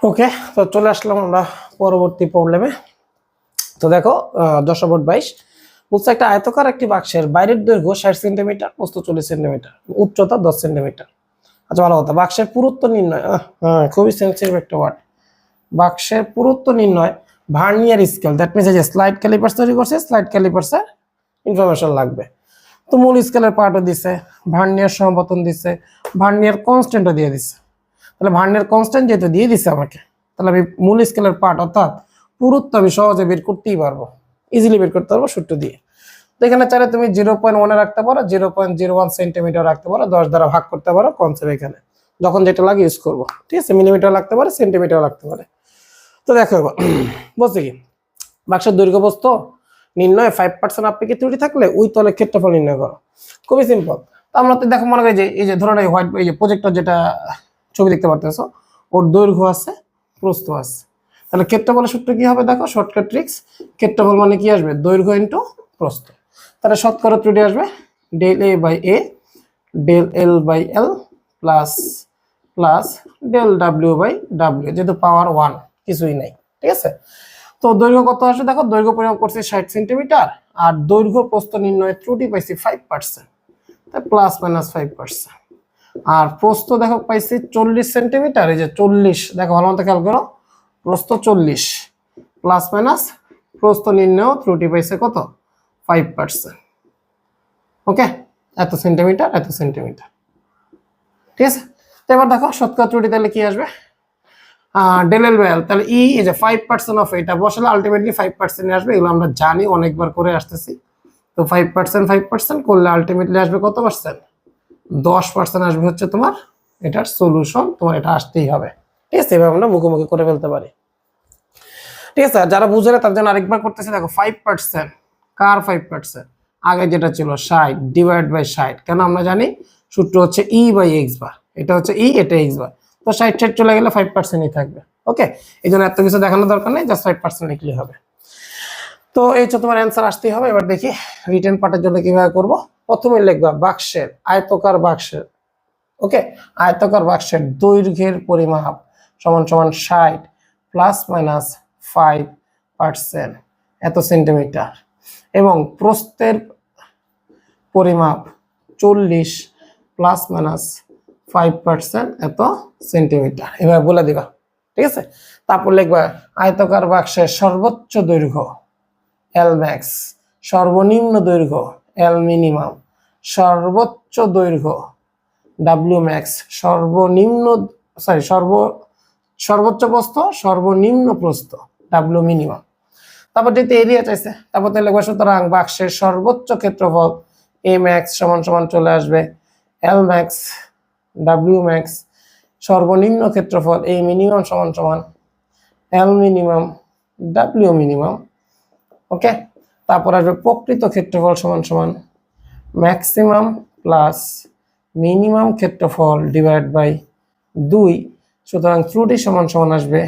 ওকে, তো চলে আসলাম আমরা পরবর্তী প্রবলেমে। তো দেখো 10/22 বলছে একটা আয়তকার একটি বাক্সের বাইরের দৈর্ঘ্য 60 সেন্টিমিটার, প্রস্থ 40 সেন্টিমিটার, উচ্চতা 10 সেন্টিমিটার। আচ্ছা, ভালো কথা। বাক্সের পুরুত্ব নির্ণয়, হ্যাঁ খুবই সেন্সিটিভ একটা ওয়ার্ড। বাক্সের পুরুত্ব নির্ণয় ভার্নিয়ার স্কেল, দ্যাট মিনস যে স্লাইড ক্যালিপার্স তৈরি করছে, স্লাইড ক্যালিপার্সের ইনফরমেশন লাগবে। তো মূল স্কেলের পার্টও দিছে, ভার্নিয়ার সমপতন দিছে, ভার্নিয়ার কনস্ট্যান্টও দিয়ে দিছে। তাহলে ভার্নিয়ার কনস্ট্যান্ট যেহেতু দিয়ে দিছে আমাকে, তাহলে আমি মূল স্কেলের পার্ট অর্থাৎ পুরুত্ব আমি সহজে বের করতেই পারবো, ইজিলি বের করতে পারবো সূত্র দিয়ে। তো এখানে চাইলে তুমি 0.1 রাখতে পারো, 0.01 সেন্টিমিটার রাখতে পারো, 10 দ্বারা ভাগ করতে পারো, কনসেপ্ট এখানে যখন যেটা লাগে ইউজ করবো। ঠিক আছে, মিলিমিটার লাগতে পারে, সেন্টিমিটার লাগতে পারে। তো দেখো এবার বলছে কি, বাক্সের দৈর্ঘ্য প্রস্থ নির্ণয় 5% আপেক্ষিক ত্রুটি থাকলে ওই তলের ক্ষেত্রফল নির্ণয় করো। খুবই সিম্পল। তো আমরা তো দেখো মনে করি যে এই যে ধরুন এই হোয়াইট, এই যে প্রজেক্টর যেটা ছবি দেখতে পারতেছো, ওর দৈর্ঘ্য আছে, প্রস্থ আছে। তাহলে ক্ষেত্রফলের সূত্র কি হবে দেখো, শর্টকাট ট্রিক্স। ক্ষেত্রফল মানে কি আসবে, দৈর্ঘ্য ইনটু প্রস্থ। তাহলে শতকরা ত্রুটি আসবে del A by A, del L by L plus plus del W by W, যেহেতু পাওয়ার 1 কিছুই নাই। ঠিক আছে, তো দৈর্ঘ্য কত আসে দেখো, দৈর্ঘ্য পরিমাপ করছি 60 সেন্টিমিটার, আর দৈর্ঘ্য প্রস্থ নির্ণয়ের ত্রুটি পাইছি 5%, তাই প্লাস মাইনাস 5%। আর প্রস্থ দেখো পাইছি 40 সেন্টিমিটার, এই যে 40, দেখো ভালো মতো খেয়াল করো, প্রস্থ 40 প্লাস মাইনাস প্রস্থ নির্ণয় ত্রুটি পাইছে কত, 5%। ওকে, এত সেন্টিমিটার এত সেন্টিমিটার। ঠিক আছে, তো এবার দেখো শতকরা ত্রুটি তাহলে কি আসবে, ডেল এল বাই এল, তাহলে ই এই যে 5% অফ এটা বসালে আলটিমেটলি 5% আসবে। এগুলো আমরা জানি, অনেকবার করে আসতেছি। তো 5% করলে আলটিমেটলি আসবে কত পার্সেন্ট, 10% আসবে হচ্ছে তোমার এটার সলিউশন। তোমার এটা আসতেই হবে। ঠিক আছে, এভাবে আমরা মুখোমুখি করে ফেলতে পারি। ঠিক আছে, যারা বুঝে না তার জন্য আরেকবার করতেছি। দেখো 5%, কার 5%, আগে যেটা ছিল 60 ডিভাইড বাই 60, কেন আমরা জানি সূত্র হচ্ছে ই বাই এক্স বার, এটা হচ্ছে ই, এটা এক্স বার। তো 60 চলে গেলে 5%ই থাকবে। ওকে, এই জন্য এত কিছু দেখানোর দরকার নেই, জাস্ট 5% লিখলে হবে। তো এই হচ্ছে তোমার অ্যান্সার আসতেই হবে। এবার দেখি রিটেন পার্টের জন্য কিভাবে করব। প্রথমে লিখবা বাক্সের, আয়তকার বাক্সের, ওকে, আয়তকার বাক্সের দৈর্ঘ্যের পরিমাপ সমান সমান 60 প্লাস মাইনাস 5% এত সেন্টিমিটার, এবং প্রস্থের পরিমাপ 40 প্লাস মাইনাস 5% এত সেন্টিমিটার। এভাবে বলে দিবা। ঠিক আছে, তারপর লিখবা আয়তকার বাক্সের সর্বোচ্চ দৈর্ঘ্য এল ম্যাক্স, সর্বনিম্ন দৈর্ঘ্য এল মিনিমাম, সর্বোচ্চ দৈর্ঘ্য ডাব্লিউ ম্যাক্স, সর্বনিম্ন সর্বোচ্চ প্রস্থ, সর্বনিম্ন প্রস্থ ডাব্লিউ মিনিমাম। তারপর যেতে এরিয়া চাইছে, তারপর তাহলে লিখবা সুতরাং বাক্সের সর্বোচ্চ ক্ষেত্রফল এ ম্যাক্স সমান সমান চলে আসবে এল ম্যাক্স ডাব্লিউ ম্যাক্স, সর্বনিম্ন ক্ষেত্রফল এ মিনিমাম সমান সমান এল মিনিমাম ডাব্লিউ মিনিমাম। ওকে, তারপর আসবে প্রকৃত ক্ষেত্রফল সমান সমান ম্যাক্সিমাম প্লাস মিনিমাম ক্ষেত্রফল ডিভাইড বাই 2। সুতরাং ত্রুটি সমান সমান আসবে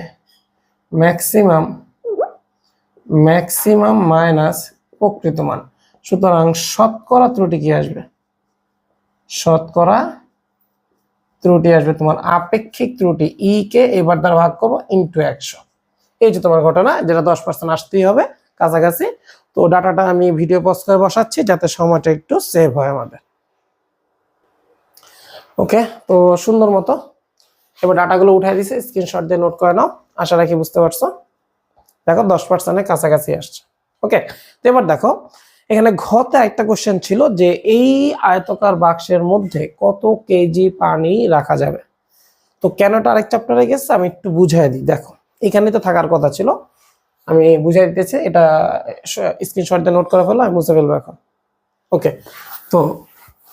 ম্যাক্সিমাম মাইনাস প্রকৃত মান। সুতরাং শতকরা ত্রুটি কি আসবে, শতকরা ত্রুটি আসবে তোমার আপেক্ষিক ত্রুটি ই কে এবার দ্বারা ভাগ করবো ইন্টু 100। এই যে তোমার ঘটনা, যেটা 10% আসতেই হবে কাছাকাছি। তো ডাটাটা আমি ভিডিও পজ করে বসাচ্ছি যাতে সময়টা একটু সেভ হয় আমাদের। ওকে, তো সুন্দর মতো এবার ডাটাগুলো উঠাই দিছে, স্ক্রিনশট দিয়ে নোট করে নাও। আশা রাখি বুঝতে পারছো। দেখো 10%-এর কাছাকাছি আসছে। ওকে, তো এবার দেখো এখানে ঘতে একটা কোশ্চেন ছিল যে এই আয়তকার বাক্সের মধ্যে কত কেজি পানি রাখা যাবে। তো কেনটা আরেক চ্যাপ্টারে গেছে, আমি একটু বুঝাই দিই। দেখো এখানে তো থাকার কথা ছিল, আমি বুঝাই দিতেছি। এটা স্ক্রিনশট দিয়ে নোট করে ফেলো, আমি মুছে ফেলবো এখন। ওকে, তো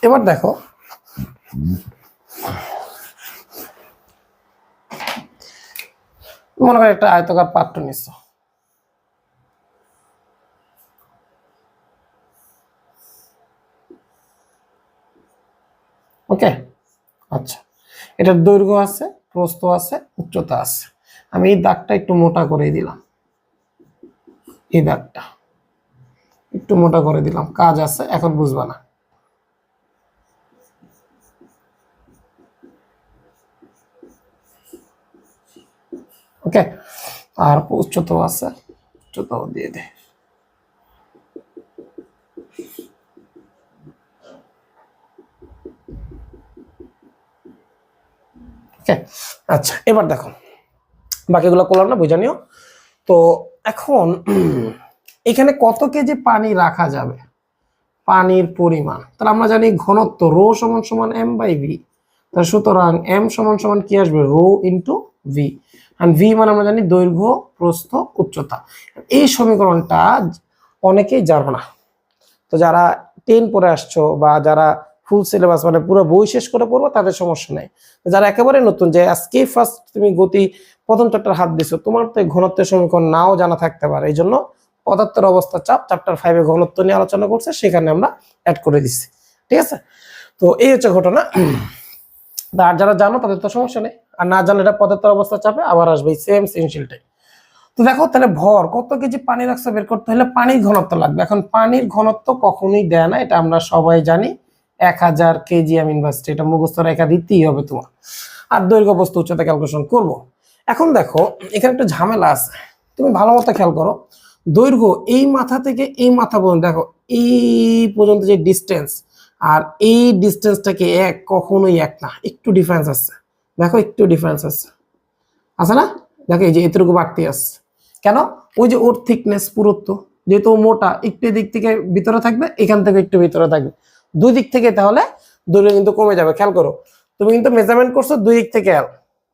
এবার দেখো মনে করো একটা আয়তকার পাত্র নিচ্ছ। ওকে, আচ্ছা, এটার দৈর্ঘ্য আছে, প্রস্থ আছে, উচ্চতা আছে। আমি এই দাগটা একটু মোটা করে দিলাম, এই দাগটা একটু মোটা করে দিলাম, কাজ আছে, এখন বুঝবা না। ওকে, আর উচ্চতাও আছে, উচ্চতাও দিয়ে দে। ওকে, আচ্ছা এবার দেখো বাকিগুলো করলাম না, বুঝে নিও। তো এখন এখানে কত কেজি পানি রাখা যাবে, পানির পরিমাণ, তাহলে আমরা জানি ঘনত্ব রো সমান সমান এম বাই ভি, তাহলে সুতরাং এম সমান সমান কি আসবে, রো ইন্টু ভি, আর ভি মানে আমরা জানি দৈর্ঘ্য, প্রস্থ, উচ্চতা। এই সমীকরণটা অনেকেই জানো না, তো যারা 10 পড়ে আসছো বা যারা ফুল সিলেবাস মানে পুরো বই শেষ করে পড়বো তাদের সমস্যা নেই, যারা একেবারে নতুন, যে আজকে ফার্স্ট তুমি গতি প্রথম চ্যাপ্টার হাত দিছো, তোমার তো ঘনত্বের সমীকরণ নাও জানা থাকতে পারে, এই জন্য পদার্থের অবস্থা চাপ চ্যাপ্টার 5 এ ঘনত্ব নিয়ে আলোচনা করছে, সেখানে আমরা অ্যাড করে দিচ্ছি। ঠিক আছে, তো এই হচ্ছে ঘটনা। আর যারা জানো তাদের তো সমস্যা নেই, আর না জানলে এটা পদার্থের অবস্থা চাপে আবার আসবে সেম সৃজনশীলটাই। তো দেখো তাহলে ভর কত কেজি পানি রাখছে বের করতে হলে পানির ঘনত্ব লাগবে। এখন পানির ঘনত্ব কখনোই দেয় না, এটা আমরা সবাই জানি, 1000 কেজিএম ইনভার্সিটি, এটা মুখস্থ রেখা দিতেই হবে তোমার। আর দৈর্ঘ্য, প্রস্থ, উচ্চতা ক্যালকুলেশন করব। এখন দেখো এখানে একটা ঝামেলা আছে, তুমি ভালো মতো খেয়াল করো। দৈর্ঘ্য এই মাথা থেকে এই মাথা পর্যন্ত, দেখো এই পর্যন্ত যে ডিস্টেন্স, আর এই ডিস্টেন্সটাকে এক, কখনোই এক না, একটু ডিফারেন্স আছে। দেখো একটু ডিফারেন্স আছে, আছে না? দেখো এই যে এতটুকু বাড়তি আসছে কেন? ওই যে ওর থিকনেস, পুরুত্ব, যেহেতু মোটা, একটু দিক থেকে ভিতরে থাকবে, এখান থেকে একটু ভিতরে থাকবে, দুই দিক থেকে, তাহলে দৈর্ঘ্য কিন্তু কমে যাবে। খেয়াল করো, তুমি কিন্তু মেজারমেন্ট করছো দুই দিক থেকে এল,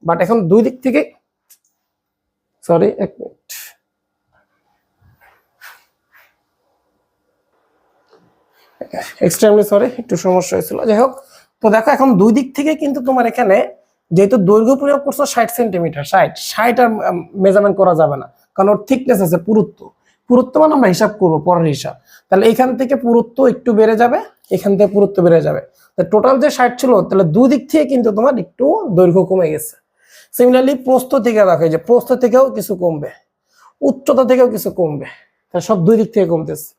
বাট এখন দুই দিক থেকে, সরি এক মিনিট, এক্সট্রিমলি সরি, একটু সমস্যা হয়েছিল, যাই হোক। তো দেখো এখন দুই দিক থেকে কিন্তু তোমার এখানে যেহেতু দৈর্ঘ্য প্রয়োগ করছো 60 সেন্টিমিটার, 60 আর মেজারমেন্ট করা যাবে না, কারণ ওর থিকনেস আছে, পুরুত্ব, পুরুত্ব মানে আমরা হিসাব করবো পরের হিসাব, তাহলে এখান থেকে পুরুত্ব একটু বেড়ে যাবে, এখান থেকে পুরুত্ব বেড়ে যাবে, টোটাল যে 60 ছিল, তাহলে দুই দিক থেকে কিন্তু তোমার একটু দৈর্ঘ্য কমে গেছে। সিমিলারলি প্রস্থ থেকে দেখো, যে প্রস্থ থেকেও কিছু কমবে, উচ্চতা থেকেও কিছু কমবে, তাহলে সব দুই দিক থেকে কমতেছে।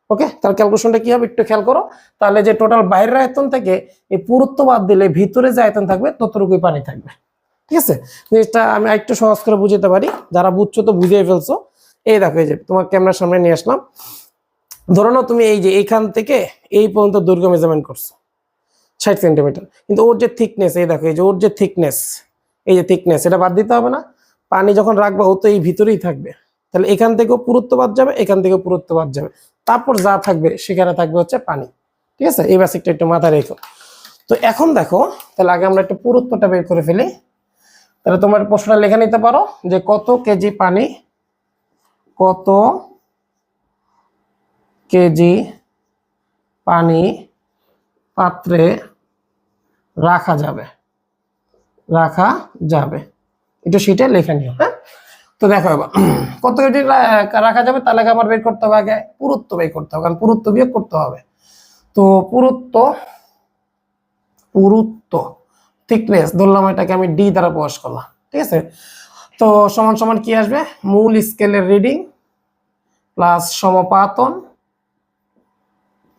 ওকে, তাহলে ক্যালকুলেশনটা কি হবে একটু খেয়াল করো। তাহলে যে টোটাল বাইরের আয়তন থেকে এই পুরুত্ব বাদ দিলে ভিতরে যে আয়তন থাকবে ততটুকুই পানি থাকবে। ঠিক আছে, জিনিসটা আমি একটু সহজ করে বুঝতে পারি, যারা বুঝছো তো বুঝিয়ে ফেলছো। এই দেখো, এই যে তোমার ক্যামেরার সামনে নিয়ে আসলাম, ধরো না তুমি এই যে এইখান থেকে এই পর্যন্ত দৈর্ঘ্য মেজারমেন্ট করছো 60 সেন্টিমিটার, কিন্তু ওর যে থিকনেস, এই দেখো এই যে ওর যে থিকনেস, এই যে থিকনেস, এটা বাদ দিতে হবে না? পানি যখন রাখবো ও তো এই ভিতরেই থাকবে, তাহলে এখান থেকেও পুরুত্ব বাদ যাবে, এখান থেকেও পুরুত্ব বাদ যাবে, তারপর যা থাকবে সেখানে থাকবে হচ্ছে পানি। ঠিক আছে, এই বেসিকটা একটু মাথায় রেখো। তো এখন দেখো, তাহলে আগে আমরা একটু পুরুত্বটা বের করে ফেলি। তাহলে তোমার প্রশ্নটা লেখা নিতে পারো যে কত কেজি পানি, কত কেজি পানি পাত্রে রাখা যাবে, রাখা যাবে, একটু সেটা লেখা নিও। হ্যাঁ, তো দেখো এবার কত কেজি রাখা যাবে, তাহলে আমার বের করতে হবে আগে পুরুত্ব বের করতে হবে, কারণ পুরুত্ব বিয়োগ করতে হবে। তো পুরুত্ব, পুরুত্ব থিকনেস ধরলাম, এটাকে আমি ডি দ্বারা প্রকাশ করলাম। ঠিক আছে, তো সমান সমান কি আসবে, মূল স্কেলের রিডিং প্লাস সমাপাতন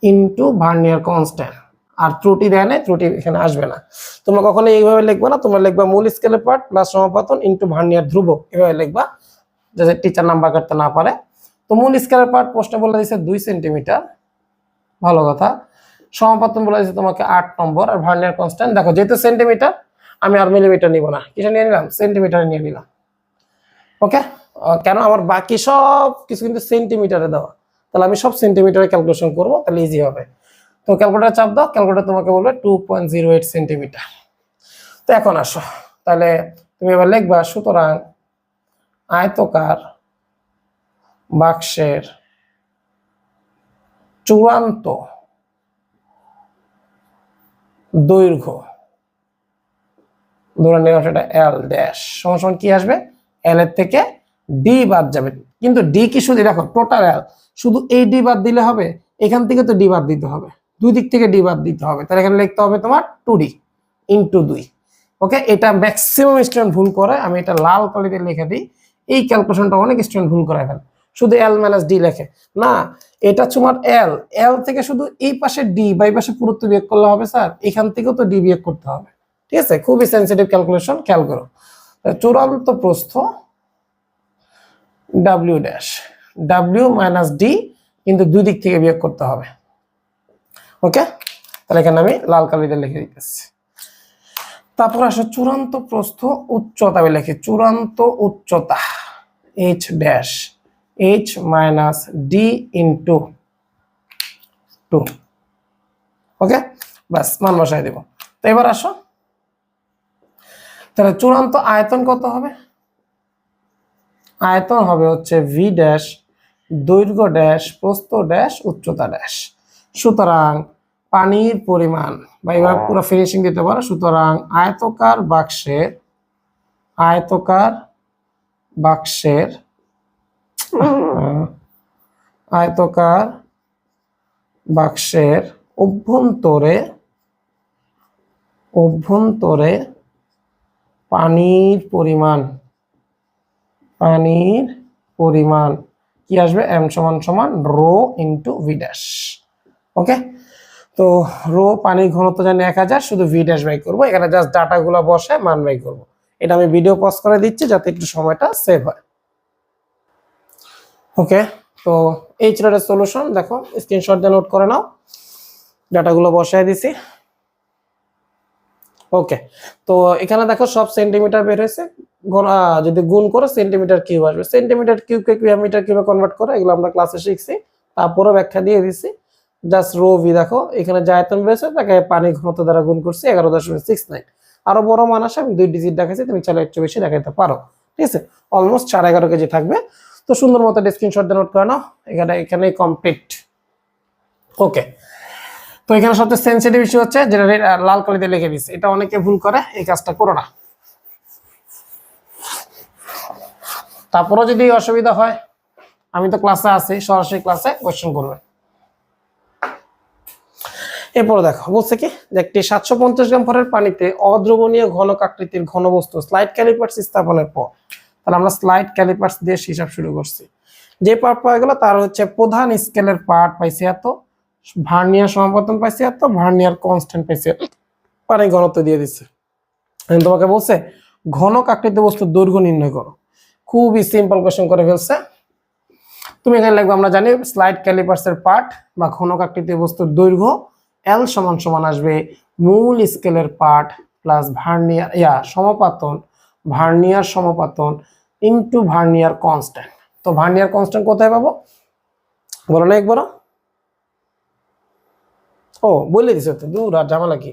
ইন্টু ভার্নিয়ার কনস্ট্যান্ট। আর ত্রুটি দেয় না, ত্রুটি এখানে আসবে না। তোমরা কখনো এইভাবে লিখবা না, তোমরা লিখবা মূল স্কেলের পার্ট প্লাস সমাপাতন ইন্টু ভার্নিয়ার ধ্রুবক, এভাবে লিখবা যাতে টিচার নাম্বার কাটতে না পারে। তো মূল স্কেলের পার্ট প্রশ্নে বলে দিয়েছে 2 সেন্টিমিটার, ভালো কথা। সমাপাতন বলে দিয়েছে তোমাকে 8 নম্বর, আর ভার্নিয়ার কনস্ট্যান্ট দেখো যেহেতু সেন্টিমিটার, আমি আর মিলিমিটার নিব না, কিসে নিয়ে নিলাম, সেন্টিমিটারে নিয়ে নিলাম। ওকে, কেন, আমার বাকি সব কিছু কিন্তু সেন্টিমিটারে দেওয়া, তাহলে আমি সব সেন্টিমিটারে ক্যালকুলেশন করবো, তাহলে ইজি হবে। তো ক্যালকুলেটার চাপ দাও, ক্যালকুলেটার তোমাকে বলবে 2.08 সেন্টিমিটার। তো এখন আসো, তাহলে তুমি এবার লিখবা, সুতরাং আয়তকার বাক্সের চূড়ান্ত দৈর্ঘ্য, ধরে নিলাম সেটা এল ড্যাশ, সমান সমান কি আসবে, এল এর থেকে ডি বাদ যাবে, কিন্তু ডি কি শুধু দেখো টোটাল এল, শুধু এই ডি বাদ দিলে হবে, এখান থেকে তো ডি বাদ দিতে হবে, দুই দিক থেকে ডি বাদ দিতে হবে, তাহলে এখানে লিখতে হবে তোমার 2d ইন্টু 2। ওকে, এটা ম্যাক্সিমাম স্টুডেন্ট ভুল করে, আমি এটা লাল কালিতে লিখে দিই, এই ক্যালকুলেশনটা অনেক স্টুডেন্ট ভুল করে ফেলে, শুধু এল মাইনাস ডি লেখে না, এটা তোমার এল, এল থেকে শুধু এই পাশে ডি বা এই পাশে পুরুত্ব বিয়োগ করলে হবে স্যার, এখান থেকেও তো ডি বিয়োগ করতে হবে। ঠিক আছে, খুবই সেন্সিটিভ ক্যালকুলেশন, খেয়াল করো। চূড়ান্ত প্রস্থ W dash, W minus D কিন্তু দুই দিক থেকে বিয়োগ করতে হবে। ওকে, তাহলে এখানে আমি লাল কালি দিয়ে লিখে দিতেছি। তারপর আসো চূড়ান্ত প্রস্থ উচ্চতা, আমি লিখি চূড়ান্ত উচ্চতা H dash, H minus D into 2। ওকে, বাস মান বসাই দেব। তো এবার আসো, তাহলে চূড়ান্ত আয়তন কত হবে? আয়তন হবে হচ্ছে ভি ড্যাশ, দৈর্ঘ্য ড্যাশ, প্রস্থ ড্যাশ, উচ্চতা ড্যাশ। সুতরাং পানির পরিমাণ, বা এবার পুরো ফিনিশিং দিতে পারো। সুতরাং আয়তকার বাক্সের, আয়তকার বাক্সের, আয়তকার বাক্সের অভ্যন্তরে, অভ্যন্তরে পানির পরিমাণ, পানির পরিমাণ কি আসবে? এম সমান সমান রো ইন্টু ভি ড্যাশ। ওকে, তো রো পানির ঘনত্ব জানি 1000, শুধু ভি ড্যাশ বাই করবো। এখানে জাস্ট ডাটাগুলো বসে মান বাই করবো। এটা আমি ভিডিও পজ করে দিচ্ছি যাতে একটু সময়টা সেভ হয়। ওকে, তো এই ছিল সলিউশন। দেখো স্ক্রিনশট দিয়ে নোট করে নাও, ডাটাগুলো বসায় দিছি। ওকে, তো এখানে দেখো সব সেন্টিমিটার বের হয়েছে। যদি গুণ করো সেন্টিমিটার কিউব আসবে। সেন্টিমিটার কিউবকে মিটার কিউবে কনভার্ট করো, এগুলো আমরা ক্লাসে শিখছি, তারপরে ব্যাখ্যা দিয়ে দিছি। জাস্ট রো ভি দেখো, এখানে যে আয়তন বেড়েছে তাকে পানির ঘনত্ব দ্বারা গুণ করছি 11.69। আরো বড় মান আসে, আমি 2 ডিজিট দেখাচ্ছি, তুমি চাইলে একটু বেশি দেখাইতে পারো। ঠিক আছে, অলমোস্ট 11.5 কেজি থাকবে। তো সুন্দর মতো স্ক্রিনশট দিয়ে নোট করে নাও। এখানে কমপ্লিট। ওকে, তো এখানে সবচেয়ে সেন্সিটিভ ইস্যু হচ্ছে যেটা লাল কালিতে লিখে দিচ্ছে, এটা অনেকে ভুল করে, এই কাজটা করো না। তারপরও যদি অসুবিধা হয়, আমি তো ক্লাসে আছি, সরাসরি ক্লাসে কোয়েশ্চেন করবে। এরপর দেখো বলছে কি, যে একটি 750 গ্রাম ভরের পানিতে অদ্রবণীয় ঘনক আকৃতির ঘনবস্তু স্লাইড ক্যালিপার্স স্থাপনের পর, তাহলে আমরা স্লাইড ক্যালিপার্স দিয়ে হিসাব শুরু করছি। যে পার্ট পাওয়া গেল তার হচ্ছে প্রধান স্কেলের পার্ট পাইছি এত, ভার্নিয়ার সমাপতন পাইছি এত, ভার্নিয়ার কনস্ট্যান্ট পাইছি এত, পানি ঘনত্ব দিয়ে দিচ্ছে। তোমাকে বলছে ঘনক আকৃতি বস্তুর দৈর্ঘ্য নির্ণয় করো। খুবই সিম্পল কোয়েশ্চেন করে ফেলছে। তুমি এখানে লিখবে, আমরা জানি স্লাইড ক্যালিপার্সের পার্ট বা ঘনক আকৃতি বস্তুর দৈর্ঘ্য এল সমান সমান আসবে মূল স্কেলের পার্ট প্লাস ভার্নিয়ার সমাপতন, ভার্নিয়ার সমাপতন ইনটু ভার্নিয়ার কনস্ট্যান্ট। তো ভার্নিয়ার কনস্ট্যান্ট কোথায় পাবো বলো না একবার? ও বলে দিছে তো, দূর আর ঝামেলা কি।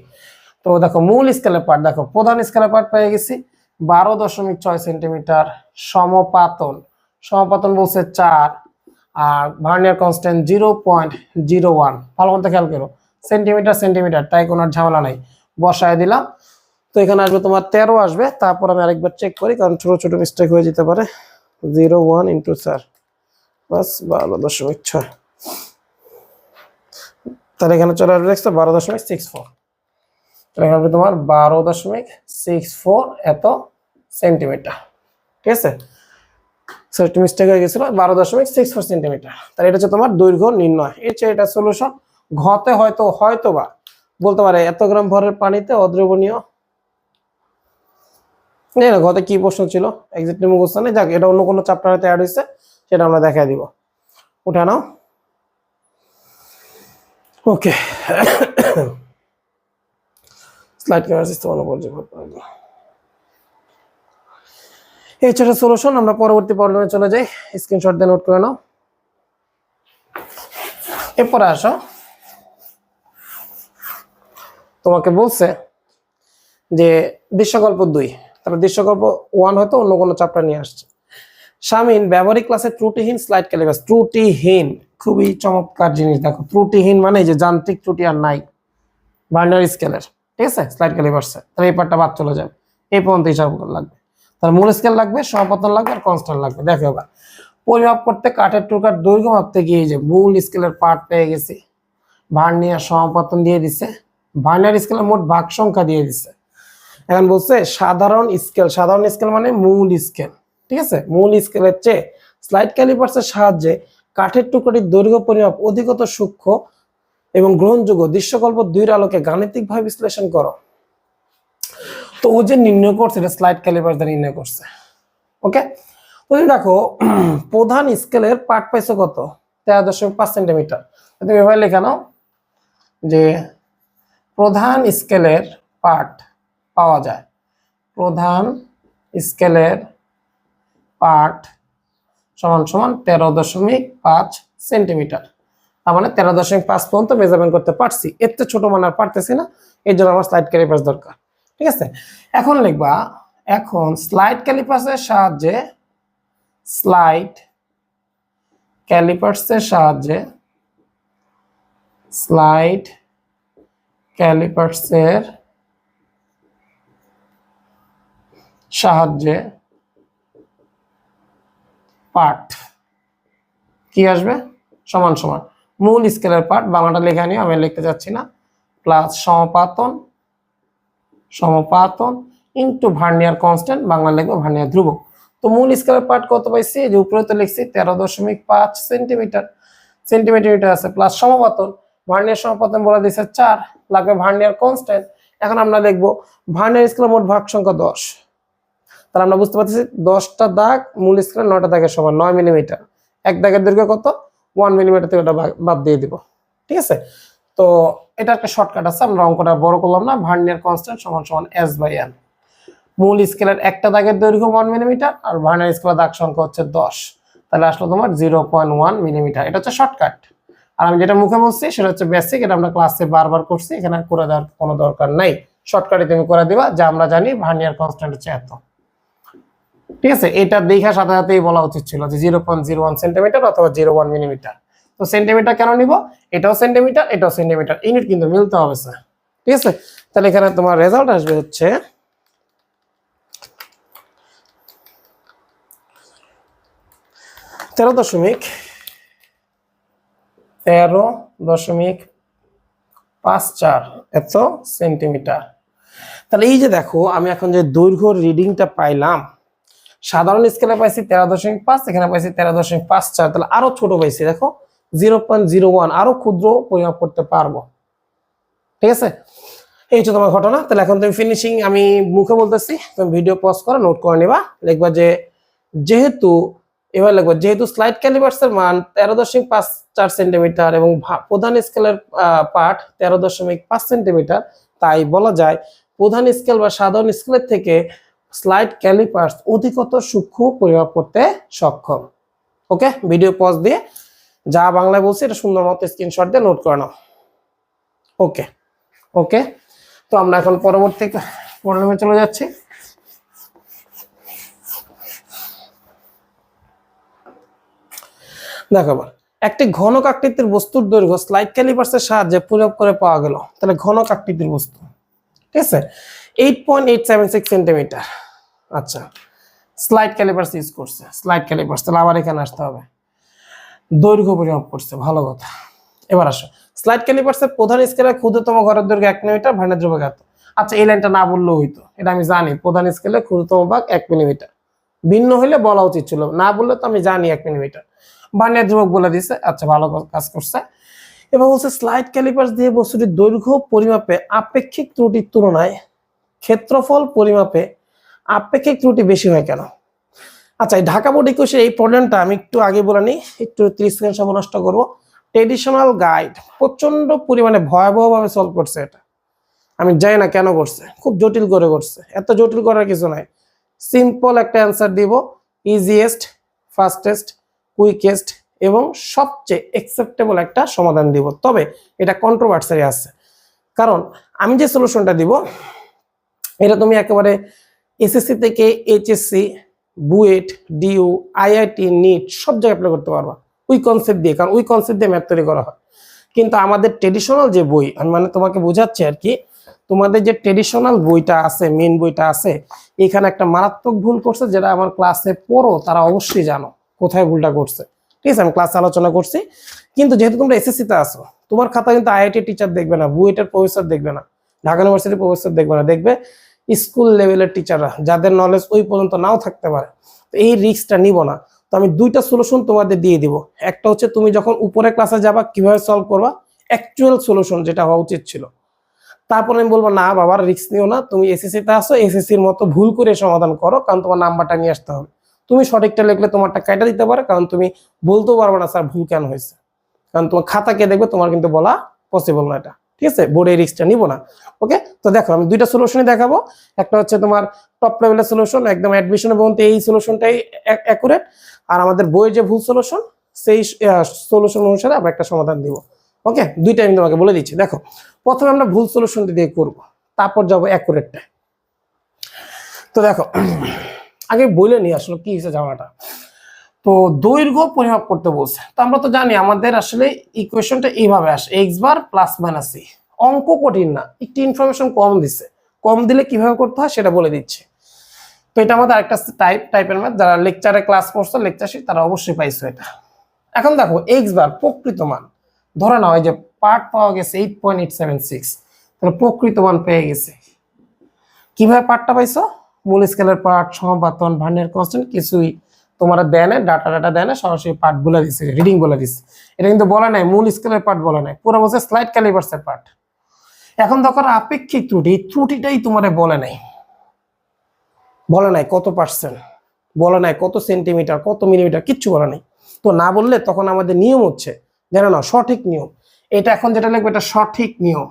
তো দেখো মূল স্কেলের পার্ট, দেখো প্রধান স্কেলের পার্ট পেয়ে গেছি 12.6 সেন্টিমিটার, সমাপতন, সমাপতন বলছে 4, আর ভার্নিয়ার কনস্ট্যান্ট 0.01। ভালো মতো খেয়াল করো, সেন্টিমিটার সেন্টিমিটার, তাই কোনো ঝামেলা নাই, বসায় দিলাম। তো এখানে আসবে তোমার 13 আসবে। তারপর আমি আরেকবার চেক করি, কারণ ছোট ছোট মিস্টেক হয়ে যেতে পারে। 0.1 ইন্টু 4 বাস 12.6, তাহলে এখানে চলে আসবে 12.64। তাহলে এখানে তোমার 12.64 এত সেন্টিমিটার। ঠিক আছে, একটু মিস্টেক হয়ে গেছিল, 12.64 সেন্টিমিটার। তাহলে এটা হচ্ছে তোমার দৈর্ঘ্য নির্ণয়। এর চেয়ে এটা সলিউশন। ঘতে হয়তো বা বলতে পারে এত গ্রাম ভরের পানিতে অদ্রবণীয়, না ঘতে কি প্রশ্ন ছিল এক্সাক্টলি মুখস্থ নেই, যাক এটা অন্য কোনো চ্যাপ্টারে অ্যাড হয়েছে, সেটা আমরা দেখাই দিব। উঠে নাও। ওকে, স্লাইড ক্যামেরা সিস্টেম এই ছোট সলিউশন। আমরা পরবর্তী প্রবলেমে চলে যাই, স্ক্রিনশট দিয়ে নোট করে নাও। এরপরে আসো, তোমাকে বলছে যে দৃশ্যকল্প 2, তাহলে দৃশ্যকল্প 1 হয়তো অন্য কোনো চ্যাপ্টার নিয়ে আসছে। শামিন ব্যবহারিক ক্লাসে ত্রুটিহীন স্লাইড ক্যালিপার্স, ত্রুটিহীন খুবই চমৎকার জিনিস। দেখো ত্রুটিহীন মানে যে যান্ত্রিক ত্রুটি আর নাই, ভার্নিয়ার স্কেলের। ঠিক আছে, স্লাইড ক্যালিপার্সে, তাহলে এই পার্টটা বাদ চলে যাবে, এই পর্যন্ত হিসাব লাগবে। তাহলে মূল স্কেল লাগবে, সমাপতন লাগবে, আর কনস্ট্যান্ট লাগবে। দেখো এবার পরিমাপ করতে কাঠের টুকরার দৈর্ঘ্য মাপতে গিয়ে যে মূল স্কেলের পার্ট পেয়ে গেছি, ভার্নিয়ার সমাপতন দিয়ে দিছে, ভার্নিয়ার স্কেলের মোট ভাগ সংখ্যা দিয়ে দিছে। এখন বলছে সাধারণ স্কেল, সাধারণ স্কেল মানে মূল স্কেল। ঠিক আছে, মূল স্কেলের চেয়ে স্লাইড ক্যালিপার্সের সাহায্যে কাঠের টুকরোটির দৈর্ঘ্য পরিমাপ অধিকতর সূক্ষ্ম এবং গ্রহণযোগ্য দৃশ্যকল্প 2-এর আলোকে গাণিতিকভাবে বিশ্লেষণ করো। তো ও যে নির্ণয় করছে এটা স্লাইড ক্যালিপার্স দ্বারা নির্ণয় করছে। ওকে, তুমি দেখো প্রধান স্কেলের পার্ট পাইছো কত 13.5 সেন্টিমিটার। তুমি এভাবে লেখা নাও যে প্রধান স্কেলের পার্ট পাওয়া যায়, প্রধান স্কেলের পার্ট সমান সমান 13.5 সেন্টিমিটার। তার মানে 13.5 পর্যন্ত মেজারমেন্ট করতে পারছি, এর চেয়ে ছোট মান আর পারতেছি না, এর জন্য আমার স্লাইড ক্যালিপার্স দরকার। ঠিক আছে, এখন লিখবা, এখন স্লাইড ক্যালিপার্সের সাহায্যে, স্লাইড ক্যালিপার্সের সাহায্যে, স্লাইড ক্যালিপার্সের সাহায্যে পার্ট কি আসবে সমান সমান মূল স্কেলের পার্ট, বাংলাটা লেখা নিয়ে আমি লিখতে যাচ্ছি না, প্লাস সমাপাতন, সমাপাতন ইন্টু ভার্নিয়ার কনস্ট্যান্ট, বাংলা লিখবো ভার্নিয়ার ধ্রুবক। তো মূল স্কেলের পার্ট কত পাইছি, যে উপরে তো লিখছি 13.5 সেন্টিমিটার, সেন্টিমিটার আছে, প্লাস সমাপাতন, ভার্নিয়ার সমাপাতন বলে দিয়েছে 4, লাগবে ভার্নিয়ার কনস্ট্যান্ট। এখন আমরা দেখবো ভার্নিয়ার স্কেলের মোট ভাগ সংখ্যা 10, তাহলে আমরা বুঝতে পারতেছি 10টা দাগ মূল স্কেলের 9টা দাগের সমান, 9 মিলিমিটার। এক দাগের দৈর্ঘ্য কত 1 মিলিমিটার থেকে ওটা বাদ দিয়ে দিব। ঠিক আছে, তো এটা একটা শর্টকাট আছে, আমরা অঙ্কটা বড় করলাম না। ভার্নিয়ার কনস্ট্যান্ট সমান সমান S/N। মূল স্কেলের একটা দাগের দৈর্ঘ্য 1 মিলিমিটার আর ভার্নিয়ার স্কেলের দাগ সংখ্যা হচ্ছে 10, তাহলে আসলো তোমার 0.1 মিলিমিটার। এটা হচ্ছে শর্টকাট। আর আমি যেটা মুখে বলছি সেটা হচ্ছে বেসিক, এটা আমরা ক্লাসে বারবার করছি, এখানে করে দেওয়ার কোনো দরকার নাই। শর্টকাটে তুমি করে দিবা, যা আমরা জানি ভার্নিয়ার কনস্ট্যান্ট হচ্ছে এত। ঠিক আছে, এটা দেখার সাথে সাথেই বলা উচিত ছিল যে 0.01 সেন্টিমিটার অথবা 0.1 মিলিমিটার। তো সেন্টিমিটার কেন নিব, এটাও সেন্টিমিটার এটাও সেন্টিমিটার, ইউনিট কিন্তু মিলতে হবে স্যার। ঠিক আছে, তাহলে এখানে তোমার রেজাল্ট আসবে হচ্ছে 13.54 এত সেন্টিমিটার। তাহলে এই যে দেখো আমি এখন যে দৈর্ঘ্য রিডিংটা পাইলাম, সাধারণ স্কেলে পাইছি 13.5, এখানে পাইছি 13.54, তাহলে আরো ছোট পাইছি, দেখো 0.01, আরো ক্ষুদ্র পরিমাপ করতে পারবো। ঠিক আছে, এই হচ্ছে তোমার ঘটনা। তাহলে এখন তুমি ফিনিশিং, আমি মুখে বলতেছি, তুমি ভিডিও পজ করে নোট করে নিবা। লিখবা যে যেহেতু, এবার লিখবা যেহেতু স্লাইড ক্যালিপার্সের মান 13.54 সেন্টিমিটার এবং প্রধান স্কেলের পার্ট 13.5 সেন্টিমিটার, তাই বলা যায় প্রধান স্কেল বা সাধারণ স্কেলের থেকে স্লাইড ক্যালিপার্স অধিকতর সূক্ষ্ম পরিমাপ করতে সক্ষম। ওকে, ভিডিও পজ দিয়ে যা বাংলায় বলছি এটা সুন্দর মতো স্ক্রিনশট দিয়ে নোট করে নাও। ওকে ওকে, তো আমরা এখন পরবর্তী প্রবলেমে চলে যাচ্ছি। দেখো একটি ঘনক আকৃতির বস্তুর দৈর্ঘ্য স্লাইড ক্যালিপার্সের সাহায্যে পরিমাপ করে পাওয়া গেল। তাহলে ঘনক আকৃতির বস্তু, ঠিক আছে, 8.876 সেন্টিমিটার। আচ্ছা, স্লাইড ক্যালিপার্স ইউজ করছে, স্লাইড ক্যালিপার্স, তাহলে আবার এখানে আসতে হবে, দৈর্ঘ্য পরিমাপ করছে, ভালো কথা। এবার আসো, স্লাইড ক্যালিপার্সের প্রধান স্কেলের ক্ষুদ্রতম ঘরের দৈর্ঘ্য 1 মিলিমিটার, ভার্নিয়ার ধ্রুবক এত। আচ্ছা, এই লাইনটা না বললেও হইতো, এটা আমি জানি, প্রধান স্কেলের ক্ষুদ্রতম ভাগ 1 মিলিমিটার, ভিন্ন হইলে বলা উচিত ছিল, না বললে তো আমি জানি 1 মিলিমিটার, ভার্নিয়ার ধ্রুবক বলে দিছে। আচ্ছা, ভালো কাজ করছে। এবার বলছে স্লাইড ক্যালিপার্স দিয়ে বস্তুটির দৈর্ঘ্য পরিমাপে আপেক্ষিক ত্রুটির তুলনায় ক্ষেত্রফল পরিমাপে আপেক্ষিক ত্রুটি বেশি হয় কেন? আচ্ছা, এই ঢাকা বোর্ড 21 এই প্রবলেমটা আমি একটু আগে বলে নিই, একটু 30 সেকেন্ড সময় নষ্ট করবো। ট্রেডিশনাল গাইড প্রচন্ড পরিমাণে ভয়াবহভাবে সলভ করছে, এটা আমি জানি না কেন করছে, খুব জটিল করে করছে। এত জটিল করার কিছু নাই, সিম্পল একটা অ্যান্সার দিব, ইজিয়েস্ট, ফাস্টেস্ট, কুইকেস্ট এবং সবচেয়ে অ্যাকসেপ্টেবল একটা সমাধান দিব। তবে এটা কন্ট্রোভার্সি আছে, কারণ আমি যে সলিউশনটা দিব এটা তুমি একেবারে এসএসসি থেকে HSC, BUET, DU, IIT, NIT সব জায়গায় অ্যাপ্লাই করতে পারবা ওই কনসেপ্ট দিয়ে, কারণ ওই কনসেপ্ট দিয়ে ম্যাথ তৈরি করা হয়। কিন্তু আমাদের ট্রেডিশনাল যে বই, আমি মানে তোমাকে বোঝাচ্ছি আর কি, তোমাদের যে ট্রেডিশনাল বইটা আছে, মেন বইটা আছে, এখানে একটা মারাত্মক ভুল করছে, যেটা আমার ক্লাসে পড়ো তারা অবশ্যই জানো কোথায় ভুলটা করছে। ঠিক আছে, আমি ক্লাসে আলোচনা করছি। কিন্তু যেহেতু তোমরা এসএসসিতে আসো, তোমার খাতা কিন্তু আইআইটি টিচার দেখবে না, বুয়েটের প্রফেসর দেখবে না, ঢাকা ইউনিভার্সিটির প্রফেসর দেখবে না, দেখবে স্কুল লেভেলের টিচাররা, যাদের নলেজ ওই পর্যন্ত নাও থাকতে পারে। তো এই রিস্কটা নিব না। তো আমি দুইটা সলিউশন তোমাদের দিয়ে দিব। একটা হচ্ছে তুমি যখন উপরে ক্লাসে যাবা কিভাবে সলভ করবা, অ্যাকচুয়াল সলিউশন যেটা হওয়া উচিত ছিল। তারপর আমি বলবো না বাবার রিস্ক নিও না, তুমি এসএসসিতে আসো, এসএসসির মতো ভুল করে সমাধান করো, কারণ তোমার নাম্বারটা নিয়ে আসতে হবে। তুমি সঠিকটা লিখলে তোমারটা কাটা দিতে পারে, কারণ তুমি বলতেও পারবে না স্যার ভুল কেন হয়েছে, কারণ তোমার খাতা কে দেখবে, তোমার কিন্তু বলা পসিবল না এটা, ঠিক আছে? বোর্ডে রিস্কটা নিব না। ওকে, তো দেখো আমি দুইটা সলিউশনই দেখাবো। একটা হচ্ছে তোমার টপ লেভেলের সলিউশন, একদম অ্যাডমিশনে বলতে এই সলিউশনটাই অ্যাকুরেট, আর আমাদের বইয়ের যে ভুল সলিউশন সেই সলিউশন অনুসারে আমরা একটা সমাধান দিব। ওকে, দুইটা আমি তোমাকে বলে দিচ্ছি। দেখো প্রথমে আমরা ভুল সলিউশনটা দিয়ে করব, তারপর যাবো অ্যাকুরেটটা। তো দেখো আগে বলে নি আসলে কি হয়েছে জামাটা। তো দৈর্ঘ্য পরিমাপ করতে বলছে, তো আমরা তো জানি আমাদের আসলে ইকুয়েশনটা এইভাবে আসে, x bar plus minus C. অঙ্ক কঠিন না, একটু ইনফরমেশন কম দিছে, কম দিলে কিভাবে করতে হয় সেটা বলে দিচ্ছে। তো এটা আমাদের আরেকটা টাইপের ম্যাথ, যারা লেকচারে ক্লাস করছে লেকচার শিট তারা অবশ্যই পাইছো এটা। এখন দেখো এক্স বার প্রকৃত মান ধরে নাও, এই যে পার্ট পাওয়া গেছে 8.876, তাহলে প্রকৃত মান পেয়ে গেছে। কিভাবে পার্টটা পাইছো? মূল স্কেলের পার্ট, সমাপতন, ভার্নিয়ার কনস্ট্যান্ট কিছুই তোমার দেয় না, ডাটা দেয় না, সরাসরি পার্ট বলে দিচ্ছে, রিডিং বলে দিচ্ছে। এটা কিন্তু বলা নাই মূল স্কেলের পার্ট বলা নাই, পুরো বলছে স্লাইড ক্যালিপার্সের পার্ট। এখন দেখো আপেক্ষিক ত্রুটি, ত্রুটিটাই তোমার বলে নাই, বলে নাই কত পার্সেন্ট, বলে নাই কত সেন্টিমিটার, কত মিলিমিটার, কিচ্ছু বলে নাই। তো না বললে তখন আমাদের নিয়ম হচ্ছে জানো না, সঠিক নিয়ম এটা। এখন যেটা লিখবে এটা সঠিক নিয়ম,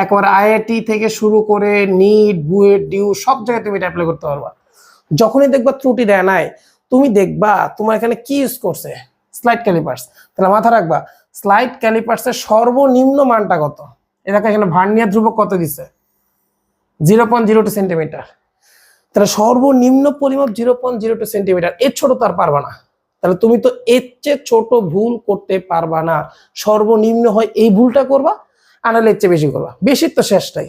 একবার আইআইটি থেকে শুরু করে নিট, বুয়েট, ডিউ সব জায়গায় তুমি এটা অ্যাপ্লাই করতে পারবা। যখনই দেখবা ত্রুটি দেয় নাই, তুমি দেখবা তোমার এখানে কি ইউজ করছে, স্লাইড ক্যালিপার্স। তাহলে মাথা রাখবা স্লাইড ক্যালিপার্সের সর্বনিম্ন মানটা কত। এটাকে এখানে ভার্নিয়ার ধ্রুবক কত দিছে, 0.02 সেন্টিমিটার। তাহলে সর্বনিম্ন পরিমাপ 0.02 সেন্টিমিটার, এর ছোট তো আর পারবা না। তাহলে তুমি তো এর চেয়ে ছোট ভুল করতে পারবা না, সর্বনিম্ন হয় এই ভুলটা করবা, আনালে এর চেয়ে বেশি করবা। বেশির তো শেষ নাই,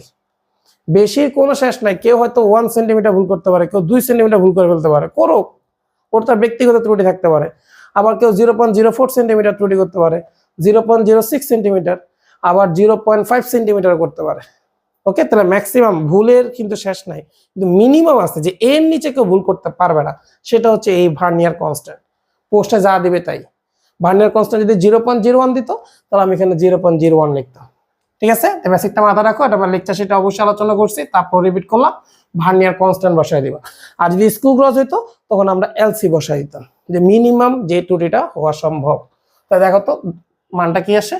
বেশির কোনো শেষ নাই। কেউ হয়তো 1 সেন্টিমিটার ভুল করতে পারে, কেউ 2 সেন্টিমিটার ভুল করে ফেলতে পারে, করো, ওর তার ব্যক্তিগত ত্রুটি থাকতে পারে। আবার কেউ 0.04 সেন্টিমিটার ত্রুটি করতে পারে, 0.06 সেন্টিমিটার, আবার 0.5 সেন্টিমিটার করতে পারে। ওকে, তাহলে ম্যাক্সিমাম ভুলের কিন্তু শেষ নাই, কিন্তু মিনিমাম আছে যে এর নিচে কেউ ভুল করতে পারবে না, সেটা হচ্ছে এই ভার্নিয়ার কনস্ট্যান্ট। পোস্টে যা দিবে তাই, ভার্নিয়ার কনস্ট্যান্ট যদি 0.01 দিত তাহলে আমি এখানে 0.01 লিখতাম। ঠিক আছে, বেসিকটা মাথায় রাখো, এটা আমরা লেকচার সেটা অবশ্যই আলোচনা করছি, তারপর রিপিট করলাম। ভার্নিয়ার কনস্ট্যান্ট বসাই দিবা। আর যদি স্ক্রু গ্রস হইতো তখন আমরা এলসি বসাই দিতাম, যে মিনিমাম যে ত্রুটিটা হওয়া সম্ভব। তাই দেখো তো মানটা কি আসে,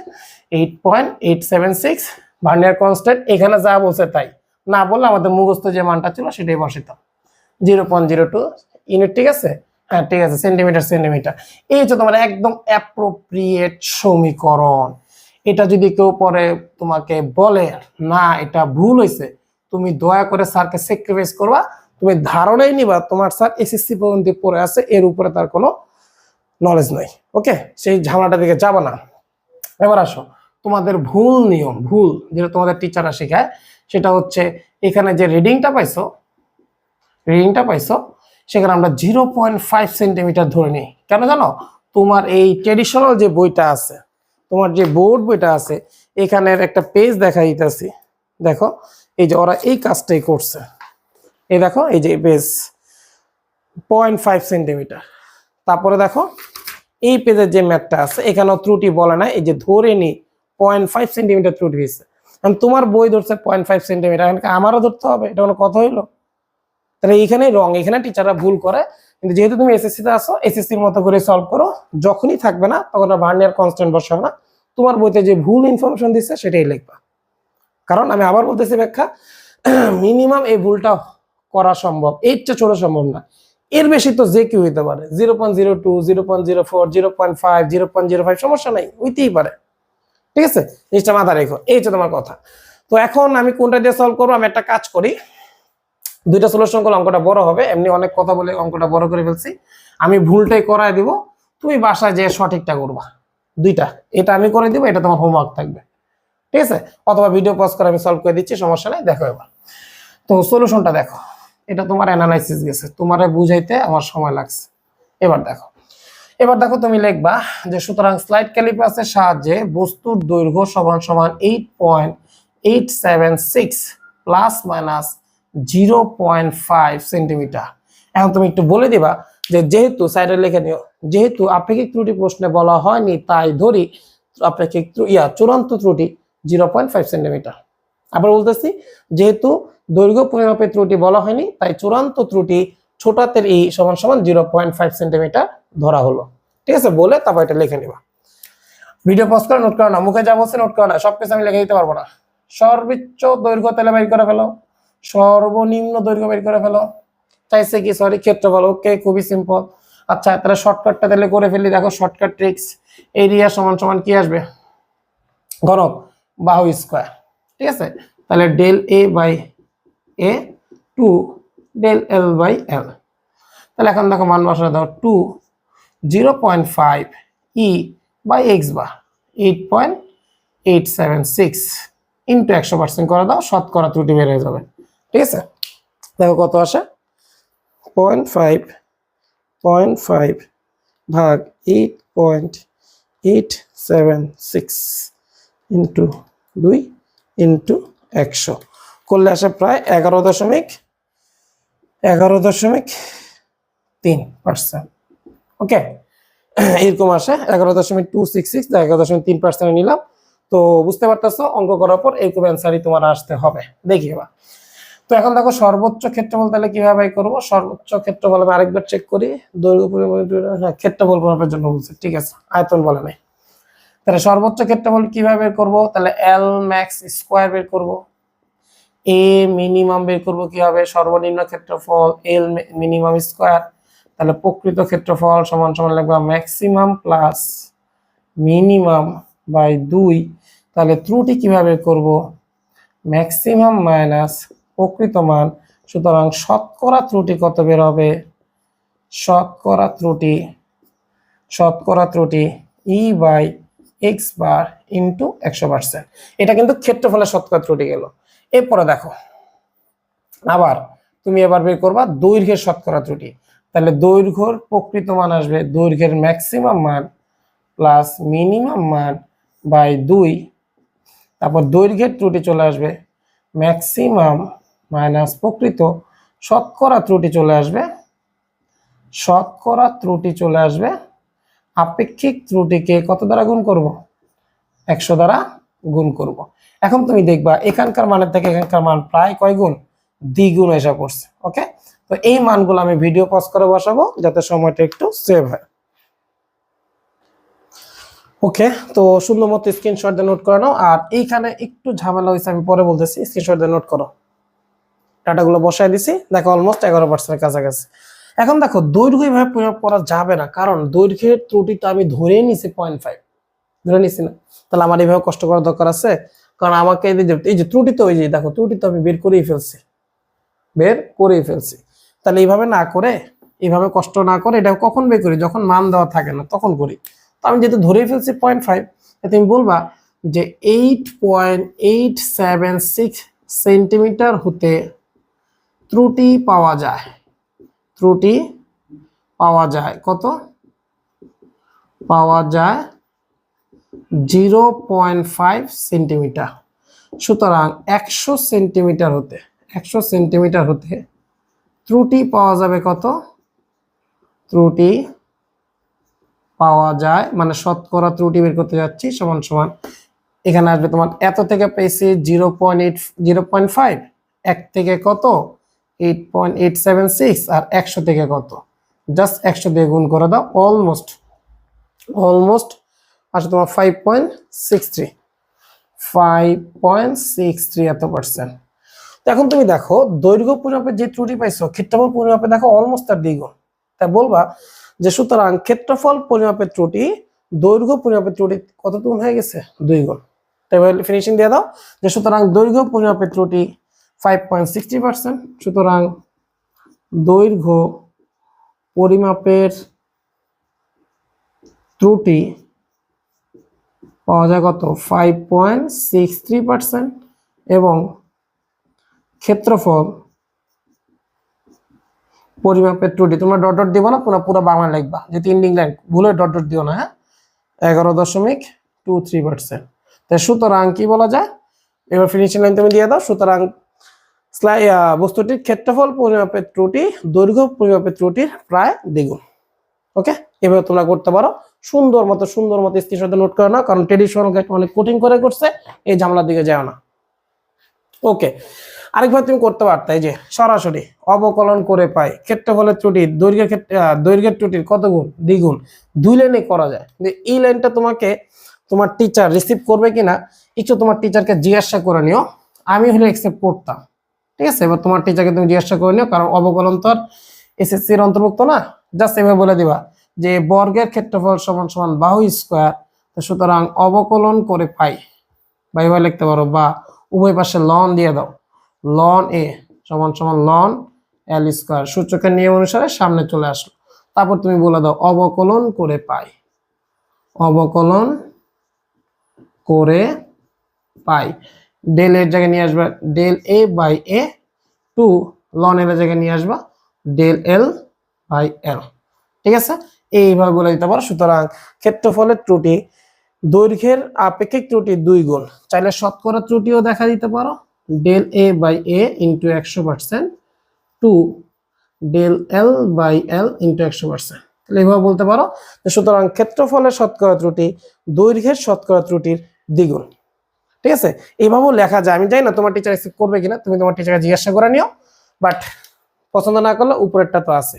8.876 ভার্নিয়ার কনস্ট্যান্ট। এখানে যা বলছে তাই, না বললে আমাদের মুখস্থ যে মানটা ছিল সেটাই বসাইতাম, 0.02 ইউনিট। ঠিক আছে, হ্যাঁ ঠিক আছে, সেন্টিমিটার সেন্টিমিটার। এই হচ্ছে তোমার একদম অ্যাপ্রোপ্রিয়েট সমীকরণ। এটা যদি কেউ পরে তোমাকে বলে না এটা ভুল হয়েছে, তুমি দয়া করে স্যারকে স্যাক্রিফাইস করবা, তুমি ধারণাই নিবা তোমার স্যার এসএসসি পর্যন্ত পড়ে আছে, এর উপরে তার কোনো নলেজ নাই। ওকে, সেই ঝামেলাটা দিকে যাবা না। এবার আসো তোমাদের ভুল নিয়ম, ভুল যেটা তোমাদের টিচাররা শেখায়, সেটা হচ্ছে এখানে যে রিডিংটা পাইছো, সেখানে আমরা 0.5 সেন্টিমিটার ধরে নিই। কেন জানো? তোমার এই ট্রেডিশনাল যে বইটা আছে, তোমার যে বোর্ড বইটা আছে, এখানের একটা পেজ দেখা দিতেছি, দেখো এই যে ওরা এই কাজটাই করছে। এই দেখো এই যে পেজ 0.5 সেন্টিমিটার। তারপরে দেখো এই পেজের যে ম্যাথটা আছে, এখানেও ত্রুটি বলে না, এই যে ধরে নি 0.5 সেন্টিমিটার ত্রুটি হয়েছে। তোমার বই ধরছে 0.5 সেন্টিমিটার, আমারও ধরতে হবে, এটা কোনো কথা হইলো? তাহলে এইখানে রং, এখানে টিচাররা ভুল করে। কিন্তু যেহেতু তুমি এসএসসি তে আসো, এসএসসির মতো করে সলভ করো, যখনই থাকবে না তখন ভার্নিয়ার কনস্ট্যান্ট বসাবে না, তোমার বইতে যে ভুল ইনফরমেশন দিচ্ছে সেটাই লিখবা। কারণ আমি আবার বলতেছি ব্যাখ্যা, মিনিমাম এই ভুলটা করা সম্ভব, এর চেয়ে ছোট সম্ভব না। এর বেশি তো যে কেউ হইতে পারে, 0.02, 0.04, 0.5, 0.05, সমস্যা নাই, হইতেই পারে। ঠিক আছে, জিনিসটা মাথায় রেখো, এই হচ্ছে তোমার কথা। তো এখন আমি কোনটা দিয়ে সলভ করবো? আমি একটা কাজ করি, দুইটা সলিউশন করলে অঙ্কটা বড় হবে, এমনি অনেক কথা বলে অঙ্কটা বড় করে ফেলছি। আমি ভুলটাই করায় দিব, তুমি বাসায় যে সঠিকটা করবা, দুইটা, এটা আমি করে দিব, এটা তোমার হোমওয়ার্ক থাকবে। ঠিক আছে, অথবা ভিডিও পজ করে আমি সলভ করে দিচ্ছি, সমস্যা নেই। দেখো এবার তো সলিউশনটা দেখো, এটা তোমার অ্যানালাইসিস গেছে, তোমারে বুঝাইতে আমার সময় লাগছে। এবার দেখো তুমি লিখবা যে সুতরাং স্লাইড ক্যালিপার্সের সাহায্যে বস্তুর দৈর্ঘ্য সমান সমান 8.876 প্লাস মাইনাস 0.5 সেন্টিমিটার। এখন তুমি একটু বলে দিবা যে যেহেতু সাইডে লিখে নিও, যেহেতু আপেক্ষিক ত্রুটি প্রশ্নে বলা হয়নি, তাই ধরি আপেক্ষিক চূড়ান্ত ত্রুটি 0.5 সেন্টিমিটার। আবার বলতেছি, যেহেতু দৈর্ঘ্য পরিমাপের ত্রুটি বলা হয়নি, তাই চূড়ান্ত ত্রুটি ছোট হাতের ই সমান সমান 0.5 সেন্টিমিটার ধরা হলো। ঠিক আছে, বলে তারপর এটা লিখে নিবা। ভিডিও পজ করে নোট করো না, মুখে যা বলছে নোট করো না, সবকিছু আমি লিখে দিতে পারবো না। সর্বোচ্চ দৈর্ঘ্য তাহলে বের করে ফেলো, সর্বনিম্ন দৈর্ঘ্য বের করে ফেলো, চাইছে কি সরি ক্ষেত্রফল। ওকে, খুবই সিম্পল। আচ্ছা তাহলে শর্টকাটটা তাহলে করে ফেলি। দেখো শর্টকাট ট্রিক্স, এরিয়া সমান সমান কি আসবে, ঘনক বাহু স্কয়ার। ঠিক আছে, তাহলে del A by A two del L by L. তাহলে এখন দেখো মান বসানো দাও, 2 0.5 ই বাই এক্স বার 8.876 ইন্টু 100% করে দাও, শতকরা ত্রুটি বের হয়ে যাবে। ঠিক আছে, দেখো কত আসে, 0.5 ভাগ 8.876 ইন্টু 2 ইন্টু 100 করলে আসে প্রায় 11.3%। ওকে, এরকম আসে 11.266, 11.3% নিলাম। তো বুঝতে পারতেছো অঙ্ক করার পর এরকম অ্যান্সারই তোমার আসতে হবে। দেখি এবার। তো এখন দেখো সর্বোচ্চ ক্ষেত্রফল তাহলে কিভাবে করব, সর্বোচ্চ ক্ষেত্রফল আমি আরেকবার চেক করি। দৈর্ঘ্য পরিমাপ, হ্যাঁ ক্ষেত্রফল পরিমাপের জন্য বলছে, ঠিক আছে, আয়তন বলে নাই। তাহলে সর্বোচ্চ ক্ষেত্রফল কিভাবে বের করব, তাহলে এল ম্যাক্স স্কয়ার বের করব, এ মিনিমাম বের করব কিভাবে, সর্বনিম্ন ক্ষেত্রফল এল মিনিমাম স্কয়ার। তাহলে প্রকৃত ক্ষেত্রফল সমান সমান লিখবা ম্যাক্সিমাম প্লাস মিনিমাম বাই 2। তাহলে ত্রুটি কিভাবে করব, ম্যাক্সিমাম মাইনাস প্রকৃত মান। সুতরাং শতকরা ত্রুটি কত বের হবে, শতকরা ত্রুটি ই বাই এক্স বার ইন্টু 100%। এটা কিন্তু ক্ষেত্রফলের শতকরা ত্রুটি গেল। এরপরে দেখো আবার তুমি এবার বের করবা দৈর্ঘ্যের শতকরা ত্রুটি। তাহলে দৈর্ঘ্যের প্রকৃত মান আসবে দৈর্ঘ্যের ম্যাক্সিমাম মান প্লাস মিনিমাম মান বাই 2। তারপর দৈর্ঘ্যের ত্রুটি চলে আসবে ম্যাক্সিমাম মাইনাস প্রকৃত, শতকরা ত্রুটি চলে আসবে আপেক্ষিক ত্রুটিকে কত দ্বারা গুণ করব, 100 দ্বারা গুণ করব। এখন তুমি দেখবা এখানকার মানের থেকে এখানকার মান প্রায় কয় গুণ, দ্বিগুণ এসে পড়ছে। ওকে, তো এই মানগুলো আমি ভিডিও পজ করে বসাবো যাতে সময়টা একটু সেভ হয়। ওকে, তো সুন্দর মতো স্ক্রিনশট দিয়ে নোট করে নাও। আর এইখানে একটু ঝামেলা হয়েছে, আমি পরে বলতেছি, স্ক্রিনশট দিয়ে নোট করো। ডাটাগুলো বসাই দিছি, দেখো অলমোস্ট 11% কাছাকাছি। এখন দেখো দৈর্ঘ্য এইভাবে প্রয়োগ করা যাবে না, কারণ দৈর্ঘ্যের ত্রুটিটা আমি ধরে নিছি 0.5, ধরে নিছি না। তাহলে আমার এইভাবে কষ্ট করার দরকার আছে, কারণ আমাকে এই যে ত্রুটি, তো ওই যে দেখো ত্রুটি তো আমি বের করেই ফেলছি। তাহলে এইভাবে না করে, এইভাবে কষ্ট না করে, এটা কখন বের করি, যখন মান দেওয়া থাকে না তখন করি। তো আমি যেহেতু ধরেই ফেলছি 0.5, তুমি বলবা যে 8.876 সেন্টিমিটার হতে ত্রুটি পাওয়া যায় কত, পাওয়া যায় 0.5 সেন্টিমিটার। সুতরাং 100 সেন্টিমিটার হতে ত্রুটি পাওয়া যাবে কত, ত্রুটি পাওয়া যায় মানে শতকরা ত্রুটি বের করতে যাচ্ছি সমান সমান এখানে আসবে তোমার এত থেকে পেয়েছি 0.5, 1 থেকে কত 8.876, আর 100 থেকে কত, জাস্ট 100 দিয়ে গুণ করে দাও, অলমোস্ট আসলে তোমার 5.63 এত %। তো এখন তুমি দেখো দৈর্ঘ্য পরিমাপে যে ত্রুটি পাইছো, ক্ষেত্রফল পরিমাপে দেখো অলমোস্ট তার দ্বিগুণ। তাই বলবা যে সুতরাং ক্ষেত্রফল পরিমাপের ত্রুটি দৈর্ঘ্য পরিমাপের ত্রুটি কত গুণ হয়ে গেছে, 2 গুণ। তাই ফিনিশিং দিয়ে দাও যে সুতরাং দৈর্ঘ্য পরিমাপের ত্রুটি 5.60%। সুতরাং দৈর্ঘ্য পরিমাপের ত্রুটি পাওয়া যায় কত, 5.63%। এবং ক্ষেত্রফল পরিমাপের ত্রুটি, তোমরা ডট ডট দিবা না, পুরো বাংলা লিখবা, যেহেতু ইন্ডিং লাইন, ভুলে ডট ডট দিও না, হ্যাঁ, 11.23%। তাই সুতরাং কি বলা যায়, এবার ফিনিশিং লাইন তুমি দিয়ে দাও। সুতরাং বস্তুটির ক্ষেত্রফল পরিমাপের ত্রুটি দৈর্ঘ্য পরিমাপের ত্রুটির প্রায় দ্বিগুণ। ওকে, এভাবে তোমরা করতে পারো। সুন্দর মতো স্ক্রিনশটে নোট করে নাও, কারণ ট্রেডিশনাল গাইড অনেক কঠিন করে করছে, এই ঝামেলার দিকে যাও না। ওকে, আরেকবার তুমি করতে পারতে, যে সরাসরি অবকলন করে পাই ক্ষেত্রফলের ত্রুটি দৈর্ঘ্যের ক্ষেত্রে দৈর্ঘ্যের ত্রুটির কত গুণ, দ্বিগুণ। দুই লাইনে করা যায়, কিন্তু এই লাইনটা তোমাকে তোমার টিচার রিসিভ করবে কিনা একটু তোমার টিচারকে জিজ্ঞাসা করে নিও। আমি হলে অ্যাকসেপ্ট করতাম, ঠিক আছে। এবার তোমার টিচারকে তুমি জিজ্ঞাসা করে নিও, কারণ অবকলন তো আর এসএসসির অন্তর্ভুক্ত না। জাস্ট এভাবে বলে দিবা যে বর্গের ক্ষেত্রফল সমান সমান বাহু স্কোয়ার, সুতরাং অবকলন করে পাই, বা এভাবে লিখতে পারো, বা উভয় পাশে লন দিয়ে দাও, লন এ সমান সমান লন এল স্কোয়ার, সূচকের নিয়ম অনুসারে সামনে চলে আসলো। তারপর তুমি বলে দাও অবকলন করে পাই, অবকলন করে পাই, ডেল এর জায়গায় নিয়ে আসবা del A by A, two লন এর জায়গায় নিয়ে আসবা ডেল এল বাই এল, ঠিক আছে। এইভাবে বলে দিতে পারো। সুতরাং ক্ষেত্রফলের ত্রুটি দৈর্ঘ্যের আপেক্ষিক ত্রুটি 2 গুণ, চাইলে শতকরা ত্রুটিও দেখা দিতে পারো, del A by A into 100% two del L by L into 100%, তাহলে এইভাবে বলতে পারো। সুতরাং ক্ষেত্রফলের শতকরা ত্রুটি দৈর্ঘ্যের শতকরা ত্রুটির দ্বিগুণ, ঠিক আছে। এইভাবেও লেখা যায়। আমি জানি না তোমার টিচার অ্যাকসেপ্ট করবে কিনা, তুমি তোমার টিচারকে জিজ্ঞাসা করে নিও, বাট পছন্দ না করলে উপরেরটা তো আছে।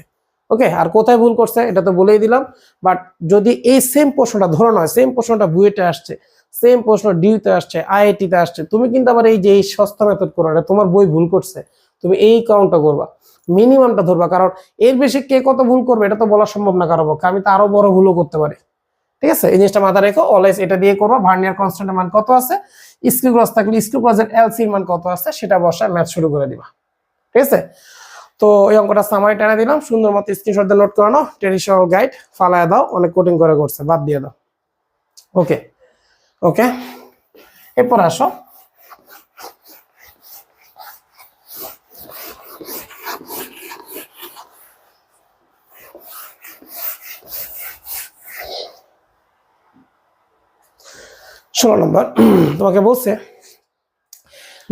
ওকে, আর কোথায় ভুল করছে এটা তো বলেই দিলাম। বাট যদি এই সেম প্রশ্নটা ধরো নয়, সেম প্রশ্নটা বুয়েটে আসছে, সেম প্রশ্ন ডিউতে আসছে, আইআইটিতে আসছে, তুমি কিন্তু আবার এই যে এই সস্তা মেথড করো, এটা তোমার বই ভুল করছে, তুমি এই কাউন্টটা করবা, মিনিমামটা ধরবা, কারণ এর বেশি কে কত ভুল করবে এটা তো বলা সম্ভব না কারো পক্ষে, আমি তো আরো বড় ভুলও করতে পারি, ঠিক আছে। এই জিনিসটা মাথায় রেখো, অলওয়েজ এটা দিয়ে করবো। ভার্নিয়ার কনস্ট্যান্টের মান কত আছে, স্কিউ ক্রস থাকলে স্কিউ ক্রসের এলসির মান কত আছে সেটা বসায় ম্যাথ শুরু করে দিবা, ঠিক আছে। তো এই অঙ্কটা সামারি টানা দিলাম, সুন্দর মতো স্ক্রিনশট দিয়ে নোট করানো, ট্রেডিশনাল গাইড ফালায় দাও, অনেক কোটিং করে করছে, বাদ দিয়ে দাও। ওকে ওকে, এরপর আসো ষোলো নম্বর। তোমাকে বলছে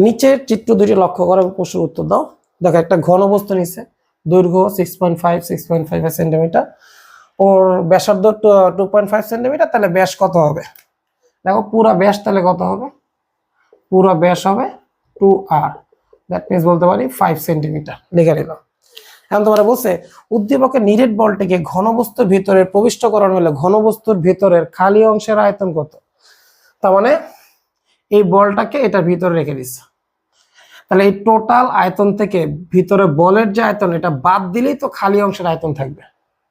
নিচের চিত্র দুইটি লক্ষ্য করে প্রশ্নের উত্তর দাও। দেখো একটা ঘনবস্তু নিচে, দৈর্ঘ্য 6.5 সেন্টিমিটার, ওর ব্যাসার্ধ 2.5 সেন্টিমিটার, তাহলে ব্যাস কত হবে? দেখো পুরা ব্যাস তাহলে কত হবে, পুরা ব্যাস হবে 2r, দ্যাট মিনস বলতে পারি 5 সেন্টিমিটার, লিখে নিলাম। এখন তোমরা বলছে উদ্দীপকের নিরেট বলটিকে ঘনবস্তুর ভিতরে প্রবিষ্ট করানো হলে ঘনবস্তুর ভিতরের খালি অংশের আয়তন কত। তার মানে এই বলটাকে এটার ভিতরে রেখে দিচ্ছে, তাহলে এই টোটাল আয়তন থেকে ভিতরে বলের যে আয়তন এটা বাদ দিলেই তো খালি অংশের আয়তন থাকবে,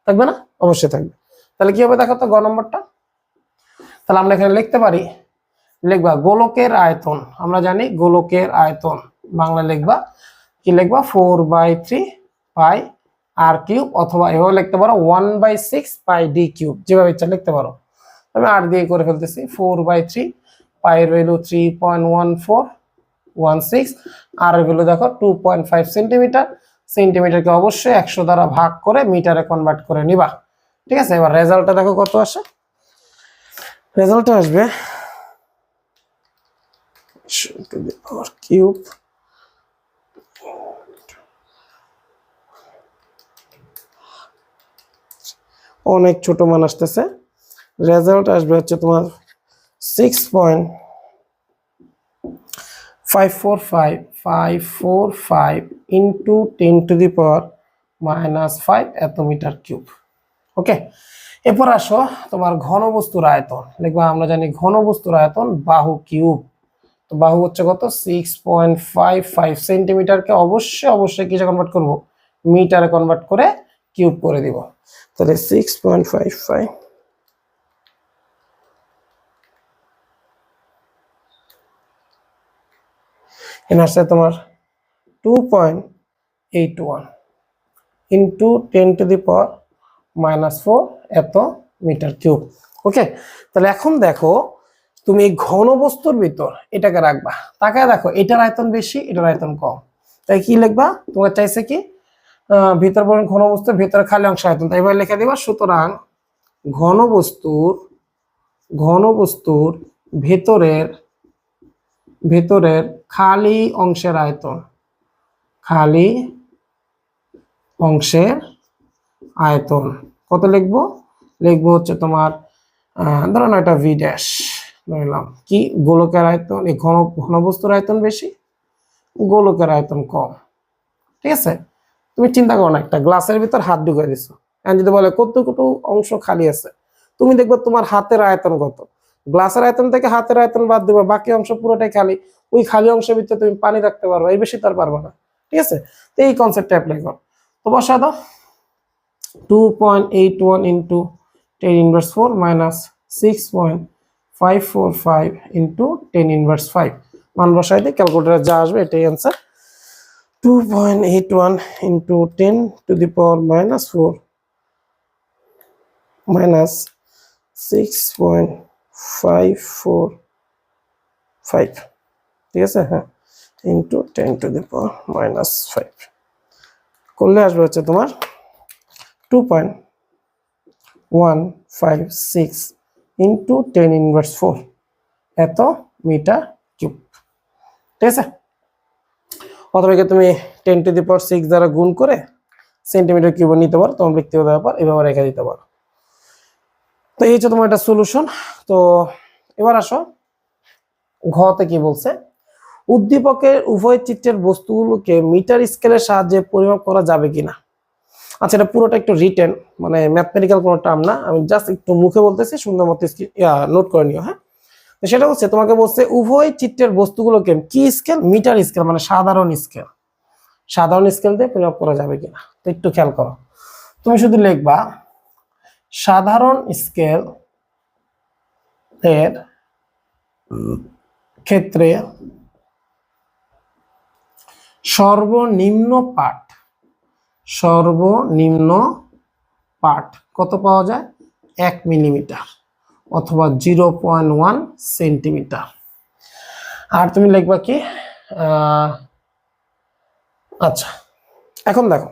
থাকবে না? অবশ্যই থাকবে। তাহলে কি হবে দেখো তো গ নম্বরটা, তাহলে আমরা এখানে লিখতে পারি, লিখবা গোলকের আয়তন, আমরা জানি গোলকের আয়তন, বাংলা লিখবা কি, লিখবা 4/3 পাই আর কিউব, অথবা এভাবে লিখতে পারো 1/6 পাই ডি কিউব, যেভাবে ইচ্ছা লিখতে পারো। আমি আর দিয়ে করে ফেলতেছি, 4/3 পাই এর ভ্যালু 3.1416, আর এর ভ্যালু দেখো 2.5 সেন্টিমিটার, সেন্টিমিটারকে অবশ্যই 100 দ্বারা ভাগ করে মিটারে কনভার্ট করে নিবা, ঠিক আছে। এবার রেজাল্টটা দেখো কত আসে, রেজাল্টটা আসবে কিউব অনেক ছোট মান আসতেছে, রেজাল্ট আসবে হচ্ছে তোমার 6.545 ইন্টু 10⁻⁻5 এত মিটার কিউব। ওকে, এরপর আসো তোমার ঘনবস্তুর আয়তন লিখবা, আমরা জানি ঘনবস্তুর আয়তন বাহু কিউব, তো বাহু হচ্ছে কত 6.55 সেন্টিমিটারকে অবশ্যই কিসে কনভার্ট করব, মিটারে কনভার্ট করে কিউব করে দিব। তাহলে 6.55 এখানে আসছে তোমার 2.81 ইন্টু 10⁻⁻4 এত মিটার কিউব। ওকে, তাহলে এখন দেখো তুমি ঘন বস্তুর ভিতর এটাকে রাখবা, তাকায় দেখো এটার আয়তন বেশি এটার আয়তন কম, তাই কি লিখবা, তোমার চাইছে কি ভিতর বলেন ঘন বস্তুর ভিতরে খালি অংশ আয়তন, তাই এবার লিখে দিবা। সুতরাং ঘনবস্তুর ভেতরের খালি অংশের আয়তন, খালি অংশের আয়তন কত লিখবো, লিখবো হচ্ছে তোমার ধরো না এটা ভি ড্যাশ ধরলাম, কি গোলকের আয়তন এই ঘনবস্তুর আয়তন বেশি, গোলকের আয়তন কম। ঠিক আছে, তুমি চিন্তা করো না, একটা গ্লাসের ভিতর হাত ঢুকিয়ে দিছো, এখন যদি বলে কতটুকু অংশ খালি আছে, তুমি দেখবে তোমার হাতের আয়তন কত, গ্লাসের আয়তন থেকে হাতের আয়তন বাদ দিবা, বাকি অংশ পুরোটাই খালি। ওই খালি অংশের ভিতরে তুমি পানি রাখতে পারবে, এই বেশি তো আর পারবে না। ঠিক আছে, তো এই কনসেপ্টটা অ্যাপ্লাই করো। তো বসা দাও 2.81 ইন্টু 10⁻4 মাইনাস 6.545 ইন্টু 10⁻5, মান বসাই দিয়ে ক্যালকুলেটারে যা আসবে এটাই answer. 2.81 into 10 to the power minus 4 minus 6.545, ঠিক আছে, হ্যাঁ, into 10 to the power minus 5 করলে আসবে হচ্ছে তোমার 2.156 into 10⁻4 এত মিটার কিউব। ঠিক আছে, অথবা তুমি 10 to the power 6 দ্বারা গুণ করে সেন্টিমিটার কিউব নিতে পারো, তোমার ব্যক্তিগত ব্যাপার, এভাবে রেখে দিতে পারো। তো এই হচ্ছে তোমার একটা সলিউশন। তো এবার আসো ঘতে কি বলছে, উদ্দীপকের উভয় চিত্রের বস্তুগুলোকে মিটার স্কেলের সাহায্যে পরিমাপ করা যাবে কিনা। আচ্ছা, এটা পুরোটা একটু রিটেন, মানে ম্যাথমেটিক্যাল কোনো টার্ম না, আমি জাস্ট একটু মুখে বলতেছি, সুন্দর মতো নোট করে নিও। হ্যাঁ, তো সেটা হচ্ছে তোমাকে বলছে উভয় চিত্রের বস্তুগুলোকে কি স্কেল, মিটার স্কেল, মানে সাধারণ স্কেল, সাধারণ স্কেল দিয়ে পরিমাপ করা যাবে কিনা। তো একটু খেয়াল করো, তুমি শুধু লিখবা সাধারণ স্কেল এর ক্ষেত্রে সর্বনিম্ন পাঠ কত পাওয়া যায়, 1 মিলিমিটার অথবা 0.1 সেন্টিমিটার। আর তুমি লিখবা কি, আচ্ছা এখন দেখো,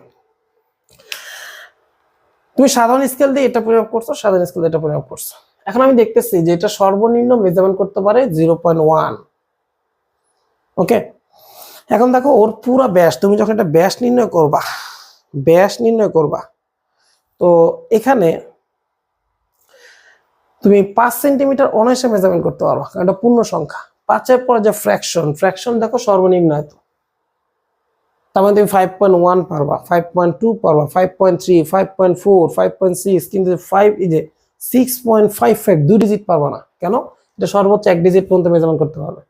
তুমি সাধারণ স্কেল দিয়ে এটা পরিমাপ করছো, সাধারণ স্কেল দিয়ে এটা পরিমাপ করছো। এখন আমি দেখতেছি যে এটা সর্বনিম্ন মেজারমেন্ট করতে পারে 0.1। ওকে, এখন দেখো ওর পুরো ব্যাস, তুমি যখন একটা ব্যাস নির্ণয় করবা, তো এখানে তুমি 5 সেন্টিমিটার অনায়াসে মেজারমেন্ট করতে পারবা, কারণ এটা পূর্ণ সংখ্যা। 5-এর পরে যে ফ্র্যাকশন দেখো সর্বনিম্ন এত, তার মানে তুমি 5.1 পারবা, 5.2 পারবা, 5.3, 5.4, 5.6, কিন্তু 5 এই যে 6.55 2 ডিজিট পারবা না। কেন? এটা সর্বোচ্চ 1 ডিজিট পর্যন্ত মেজারমেন্ট করতে পারবে।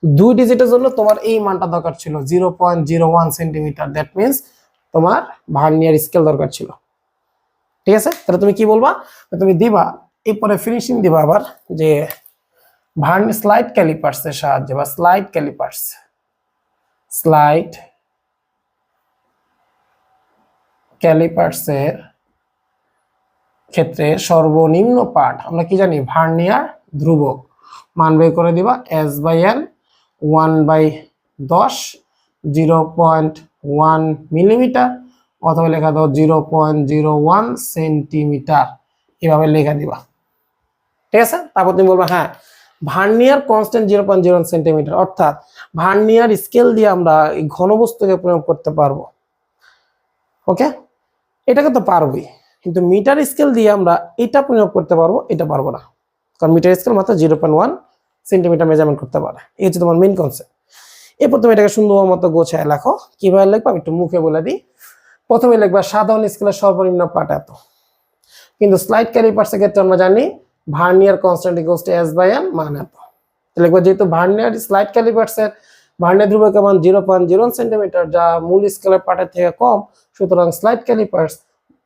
2 ডিজিটের জন্য তোমার এই মানটা দরকার ছিল 0.01 সেন্টিমিটার, দ্যাট মিন্স তোমার ভার্নিয়ার স্কেল দরকার ছিল। ঠিক আছে, তাহলে তুমি কি বলবা, তুমি দিবা এরপরে ফিনিশিং দিবা আবার যে স্লাইড ক্যালিপার্সের সাহায্যে, বা স্লাইড ক্যালিপার্সের ক্ষেত্রে সর্বনিম্ন পাঠ আমরা কি জানি, ভার্নিয়ার ধ্রুবক, মান বের করে দিবা S/N 1/10 0.1 মিলিমিটার, অথবা লেখা দাও 0.01 সেন্টিমিটার, এভাবে লেখা দিবা। ঠিক আছে, তারপর তুমি বলবা হ্যাঁ ভার্নিয়ার কনস্ট্যান্ট 0.01 সেন্টিমিটার, অর্থাৎ ভার্নিয়ার স্কেল দিয়ে আমরা এই ঘনবস্তুকে প্রয়োগ করতে পারবো। ওকে, এটাকে তো পারবোই, কিন্তু মিটার স্কেল দিয়ে আমরা এটা প্রয়োগ করতে পারবো, এটা পারবো না, কারণ মিটার স্কেল মাত্র 0.1 সেন্টিমিটার মেজারমেন্ট করতে পারে। এই হচ্ছে তোমার মেইন কনসেপ্ট। এরপর তুমি এটাকে সুন্দর মতো গোছায় লেখো। কিভাবে লিখবা আমি একটু মুখে বলে দিই। প্রথমে লিখবা সাধারণ স্কেলের সর্বনিম্ন পাঠ এত, কিন্তু স্লাইড ক্যালিপার্সের ক্ষেত্রে আমরা জানি vernier constant equals to S/N মান এত। লিখবা যেহেতু ভার্নিয়ার স্লাইড ক্যালিপার্সের ভার্নিয়ার ধ্রুবকের মান 0.01 সেন্টিমিটার, যা মূল স্কেলের পাঠের থেকে কম, সুতরাং স্লাইড ক্যালিপার্স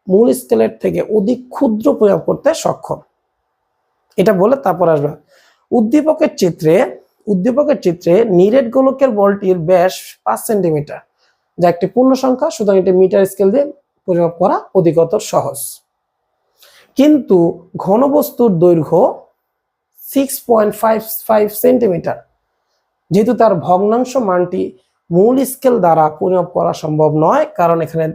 মূল স্কেলের থেকে অধিক ক্ষুদ্র পরিমাপ করতে সক্ষম। এটা বলে তারপর আসবে উদ্দীপকের চিত্রে নিরেট গোলকের বলটির ব্যাস 5 সেন্টিমিটার, যা একটি পূর্ণ সংখ্যা, সুতরাং এটি মিটার স্কেল দিয়ে পরিমাপ করা অধিকতর সহজ। কিন্তু ঘনবস্তুর দৈর্ঘ্য 6.55 সেন্টিমিটার, যেহেতু তার ভগ্নাংশ মানটি মূল স্কেল দ্বারা পরিমাপ করা সম্ভব নয়, কারণ এখানে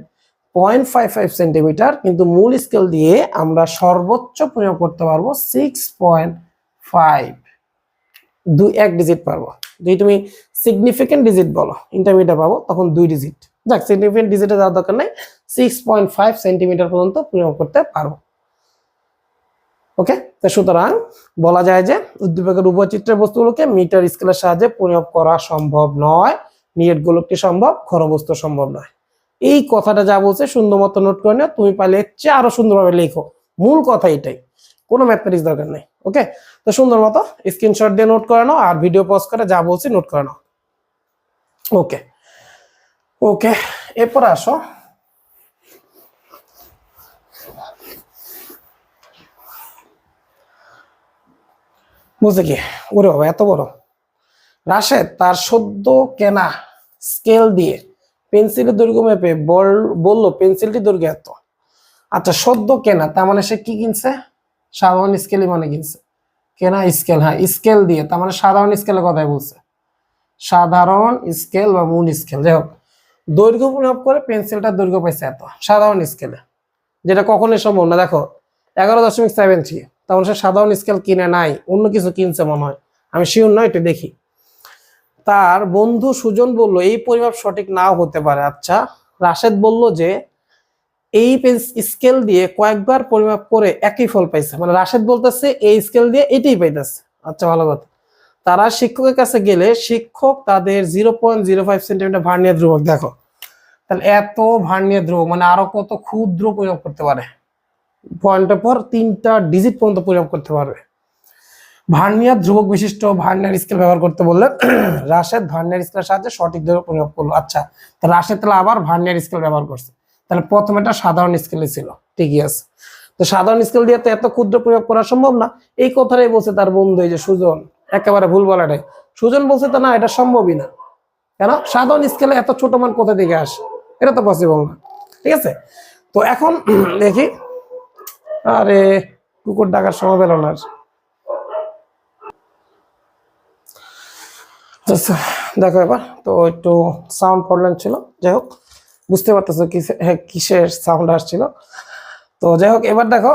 0.55 সেন্টিমিটার, কিন্তু মূল স্কেল দিয়ে আমরা সর্বোচ্চ পরিমাপ করতে পারবো 6.5, 1 ডিজিট পারবো। যদি তুমি সিগনিফিকেন্ট ডিজিট বলো, ইন্টারমিডিয়েট পাবো, তখন 2 ডিজিট। যাক, সিগনিফিকেন্ট ডিজিটে যাওয়ার দরকার নাই, 6.5 সেন্টিমিটার পর্যন্ত পরিমাপ করতে পারবো। ওকে, তো সুতরাং বলা যায় যে উদ্দীপকের উভয় চিত্রের বস্তুগুলোকে মিটার স্কেলের সাহায্যে পরিমাপ করা সম্ভব নয়, নিয়ত গোলকটি সম্ভব, ঘনবস্তু সম্ভব নয়। এই কথাটা যা বলছে সুন্দর মতো নোট করে নাও, তুমি পারলে এর চেয়ে আরো সুন্দরভাবে লেখো, মূল কথা এটাই, কোনো ম্যাথমেটিক্স দরকার নেই। ওকে, তো সুন্দর মতো স্ক্রিনশট দিয়ে নোট করে নাও আর ভিডিও পজ করে যা বলছি নোট করে নাও। ওকে ওকে, এরপর আসো বুঝলে কি, ওরে বাবা এত বড়। রাশেদ তার সদ্য কেনা স্কেল দিয়ে পেন্সিলের দৈর্ঘ্য মেপে বললো পেন্সিলটি দৈর্ঘ্য এত। আচ্ছা, সদ্য কেনা তার মানে সে কি কিনছে? সাধারণ স্কেলই মানে কিনছে। কেনা স্কেল, হ্যাঁ স্কেল দিয়ে, তার মানে সাধারণ স্কেলের কথাই বলছে, সাধারণ স্কেল বা মূল স্কেল, যাই হোক দৈর্ঘ্য পরিমাপ করে পেন্সিলটার দৈর্ঘ্য পাইছে এত সাধারণ স্কেলে, যেটা কখনোই সম্ভব না। দেখো 11.73, তখন সে সাধারণ স্কেল কিনে নাই, অন্য কিছু কিনছে মনে হয়, আমি শিওর নয়, একটু দেখি। তার বন্ধু সুজন বলল এই পরিমাপ সঠিক নাও হতে পারে। আচ্ছা, রাশেদ বলল যে এই স্কেল দিয়ে কয়েকবার পরিমাপ করে একই ফল পাইছে, মানে রাশেদ বলতেছে এই স্কেল দিয়ে এটাই পাইতেছে। আচ্ছা, ভালো কথা। তারা শিক্ষকের কাছে গেলে শিক্ষক তাদের 0.05 সেন্টিমিটার ভার্নিয়ার ধ্রুবক, দেখো তাহলে এত ভার্নিয়ার ধ্রুবক মানে আরো কত ক্ষুদ্র পরিমাপ করতে পারে, পয়েন্টের পর 3টা ডিজিট পর্যন্ত পরিমাপ করতে পারবে। ভার্নিয়ার ধ্রুবক বিশিষ্ট ভার্নিয়ার স্কেল ব্যবহার করতে বললে রাশেদ ভার্নিয়ার স্কেলের সাহায্যে সঠিক দৈর্ঘ্য পরিমাপ করলো। আচ্ছা, তাহলে রাশেদ তাহলে আবার ভার্নিয়ার স্কেল ব্যবহার করছে, তাহলে প্রথমে এটা সাধারণ স্কেলে ছিল, ঠিকই আছে। তো সাধারণ স্কেল দিয়ে তো এত ক্ষুদ্র পরিমাপ করা সম্ভব না, এই কথাটাই বলছে তার বন্ধু এই যে সুজন, একেবারে ভুল বলাটাই। সুজন বলছে তো না, এটা সম্ভবই না, কেন সাধারণ স্কেলে এত ছোট মান কোথা থেকে আসে, এটা তো পসিবল না। ঠিক আছে, তো এখন দেখি, আরে কুকুর ডাকার সময় পেল না। দেখো এবার তো একটু সাউন্ড প্রবলেম ছিল, যাই হোক বুঝতে পারতেছো কিসের সাউন্ড আসছিল। তো যাই হোক এবার দেখো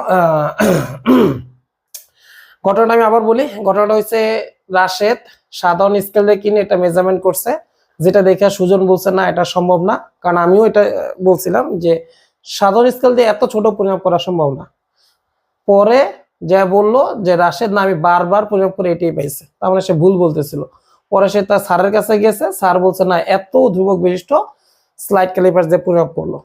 ঘটনাটা আমি আবার বলি। ঘটনাটা হচ্ছে রাশেদ সাধারণ স্কেল দিয়ে কিনে এটা মেজারমেন্ট করছে, যেটা দেখে সুজন বলছে না এটা সম্ভব না, কারণ আমিও এটা বলছিলাম যে সাধারণ স্কেল দিয়ে এত ছোট পরিমাপ করা সম্ভব না। পরে যা বললো যে রাশেদ না আমি বারবার পরিমাপ করে এটাই পাইছে, তার মানে সে ভুল বলতেছিল। পরে সে তার স্যারের কাছে গেছে, স্যার বলছে না এত ধ্রুবক বিশিষ্ট স্লাইড ক্যালিপার দিয়ে পরিমাপ করলো,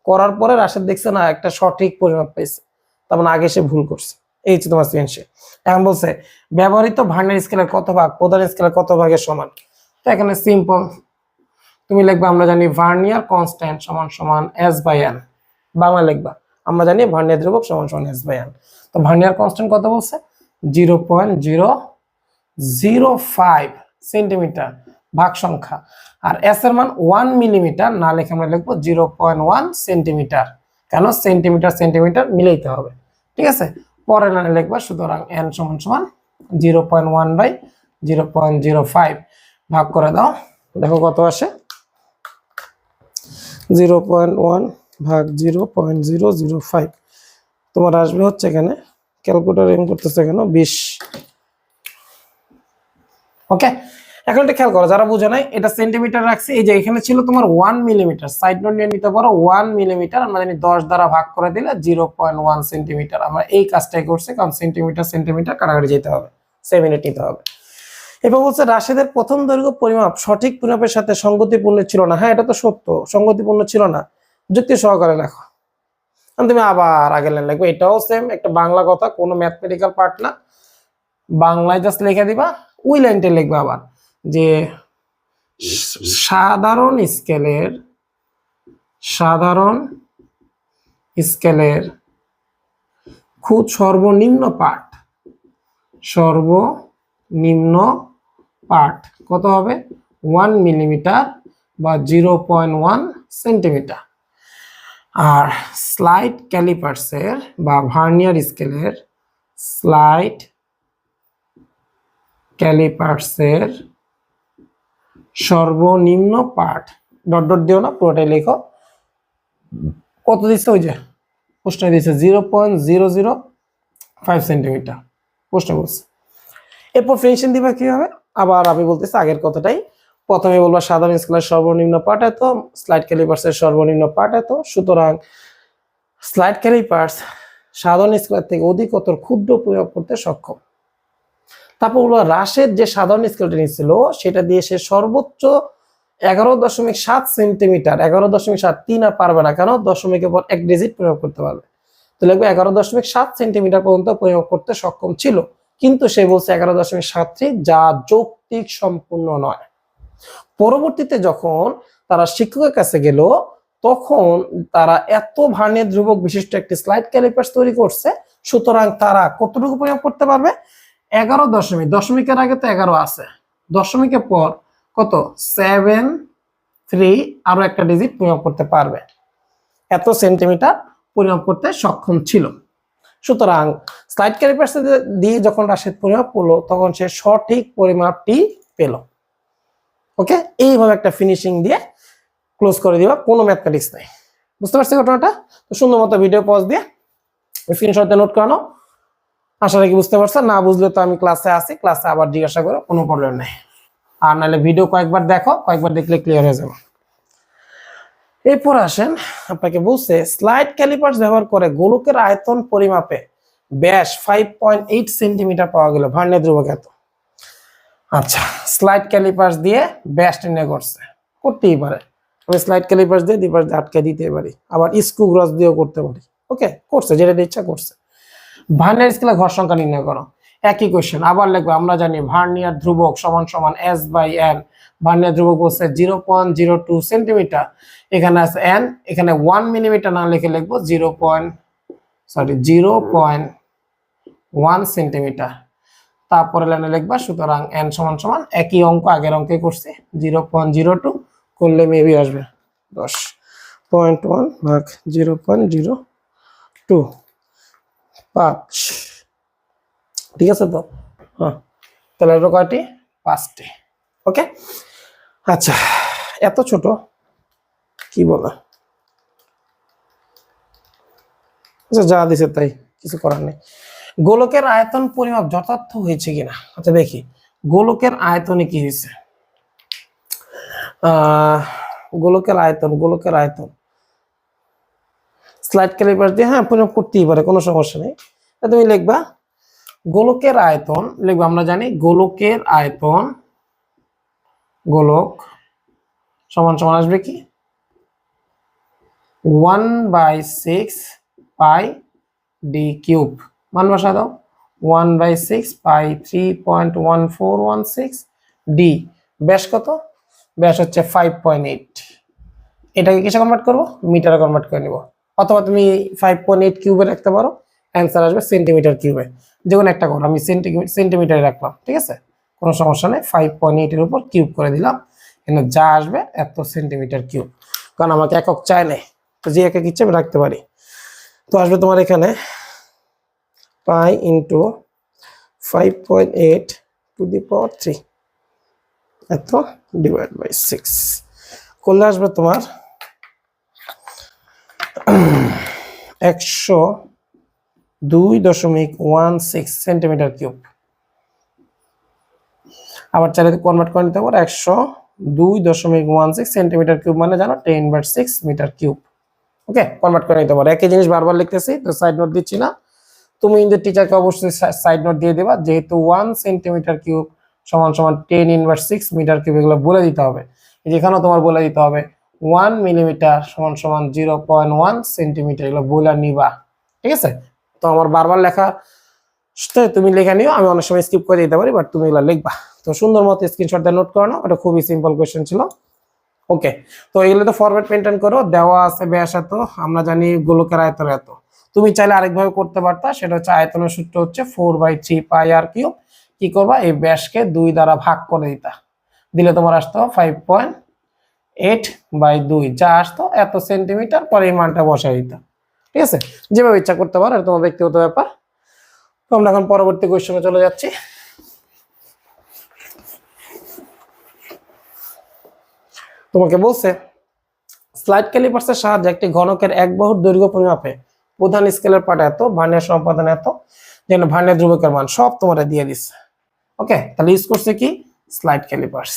করার পরে রাশেদ দেখছে না একটা সঠিক পরিমাপ পাইছে, তার মানে আগে সে ভুল করছে। এই হচ্ছে তোমার সিএনসি। এখন বলছে ব্যবহৃত ভার্নিয়ার স্কেলের কত ভাগ প্রধান স্কেলের কত ভাগের সমান। তো এখানে সিম্পল, তুমি লিখবা আমরা জানি ভার্নিয়ার কনস্ট্যান্ট সমান সমান S/N, বাংলা লিখবা আমরা জানি ভার্নিয়ার ধ্রুবক সমান সমান S/N। তো ভার্নিয়ার কনস্ট্যান্ট কত বলছে? 0.005 সেন্টিমিটার ভাগ সংখ্যা, আর এস এর মান 1 মিলিমিটার, না লিখে আমরা লিখবো 0.1 সেন্টিমিটার, কেন সেন্টিমিটার সেন্টিমিটার মিলাইতে হবে। ঠিক আছে, পরে লাইনে লিখবা সুতরাং n সমান সমান 0.1/0.05 ভাগ করে দাও, দেখো কত আসে। 0.1 ভাগ 0.005 তোমার আসবে হচ্ছে, এখানে ক্যালকুলেটর এম করতেছে কেন, 20। ওকে, এখন এটা খেয়াল করো যারা বুঝে নাই, এটা সেন্টিমিটার রাখছে, এই যে এখানে ছিল তোমার 1 মিলিমিটার, সাইড নোট নিয়ে নিতে পারো 1 মিলিমিটার, আমরা জানি 10 দ্বারা ভাগ করে দিলে 0.1 সেন্টিমিটার। আমরা এই কাজটাই করছি, কারণ সেন্টিমিটার সেন্টিমিটার কাটাকাটি যেতে হবে, 7 মিনিট নিতে হবে। এবার বলছে রাশেদের প্রথম দৈর্ঘ্য পরিমাপ সঠিক পরিমাপের সাথে সঙ্গতিপূর্ণ ছিল না। হ্যাঁ, এটা তো সত্য, সঙ্গতিপূর্ণ ছিল না, যুক্তি সহকারে লেখো। তুমি আবার আগের লাইন লিখবে, এটাও সেম একটা বাংলা কথা, কোনো ম্যাথমেটিক্যাল পার্ট না, বাংলায় জাস্ট লিখে দিবা, ওই লাইনটা লিখবা আবার যে সাধারণ স্কেলের সর্বনিম্ন পাঠ কত হবে? 1 মিলিমিটার বা 0.1 সেন্টিমিটার। আর স্লাইড ক্যালিপার্সের বা ভার্নিয়ার স্কেলের সর্বনিম্ন পাঠ, ডট ডট দিও না, পুরোটাই লেখো, কত দিচ্ছে ওই যে প্রশ্ন দিচ্ছে 0.005 সেন্টিমিটার প্রশ্ন বলছে। এরপর ফিনিশিং দিবা কিভাবে, আবার আমি বলতেছি আগের কথাটাই, প্রথমে বলবা সাধারণ স্কেলের সর্বনিম্ন পাঠ এত, স্লাইড ক্যালিপার্সের সর্বনিম্ন পাঠ এত, সুতরাং স্লাইড ক্যালিপার্স সাধারণ স্কেলের থেকে অধিকতর ক্ষুদ্র পরিমাপ করতে সক্ষম। তারপর বলবা রাশেদ যে সাধারণ স্কেলটা নিয়েছিল সেটা দিয়ে সে সর্বোচ্চ 11.7 সেন্টিমিটার, 11.7, 3 আর পারবে না, কেন? দশমিকের পর এক ডিজিট পরিমাপ করতে পারবে। তো লিখবে 11.7 সেন্টিমিটার পর্যন্ত পরিমাপ করতে সক্ষম ছিল, কিন্তু সে বলছে 11.73, যা যৌক্তিক সম্পূর্ণ নয়। পরবর্তীতে যখন তারা শিক্ষকের কাছে গেল, তখন তারা এত ভার্নিয়ার ধ্রুবক বিশিষ্ট একটি স্লাইড ক্যালিপার্স তৈরি করছে, সুতরাং তারা কতটুকু পরিমাপ করতে পারবে? 11 দশমিক, দশমিকের আগে তো 11 আছে, দশমিকের পর কত? 7, 3, আরো একটা ডিজিট পরিমাপ করতে পারবে। এত সেন্টিমিটার পরিমাপ করতে সক্ষম ছিল। সুতরাং স্লাইড ক্যালিপার্স দিয়ে যখন রাশিদ পরিমাপ করলো, তখন সে সঠিক পরিমাপটি পেল। ওকে, এইভাবে একটা ফিনিশিং দিয়ে ক্লোজ করে দিবা, কোনো ম্যাথমেটিক্স নাই। বুঝতে পারছি ঘটনাটা? তো সুন্দর মতো ভিডিও পজ দিয়ে স্ক্রিনশটে নোট করানো। আশা রাখি বুঝতে পারছো। না বুঝলে তো আমি ক্লাসে আছি, ক্লাসে আবার জিজ্ঞাসা করো, কোনো প্রবলেম নেই। আর নাহলে ভিডিও কয়েকবার দেখো, কয়েকবার দেখলে ক্লিয়ার হয়ে যাবে। এরপর আসেন, আপনাকে বলছে স্লাইড ক্যালিপার্স ব্যবহার করে গোলকের আয়তন পরিমাপে ব্যাস 5.8 সেন্টিমিটার পাওয়া গেল, ভার্নিয়ার ধ্রুবক এত। আচ্ছা, স্লাইড ক্যালিপার্স দিয়ে ব্যাস নির্ণয় করছে, করতেই পারে। আমি স্লাইড ক্যালিপার্স দিয়ে দুই পাশ দিয়ে আটকে দিতে পারি, আবার স্ক্রু গ্রস দিয়েও করতে পারি। ওকে, করছে, যেটা ইচ্ছা করছে। ভার্নিয়ার স্কেলে ঘর সংখ্যা নির্ণয় করো, একই কোশ্চেন আবার লিখবো। আমরা জানি ভার্নিয়ার ধ্রুবক সমান সমান S/N। ভার্নিয়ার ধ্রুবক হচ্ছে 0.02 সেন্টিমিটার, এখানে আছে n, এখানে 1 মিলিমিটার না লিখে লিখবো 0.1 সেন্টিমিটার। তারপরে লাইনে লিখবা, সুতরাং n সমান সমান একই অঙ্ক, আগের অঙ্কে করছি, 0.02 করলে মেবি আসবে 10.1 ভাগ 0.02, 5। ঠিক আছে তো? হ্যাঁ, তাহলে এটা কয়টি? 5টি। ওকে, আচ্ছা, এত ছোট কি বলে, আচ্ছা যা দিছে তাই, কিছু করার নেই। গোলকের আয়তন পরিমাপ যথার্থ হয়েছে কিনা, আচ্ছা দেখি গোলকের আয়তনে কি হয়েছে। গোলকের আয়তন স্লাইড ক্যালিপার দিয়ে হ্যাঁ পরিমাপ করতেই পারে, কোনো সমস্যা নেই। তুমি লিখবা গোলকের আয়তন, লিখবা আমরা জানি গোলকের আয়তন, গোলক সমান সমান আসবে কি 1/6 পাই ডি কিউব। মান বসা দাও, 1/6 পাই 3.1416 ডি। ব্যাস কত? ব্যাস হচ্ছে 5.8। এটাকে কিসে কনভার্ট করবো? মিটারে কনভার্ট করে নিব, অথবা তুমি 5.8 কিউবে রাখতে পারো, অ্যান্সার আসবে সেন্টিমিটার কিউবে। যে কোনো একটা করো, আমি সেন্টিমিটারে রাখলাম, ঠিক আছে, কোনো সমস্যা নেই। 5.8 এর উপর কিউব করে দিলাম, এখানে যা আসবে এত সেন্টিমিটার কিউব, কারণ আমাকে একক চাই নেই, তো যে একক ইচ্ছে আমি রাখতে পারি। তো আসবে তোমার এখানে পাই ইন্টু 5.8 টু দি পাওয়ার 3 এত ডিভাইড বাই 6 করলে আসবে তোমার 102.16 সেন্টিমিটার কিউব। আবার চাইলে কনভার্ট করে নিতে পারো, 102.16 সেন্টিমিটার কিউব মানে জানো 10/6 মিটার কিউব। ওকে, কনভার্ট করে নিতে পারো। একই জিনিস বারবার লিখতেছি, তো সাইড নোট দিচ্ছি না। তুমি ইন্টার টিচারকে অবশ্যই সাইড নোট দিয়ে দেবা, যেহেতু 1 সেন্টিমিটার কিউব সমান সমান 10/6 মিটার কিউব, এগুলো বলে দিতে হবে। যেখানেও তোমার বলে দিতে হবে 1 মিলিমিটার সমান সমান 0.1 সেন্টিমিটার, এগুলো বলে নিবা, ঠিক আছে? তো আমার বারবার লেখা তুমি লেখা নিও, আমি অনেক সময় স্কিপ করে দিতে পারি, বাট তুমি এগুলো লিখবা। তো সুন্দর মতো স্ক্রিনশট দিয়ে নোট করে নাও, এটা খুবই সিম্পল কোয়েশ্চেন ছিল। ওকে, তো এগুলো তো ফরম্যাট মেনটেন করো, দেওয়া আছে ব্যাস এত, আমরা জানি গোলকের আয়তন এত। তুমি চাইলে আরেকভাবে করতে পারতা, সেটা হচ্ছে আয়তনের সূত্র হচ্ছে 4/3 পাই আর কিউব। কি করবা, এই ব্যাসকে 2 দ্বারা ভাগ করে দিতা, দিলে তোমার আসতো 5.8/2, যা আসতো এত সেন্টিমিটার, পরে এই মানটা বসাই দিতা। ঠিক আছে, যেভাবে ইচ্ছা করতে পারো, এটা তোমার ব্যক্তিগত ব্যাপার। তো আমরা এখন পরবর্তী কোয়েশ্চনে চলে যাচ্ছি। তোমাকে বলছে স্লাইড ক্যালিপার্সের সাহায্যে একটি ঘনকের এক বাহুর দৈর্ঘ্য পরিমাপে প্রধান স্কেলের পাঠ এত, ভার্নিয়ার সম্পাদন এত, যেন ভার্নিয়ার ধ্রুবকের মান সব তোমার দিয়ে দিচ্ছে। ওকে, তাহলে ইউজ করছে কি স্লাইড ক্যালিপার্স,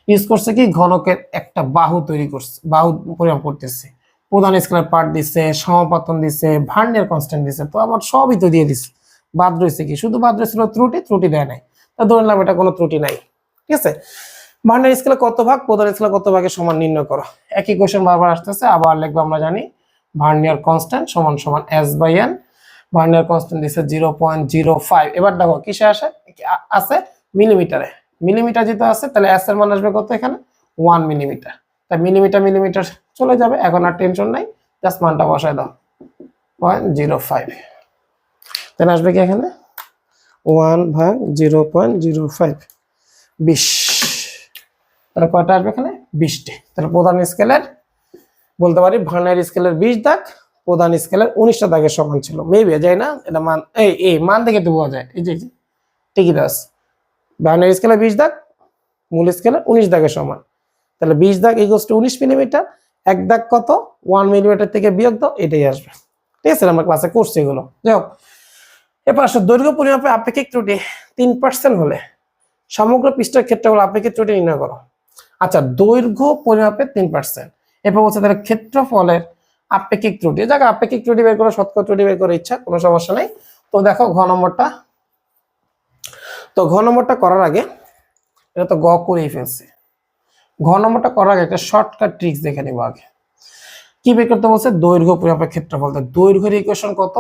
ইউজ করছে কি ঘনকের একটা বাহু তৈরি করছে, বাহু পরিমাপ করতেছে, প্রধান স্কেলের পাঠ দিচ্ছে, সমাপতন দিচ্ছে, ভার্নিয়ার কনস্ট্যান্ট দিচ্ছে, তো আমার সবই তো দিয়ে দিচ্ছে। বাদ রয়েছে কি, শুধু বাদ রয়েছিল ত্রুটি দেয় নাই, তা ধরে নিলাম এটা কোনো ত্রুটি নাই। ঠিক আছে, ভার্নিয়ার স্কেলে কত ভাগ, প্রধান স্কেলে কত ভাগের সমান নির্ণয় করো। একই কোশ্চেন বারবার আসতেছে, আবার লিখবো আমরা জানি ভার্নিয়ার কনস্ট্যান্ট সমান সমান S/N। ভার্নিয়ার কনস্ট্যান্ট দিচ্ছে 0.05। এবার দেখো কিসে আছে মিলিমিটারে। মিলিমিটার যেহেতু আছে তাহলে S এর মান আসবে কত এখানে 1 মিলিমিটার। তাই মিলিমিটার মিলিমিটার চলে যাবে, এখন আর টেনশন নাই, জাস্ট মানটা বসায় দাও 0.05। তাহলে আসবে কি এখানে 1/0.05 20। তাহলে কয়টা আসবে এখানে 20টি। তাহলে প্রধান স্কেলের বলতে পারি ভার্নিয়ার স্কেলের 20 দাগ, প্রধান স্কেলের 19টা দাগের সমান ছিল। মেবি যায় না, এটা মান এই মান দেখে তো বোঝা যায়। এই যে ঠিকই তো আছে, ভার্নিয়ার স্কেলের 20 দাগ, মূল স্কেলের 19 দাগের সমান। তাহলে 20 দাগ ইকুয়ালস টু 19 মিলিমিটার। এক দাগ কত 1 মিলিমিটার থেকে বিয়োগ দাও, এটাই আসবে। ঠিক আছে, আমরা ক্লাসে করছি এগুলো। যাই হোক, এবার আসো দৈর্ঘ্য পরিমাপে আপেক্ষিক ত্রুটি 3% হলে সমগ্র পৃষ্ঠের ক্ষেত্রফল আপেক্ষিক ত্রুটি নির্ণয় করো। আচ্ছা, দৈর্ঘ্য পরিমাপে 3%, এরপর বলছে তাহলে ক্ষেত্রফলের আপেক্ষিক ত্রুটি। জায়গা আপেক্ষিক ত্রুটি বের করো, শতকরা ত্রুটি বের করে ইচ্ছা, কোনো সমস্যা নেই। তো দেখো ঘ নম্বরটা করার আগে, এটা তো গ করেই ফেলছি। ঘ নম্বরটা করার আগে একটা শর্টকাট ট্রিক্স দেখে নিব। আগে কি বের করতে বলছে, দৈর্ঘ্য পরিমাপের ক্ষেত্রফল। দৈর্ঘ্যের ইকুয়েশন কত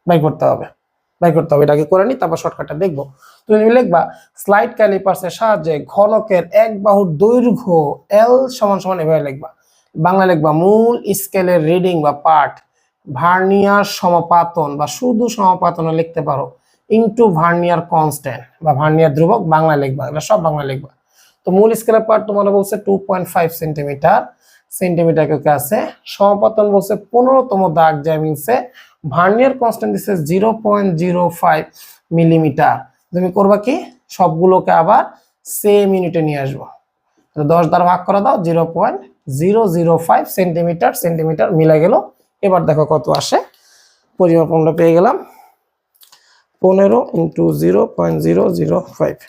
বের করতে হবে, এটাকে করে নি, তারপর শর্টকাটটা দেখবো। তুমি লিখবা স্লাইড ক্যালিপার্সের সাহায্যে ঘনকের এক বাহুর দৈর্ঘ্য L সমান সমান এভাবে লিখবা। বাংলা লিখবা মূল স্কেলের রিডিং বা পার্ট ভার্নিয়ার সমাপাতন বা শুধু সমাপাতন লিখতে পারো ইনটু ভার্নিয়ার কনস্ট্যান্ট বা ভার্নিয়ার ধ্রুবক, বাংলা লিখবা, এটা সব বাংলা লিখবা। তো মূল স্কেলের পার্ট তোমার বলছে 2.5 সেন্টিমিটার আছে, সমাপাতন বলছে 15তম দাগ যা মিলছে, ভার্নিয়ার কনস্ট্যান্ট দিচ্ছে 0.05 মিলিমিটার। তুমি করবা কি সবগুলোকে আবার সেম ইউনিটে নিয়ে আসবো। 10 দ্বারা ভাগ করে দাও, 0.005 সেন্টিমিটার মিলে গেল। এবার দেখো কত আসে, পরিমাপ আমরা পেয়ে গেলাম 15 ইন্টু 0.005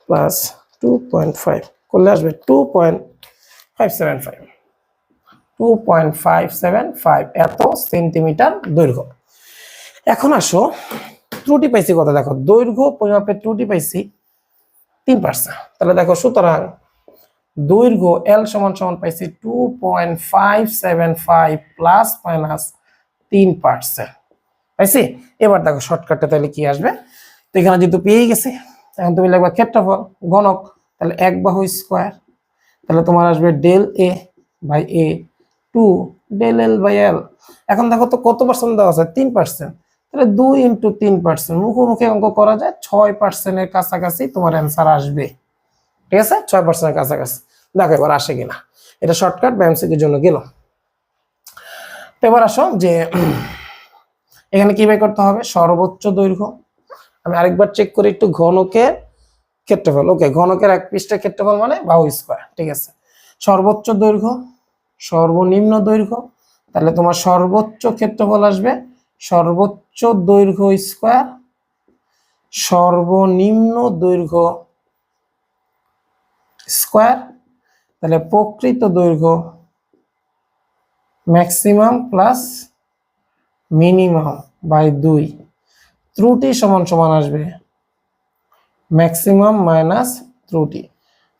প্লাস 2.5 করলে আসবে 2.575 এত সেন্টিমিটার দৈর্ঘ্য। এখন আসো ত্রুটি পাইছি কত, দেখো দৈর্ঘ্য পরিমাপের ত্রুটি পাইছি 3%। তাহলে দেখো সুতরাং দৈর্ঘ্য L সমান সমান পাইছি 2.575 প্লাস মাইনাস 3% পাইছি। এবার দেখো শর্টকাটটা তাহলে কি আসবে, তো এখানে যেহেতু পেয়ে গেছে, এখন তুমি লিখবা ক্ষেত্রফল ঘনক, তাহলে এক বাহু স্কোয়ার, তাহলে তোমার আসবে del A by A 2 del L by L। এখন দেখো তো কত পার্সেন্ট দেওয়া আছে 3%, তাহলে 2 ইন্টু 3%, মুখোমুখি অঙ্ক করা যায়, 6% কাছাকাছি তোমার অ্যান্সার আসবে। ঠিক আছে, 6% কাছাকাছি। দেখো এবার আসে কিনা, এটা শর্টকাট বা এমসিকিউর জন্য গেল। এবার আসো যে এখানে কি বের করতে হবে, সর্বোচ্চ দৈর্ঘ্য। আমি আরেকবার চেক করি একটু, ঘনকের ক্ষেত্রফল। ওকে, ঘনকের এক পৃষ্ঠের ক্ষেত্রফল মানে বাহু স্কয়ার। ঠিক আছে, সর্বোচ্চ দৈর্ঘ্য সর্বনিম্ন দৈর্ঘ্য, তাহলে তোমার সর্বোচ্চ ক্ষেত্রফল আসবে সর্বোচ্চ দৈর্ঘ্য স্কয়ার সর্বনিম্ন দৈর্ঘ্য স্কয়ার, তাহলে প্রকৃত দৈর্ঘ্য ম্যাক্সিমাম প্লাস মিনিমাম বাই 2। ত্রুটি সমান সমান আসবে ম্যাক্সিমাম মাইনাস ত্রুটি।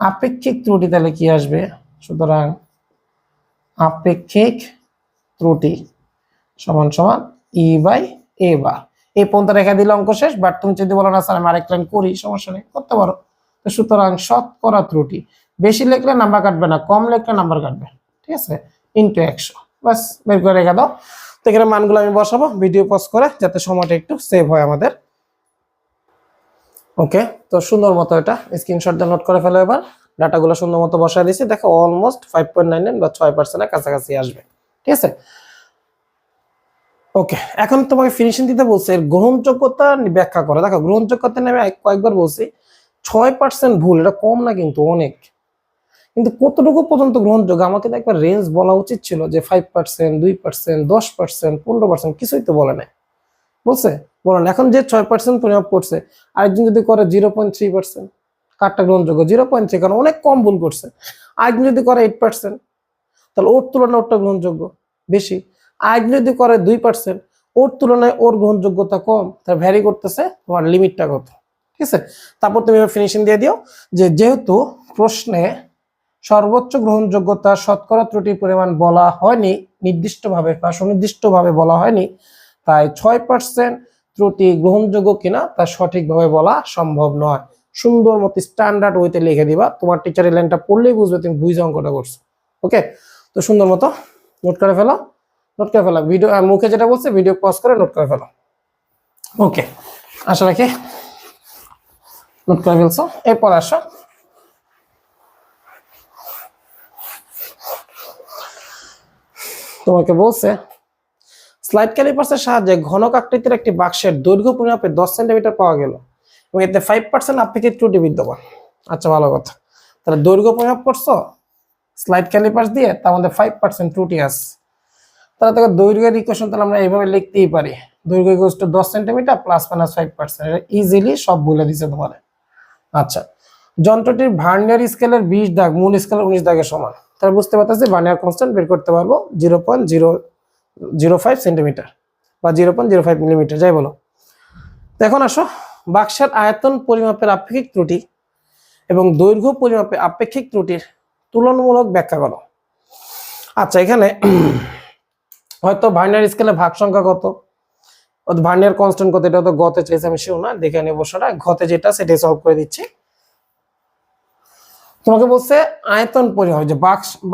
আপেক্ষিক ত্রুটি তাহলে কি আসবে, সুতরাং আপেক্ষিক ত্রুটি সমান সমান ই বাই এ বার। এই পর্যন্ত রেখা দিলে অঙ্ক শেষ। বাট তুমি যদি বলো না স্যার আমি আরেক লাইন করি, সমস্যা নেই, করতে পারো। তো সুতরাং শতকরা ত্রুটি, বেশি লিখলে নাম্বার কাটবে না, কম লিখলে নাম্বার কাটবে। ঠিক আছে, ইনটু 100, বাস বের করে রেখে দাও। তো এখানে মানগুলো আমি বসাবো ভিডিও পজ করে, যাতে সময়টা একটু সেভ হয় আমাদের। ওকে, তো সুন্দর মতো এটা স্ক্রিনশট দিয়ে নোট করে ফেলো। এবার ডাটাগুলো সুন্দর মতো বসায় দিয়েছি, দেখো অলমোস্ট 5.99 বা 6% কাছাকাছি আসবে। ঠিক আছে, ওকে, এখন তোমাকে ফিনিশিং দিতে বলছে এর গ্রহণযোগ্যতা ব্যাখ্যা করে। দেখো গ্রহণযোগ্যতা নিয়ে আমি কয়েকবার বলছি 6% ভুল, এটা কম না কিন্তু অনেক, কিন্তু কতটুকু পর্যন্ত গ্রহণযোগ্য আমাকে একবার রেঞ্জ বলা উচিত ছিল, যে 5%, 2%, 10%, 15%, কিছুই তো বলে নাই। বলছে বলেন, এখন যে 6% পরিমাপ করছে, আরেকজন যদি করে 0.3%, কারটা গ্রহণযোগ্য 0.3, কারণ অনেক কম ভুল করছে। আরেকজন যদি করে 8%, তাহলে ওর তুলনায় ওরটা গ্রহণযোগ্য বেশি। আরেকজন যদি করে 2%, ওর তুলনায় ওর গ্রহণযোগ্যতা কম, তাহলে ভ্যারি করতেছে তোমার লিমিটটা কত। ঠিক আছে। তারপর তুমি ফিনিশিং দিয়ে দিও যে যেহেতু প্রশ্নে সর্বোচ্চ গ্রহণযোগ্যতা শতকরা ত্রুটির পরিমাণ বলা হয়নি নির্দিষ্টভাবে বা সুনির্দিষ্টভাবে বলা হয়নি, তাই 6% ত্রুটি গ্রহণযোগ্য কিনা তা সঠিকভাবে বলা সম্ভব নয়। সুন্দর মতো স্ট্যান্ডার্ড ওয়েতে লিখে দিবা, তোমার টিচারের লাইনটা পড়লেই বুঝবে তুমি বুঝে অঙ্কটা করছো। ওকে, তো সুন্দর মতো নোট করে ফেলো, নোট করে ফেলো। ভিডিও মুখে যেটা বলছে ভিডিও পজ করে নোট করে ফেলো। ওকে, আশা রাখি নোট করে ফেলছো। এরপর আসো তোমাকে বলছে স্লাইড ক্যালিপার্সের সাহায্যে ঘনক আকৃতির একটি বাক্সের দৈর্ঘ্য পরিমাপে 10 সেন্টিমিটার পাওয়া গেল এবং এতে 5% আপেক্ষিক ত্রুটি বিদ্যমান। আচ্ছা, ভালো কথা। তাহলে দৈর্ঘ্য পরিমাপ করছো স্লাইড ক্যালিপার্স দিয়ে, তার মধ্যে 5% ত্রুটি আছে। তাহলে দেখো দৈর্ঘ্যের ইকুয়েশন তাহলে আমরা এইভাবে লিখতেই পারি, দৈর্ঘ্য equals to 10 centimetre plus minus 5%। এটা ইজিলি সব বলে দিছে তোমার। আচ্ছা, যন্ত্রটির ভার্নিয়ার স্কেলের 20 দাগ মূল স্কেলের 19 দাগের সমান। তাহলে বুঝতে পারতেছি ভার্নিয়ার কনস্ট্যান্ট বের করতে পারবো 0.005 সেন্টিমিটার বা 0.05 মিলিমিটার, যাই বলো। এখন আসো বাক্সের আয়তন পরিমাপের আপেক্ষিক ত্রুটি এবং দৈর্ঘ্য পরিমাপে আপেক্ষিক ত্রুটির তুলনামূলক ব্যাখ্যা করো। আচ্ছা, এখানে হয়তো ভার্নিয়ার স্কেলে ভাগ সংখ্যা কত, ভার্নিয়ার কনস্ট্যান্ট কত, এটা তো গতে চাইছে, আমি শিওর না, দেখে নেবো সেটা। ঘতে যেটা সেটাই সলভ করে দিচ্ছি। তোমাকে বলছে আয়তন পরিমাপ, যে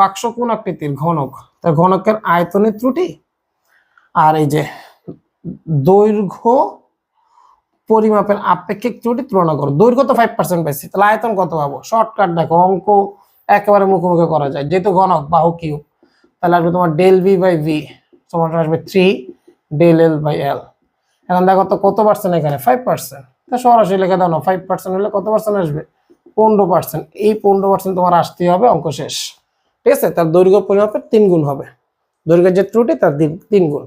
বাক্স কোন আকৃতির, ঘনক, তার ঘনকের আয়তনের ত্রুটি আর এই যে দৈর্ঘ্য পরিমাপের আপেক্ষিক ত্রুটি তুলনা করো। দৈর্ঘ্য তো 5% পাইছি, তাহলে আয়তন কত পাবো? শর্টকাট দেখো, অঙ্ক একেবারে মুখোমুখি করা যায়। যেহেতু ঘনক বাহু কিউ, তাহলে আসবে তোমার ডেল ভি বাই ভি সমান আসবে 3 ডেল এল বাই এল। এখন দেখো তো কত পার্সেন্ট এখানে? 5%। তা সরাসরি লিখে দাও না, 5% হলে কত পার্সেন্ট আসবে? 15%। এই 15% তোমার আসতেই হবে, অঙ্ক শেষ। ঠিক আছে, তার দৈর্ঘ্য পরিমাপের 3 গুণ হবে, দৈর্ঘ্যের যে ত্রুটি তার 3 গুণ।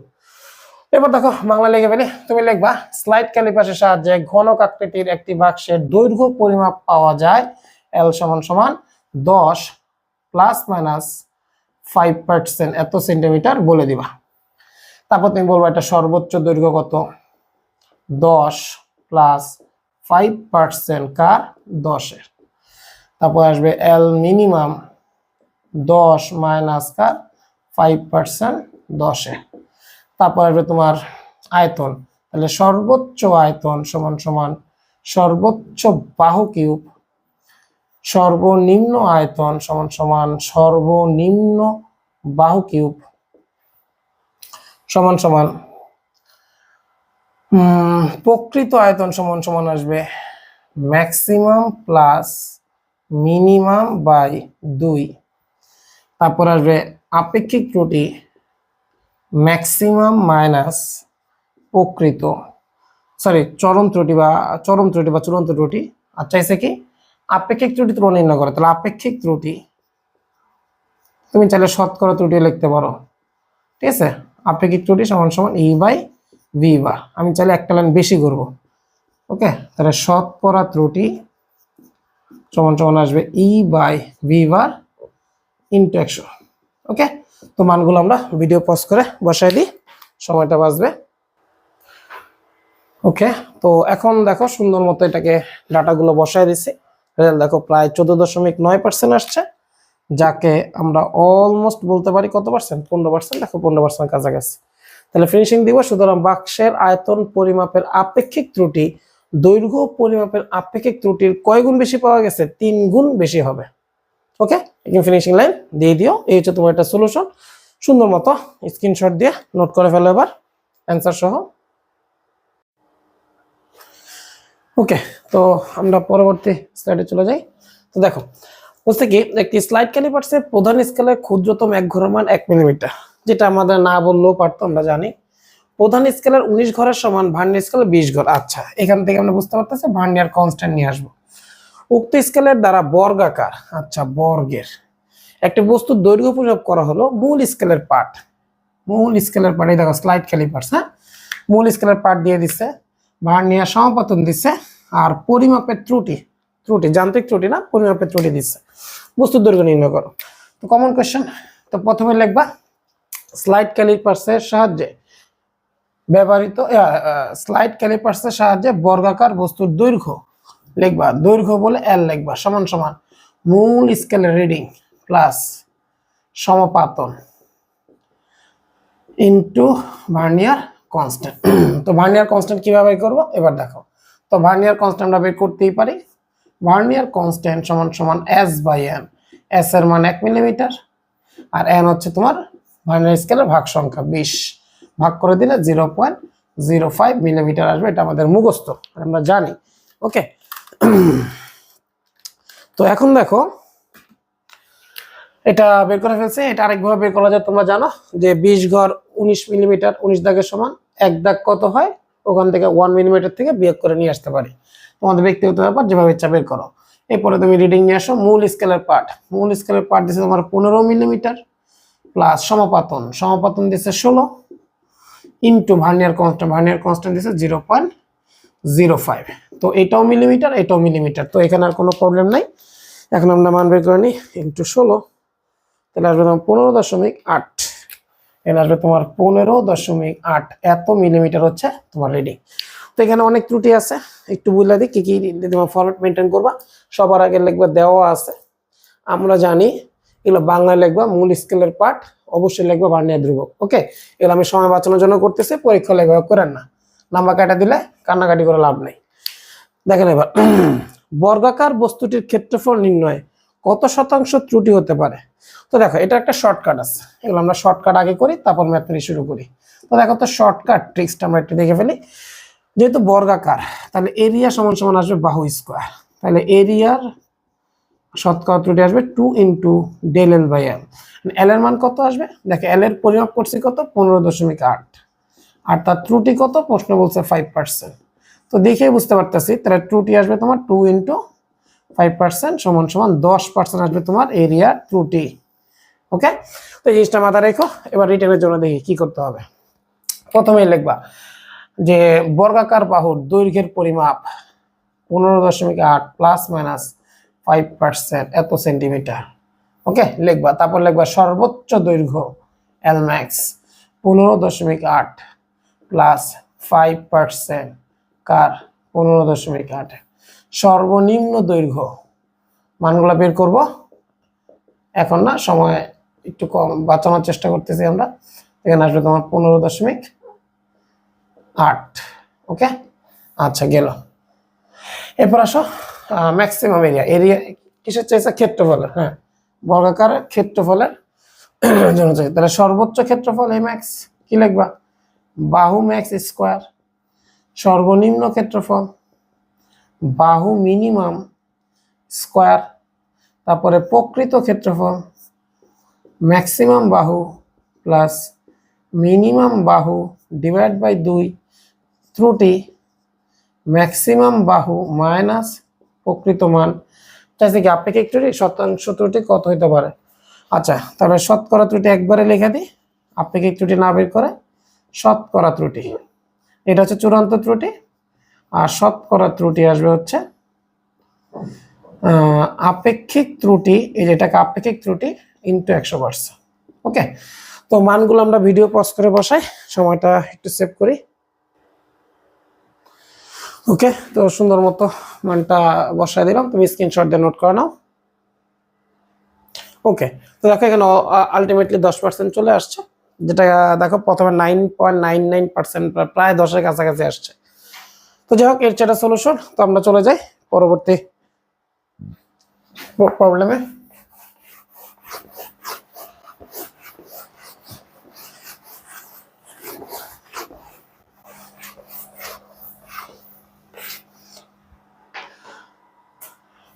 এবার দেখো বাংলা লিখে ফেলি, তুমি লিখবা স্লাইড ক্যালিপার্সের সাহায্যে ঘনক আকৃতির একটি বাক্সের দৈর্ঘ্য পরিমাপ পাওয়া যায় এল সমান সমান 10 প্লাস মাইনাস 5% এত সেন্টিমিটার বলে দিবা। তারপর তুমি বলবো এটা সর্বোচ্চ দৈর্ঘ্য কত? 10 প্লাস 5% কার? 10-এর। তারপর আসবে এল মিনিমাম 10 মাইনাস কার? 5% 10-এর। তারপর আসবে তোমার আয়তন, তাহলে সর্বোচ্চ আয়তন সমান সমান সর্বোচ্চ বাহু কিউব, সর্বনিম্ন আয়তন সমান সমান সর্বনিম্ন বাহু কিউব সমান সমান প্রকৃত আয়তন সমান সমান আসবে ম্যাক্সিমাম প্লাস মিনিমাম বাই 2। তারপর আসবে আপেক্ষিক ত্রুটি ম্যাক্সিমাম মাইনাস প্রকৃত, চরম ত্রুটি বা চূড়ান্ত ত্রুটি। আর চাইছে কি আপেক্ষিক ত্রুটি তুলনা নির্ণয় করে, তাহলে আপেক্ষিক ত্রুটি তুমি চাইলে শতকরা ত্রুটি লিখতে পারো। ঠিক আছে, আপেক্ষিক ত্রুটি সমান সমান ই বাই ভি বার। আমি চাইলে একটা লাইন বেশি করব। ওকে, তাহলে শতকরা ত্রুটি সমান সমান আসবে E by V bar into 100। ওকে, তো মানগুলো আমরা ভিডিও পজ করে বসাই দিই, সময়টা বাঁচবে। ওকে, তো এখন দেখো সুন্দর মতো এটাকে ডাটাগুলো বসাই দিছি। রেজাল্ট দেখো প্রায় 14.9% আসছে, যাকে আমরা অলমোস্ট বলতে পারি কত পার্সেন্ট? 15%। দেখো 15% কাছাকাছি। তাহলে ফিনিশিং দিব। সুতরাং বাক্সের আয়তন পরিমাপের আপেক্ষিক ত্রুটি দৈর্ঘ্য পরিমাপের আপেক্ষিক ত্রুটির কয় গুণ বেশি পাওয়া গেছে? 3 গুণ বেশি হবে। ওকে, এখন ফিনিশিং লাইন দিয়ে দিও। এই হচ্ছে তোমার একটা সলিউশন। সুন্দর মতো স্ক্রিনশট দিয়ে নোট করে ফেলো এবার অ্যান্সার সহ। ওকে, তো আমরা পরবর্তী স্লাইডে চলে যাই। তো দেখো বলছে কি একটি স্লাইড ক্যালিপার্সের প্রধান স্কেলের ক্ষুদ্রতম এক ঘরের মান 1 মিলিমিটার, যেটা আমাদের না বললেও পারতো, আমরা জানি। প্রধান স্কেলের 19 ঘরের সমান ভার্নিয়ার স্কেলের 20 ঘর। আচ্ছা, এখান থেকে আমরা বুঝতে পারতেছি ভার্নিয়ার কনস্ট্যান্ট নিয়ে আসবো। উক্ত স্কেলের দ্বারা বর্গাকার, আচ্ছা বর্গের একটি বস্তুর দৈর্ঘ্য পরিমাপ করা হলো মূল স্কেলের পার্ট। এই দেখো স্লাইড ক্যালিপার্স, হ্যাঁ, মূল স্কেলের পার্ট দিয়ে দিচ্ছে, ভার্নিয়ার সমাপতন দিচ্ছে, আর পরিমাপের ত্রুটি যান্ত্রিক ত্রুটি না, পরিমাপের ত্রুটি দিচ্ছে। বস্তুর দৈর্ঘ্য নির্ণয় করো। তো কমন কোয়েশ্চেন, তো প্রথমে লিখবা স্লাইড ক্যালিপার্সের সাহায্যে ব্যবহৃত স্লাইড ক্যালিপার্সের সাহায্যে বর্গাকার বস্তুর দৈর্ঘ্য লিখবা, দৈর্ঘ্য বলে এল লিখবা, সমান সমান মূল স্কেলের রিডিং প্লাস সমাপাতন ইনটু ভার্নিয়ার কনস্ট্যান্ট। তো ভার্নিয়ার কনস্ট্যান্ট কিভাবে বের করবো এবার দেখো। তো ভার্নিয়ার কনস্ট্যান্ট আমরা বের করতেই পারি। ভার্নিয়ার কনস্ট্যান্ট সমান সমান এস বাই এন। এস এর মান 1 মিলিমিটার আর এন হচ্ছে তোমার ভার্নিয়ার স্কেলের ভাগ সংখ্যা, 20 ভাগ করে দিলে 0.05 মিলিমিটার আসবে। এটা আমাদের মুখস্থ, আমরা জানি। ওকে, তো এখন দেখো এটা বের করে ফেলছে। এটা আরেকভাবে বের করা যায়, তোমরা জানো যে 20 ঘর 19 মিলিমিটার, 19 দাগের সমান 1 দাগ কত হয়, ওখান থেকে 1 মিলিমিটার থেকে বিয়োগ করে নিয়ে আসতে পারি। তোমাদের ব্যক্তিগত ব্যাপার, যেভাবে ইচ্ছা বের করো। এরপরে তুমি রিডিং নিয়ে আসো। মূল স্কেলের পার্ট, মূল স্কেলের পার্ট দিচ্ছে তোমার 15 মিলিমিটার প্লাস সমাপাতন, সমাপাতন দিচ্ছে 16 into vernier constant, vernier constant দিচ্ছে 0.05। তো এটাও মিলিমিটার, এটাও মিলিমিটার, তো এখানে আর কোনো প্রবলেম নাই। এখন আমরা মান বের করে নিই, ইন্টু 16, তাহলে আসবে তোমার 15.8, এখানে আসবে তোমার 15.8, এত মিলিমিটার হচ্ছে তোমার রিডিং। তো এখানে অনেক ত্রুটি আছে, একটু বলে দিই কি কি তোমার ফরম্যাট মেনটেন করবা। সবার আগে লিখবা দেওয়া আছে, আমরা জানি এগুলো বাংলায় লিখবা মূল স্কেলের পার্ট, অবশ্যই লিখবা ভার্নিয়ার ধ্রুবক। ওকে, এগুলো আমি সময় বাঁচানোর জন্য করতেছি, পরীক্ষা লেখা করেন না, নাম্বার কাটা দিলে কান্নাকাটি করে লাভ নেই। দেখেন এবার, বর্গাকার বস্তুটির ক্ষেত্রফল নির্ণয়ে কত শতাংশ ত্রুটি হতে পারে। তো দেখো এটা একটা শর্টকাট আছে, এগুলো আমরা শর্টকাট আগে করি, তারপর ম্যাথমেটিক শুরু করি। তো দেখো তো শর্টকাট ট্রিক্সটা আমরা একটু দেখে ফেলি। যেহেতু বর্গাকার, তাহলে এরিয়া সমান সমান আসবে বাহু স্কোয়ার, তাহলে এরিয়ার শতকরা ত্রুটি আসবে 2 into del L by L. L এর মান কত আসবে, দেখো এল এর পরিমাপ করছি কত, 15.8, আর তার ত্রুটি কত, প্রশ্ন বলছে 5%। তো দেখেই বুঝতে পারতেছি, তাহলে ত্রুটি আসবে তোমার 2 ইন্টু 5% সমান সমান 10% আসবে তোমার এরিয়া ত্রুটি। ওকে, তো এই জিনিসটা মাথায় রেখো। এবার রিটেনের জন্য দেখি কি করতে হবে। প্রথমেই লিখবা যে বর্গাকার বাহুর দৈর্ঘ্যের পরিমাপ 15.8 প্লাস মাইনাস 5% এত সেন্টিমিটার। ওকে, লিখবা। তারপর লিখবা সর্বোচ্চ দৈর্ঘ্য এল ম্যাক্স 15.8 প্লাস 5% কার 15.8, সর্বনিম্ন দৈর্ঘ্য মানগুলো বের করব এখন না, সময় একটু কম বাঁচানোর চেষ্টা করতেছি আমরা। এখানে আসবে তোমার 15.8। ওকে, আচ্ছা গেল। এরপর আসো ম্যাক্সিমাম এরিয়া, এরিয়া কিসের চাইছে, ক্ষেত্রফলের। হ্যাঁ, বর্গাকার ক্ষেত্রফলের জন্য চাই, তাহলে সর্বোচ্চ ক্ষেত্রফল এ ম্যাক্স কি লিখবা, বাহু ম্যাক্স স্কোয়ার, সর্বনিম্ন ক্ষেত্রফল বাহু মিনিমাম স্কোয়ার, তারপরে প্রকৃত ক্ষেত্রফল ম্যাক্সিমাম বাহু প্লাস মিনিমাম বাহু ডিভাইড বাই 2 ত্রুটি ম্যাক্সিমাম বাহু মাইনাস প্রকৃত মান। চাইছে কি আপেক্ষিক ত্রুটি, শতাংশ ত্রুটি কত হইতে পারে। আচ্ছা, তাহলে শতকরা ত্রুটি একবারে লিখে দিই, আপেক্ষিক ত্রুটি না বের করে শতকরা ত্রুটি, এটা হচ্ছে চূড়ান্ত ত্রুটি, আর শতকরা ত্রুটি আসবে হচ্ছে আপেক্ষিক ত্রুটি, এই যেটাকে আপেক্ষিক ত্রুটি ইন্টু 100%। ওকে, তো মানগুলো আমরা ভিডিও পজ করে বসাই, সময়টা একটু সেভ করি। ওকে, তো সুন্দর মতো মানটা বসাই দিলাম, তুমি স্ক্রিনশট দিয়ে নোট করে নাও। ওকে, তো দেখো এখানে আলটিমেটলি 10% চলে আসছে, যেটা দেখো প্রথমে 9.99%, প্রায় 10-এর কাছাকাছি আসছে। তো যাই হোক, এর চেয়ে সলিউশন। তো আমরা চলে যাই পরবর্তী প্রবলেমে।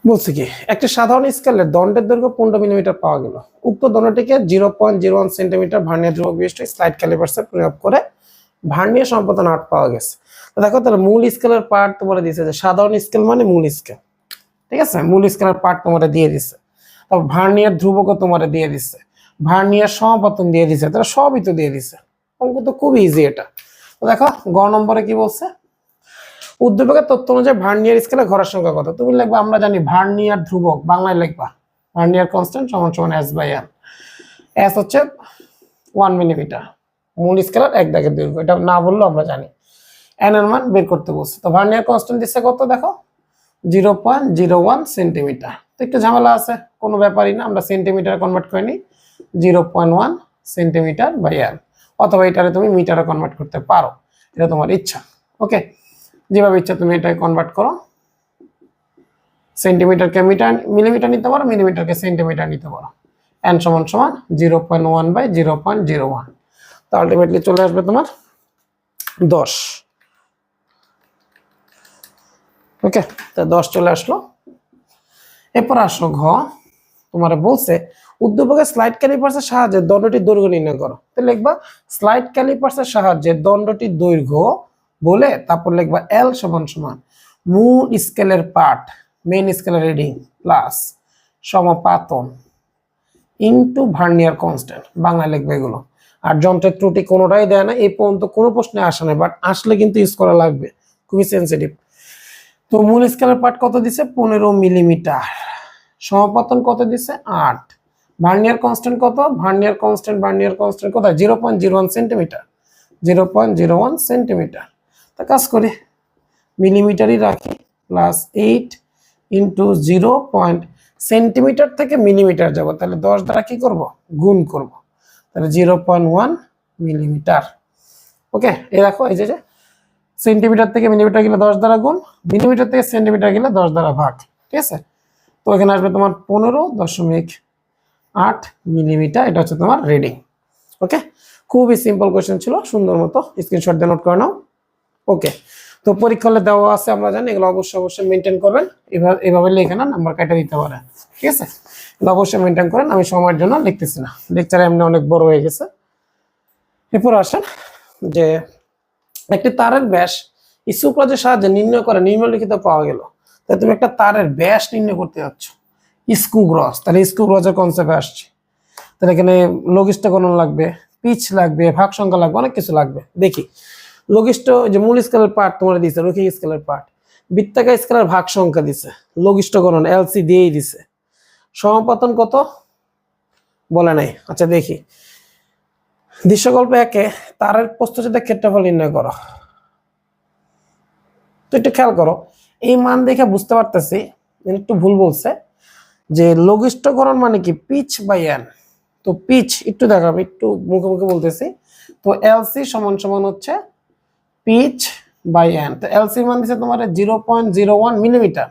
বলছি কি, একটা সাধারণ স্কেলের দণ্ডের দৈর্ঘ্য 15 মিলিমিটার পাওয়া গেল। উক্ত দণ্ডটিকে 0.01 সেন্টিমিটার ভার্নিয়ার ধ্রুবক বিশিষ্ট স্লাইড ক্যালিপার্সে প্রয়োগ করে ভার্নিয়ার সম্পাদন 8 পাওয়া গেছে। তো দেখো, তাহলে মূল স্কেলের পার্ট তোমার দিয়েছে, যে সাধারণ স্কেল মানে মূল স্কেল, ঠিক আছে, মূল স্কেলের পার্ট তোমার দিয়ে দিচ্ছে, তারপর ভার্নিয়ার ধ্রুবকও তোমার দিয়ে দিচ্ছে, ভার্নিয়ার সমাপতন দিয়ে দিচ্ছে, তাহলে সবই তো দিয়ে দিচ্ছে। অঙ্ক তো খুবই ইজি এটা। তো দেখো গ নম্বরে কি বলছে, উদ্দীপকের তথ্য অনুযায়ী ভার্নিয়ার স্কেলে ঘরের সংখ্যা কত। তুমি লিখবা, আমরা জানি ভার্নিয়ার ধ্রুবক, বাংলায় লিখবা ভার্নিয়ার কনস্ট্যান্ট সমান সমান এস বাই এন। এস হচ্ছে 1 মিলিমিটার, মূল স্কেলের 1 দাগের দৈর্ঘ্য, এটা না বললেও আমরা জানি। এন এর মান বের করতে বলছে। তো ভার্নিয়ার কনস্ট্যান্ট দিচ্ছে কত, দেখো 0.01 সেন্টিমিটার। তো একটু ঝামেলা আছে, কোনো ব্যাপারই না, আমরা সেন্টিমিটার কনভার্ট করে নিই 0.1 সেন্টিমিটার বাই এল, অথবা এটারে তুমি মিটারে কনভার্ট করতে পারো, এটা তোমার ইচ্ছা। ওকে, যেভাবে ইচ্ছা তুমি এটাকে কনভার্ট করো। সেন্টিমিটারকে মিটার মিলিমিটার নিতে পারো, মিলিমিটারকে সেন্টিমিটার নিতে পারো। n সমান সমান 0.1 বাই 0.01। তো আলটিমেটলি চলে আসবে তোমার 10। ওকে, তো 10 চলে আসলো। এরপর আসলো ঘ, তোমার বলছে উদ্দীপকের স্লাইড ক্যালিপার্সের সাহায্যে দণ্ডটির দৈর্ঘ্য নির্ণয় করো। তো লিখবা স্লাইড ক্যালিপার্সের সাহায্যে দণ্ডটির দৈর্ঘ্য বলে তারপর লিখবা এল সমান সমান মূল স্কেলের পার্ট মেইন স্কেলের রিডিং প্লাস সমাপাতন ইনটু ভার্নিয়ার কনস্ট্যান্ট, বাংলায় লিখবে এগুলো। আর যন্ত্রের ত্রুটি কোনোটাই দেয় না, এই পর্যন্ত কোনো প্রশ্নে আসে না, বাট আসলে কিন্তু ইউজ করা লাগবে, খুবই সেন্সিটিভ। তো মূল স্কেলের পার্ট কত দিছে 15 মিলিমিটার, সমাপতন কত দিছে 8, ভার্নিয়ার কনস্ট্যান্ট কত, ভার্নিয়ার কনস্ট্যান্ট কত 0.01 সেন্টিমিটার, 0.01 সেন্টিমিটার। তা কাজ করি মিলিমিটারই রাখি, প্লাস 8 ইন্টু 0. সেন্টিমিটার থেকে মিলিমিটার যাব, তাহলে 10 দ্বারা কি করব গুণ করব, তাহলে 0.1 মিলিমিটার। ওকে, এই দেখো এই যে সেন্টিমিটার থেকে মিলিমিটার গেলে 10 দ্বারা গুণ, মিলিমিটার থেকে সেন্টিমিটার গেলে 10 দ্বারা ভাগ, ঠিক আছে। তো এখানে আসবে তোমার 15.8 মিলিমিটার, এটা হচ্ছে তোমার রিডিং। ওকে, খুবই সিম্পল কোয়েশ্চেন ছিল, সুন্দর মতো স্ক্রিনশট দিয়ে নোট করে নাও। ওকে, তো পরীক্ষা হলে দেওয়া আছে আমরা জানি, এগুলো অবশ্যই মেনটেন করবেন, এভাবে লিখে না নাম্বার কাটা দিতে পারে, ঠিক আছে। এগুলো অবশ্যই মেনটেন করেন, আমি সময়ের জন্য লিখতেছি না, লেকচার এমনি অনেক বড় হয়ে গেছে। এরপর আসেন যে একটি তারের ব্যাস স্ক্রুপ্রাজের সাহায্যে নির্ণয় করে নিম্নলিখিত পাওয়া গেল। তাই তুমি একটা তারের ব্যাস নির্ণয় করতে যাচ্ছ স্ক্রু গ্রস, তাহলে স্ক্রু গ্রসের কনসেপ্টে আসছে। তাহলে এখানে লঘিষ্ঠ গণন লাগবে, পিচ লাগবে, ভাগ সংখ্যা লাগবে, অনেক কিছু লাগবে। দেখি লঘিষ্ঠ যে মূল স্কেলের পার্ট তোমার দিছে, রৈখিক স্কেলের পার্ট, বৃত্তাকার স্কেলের ভাগ সংখ্যা দিছে, লঘিষ্ঠ গণন এলসি দিয়েই দিছে, সমাপতন কত বলে নাই। আচ্ছা দেখি দৃশ্যকল্প একে তারের প্রস্থচ্ছেদের ক্ষেত্রফল নির্ণয় করো। তো একটু খেয়াল করো, এই মান দেখে বুঝতে পারতেছি একটু ভুল বলছে, যে লঘিষ্ঠ গণন মানে কি পিচ বাই এন। তো পিচ একটু দেখাবো, একটু মুখে মুখে বলতেছি। তো এলসি সমান সমান হচ্ছে পিচ বাই এন। তো এলসি মান দিচ্ছে তোমার 0.01 মিলিমিটার,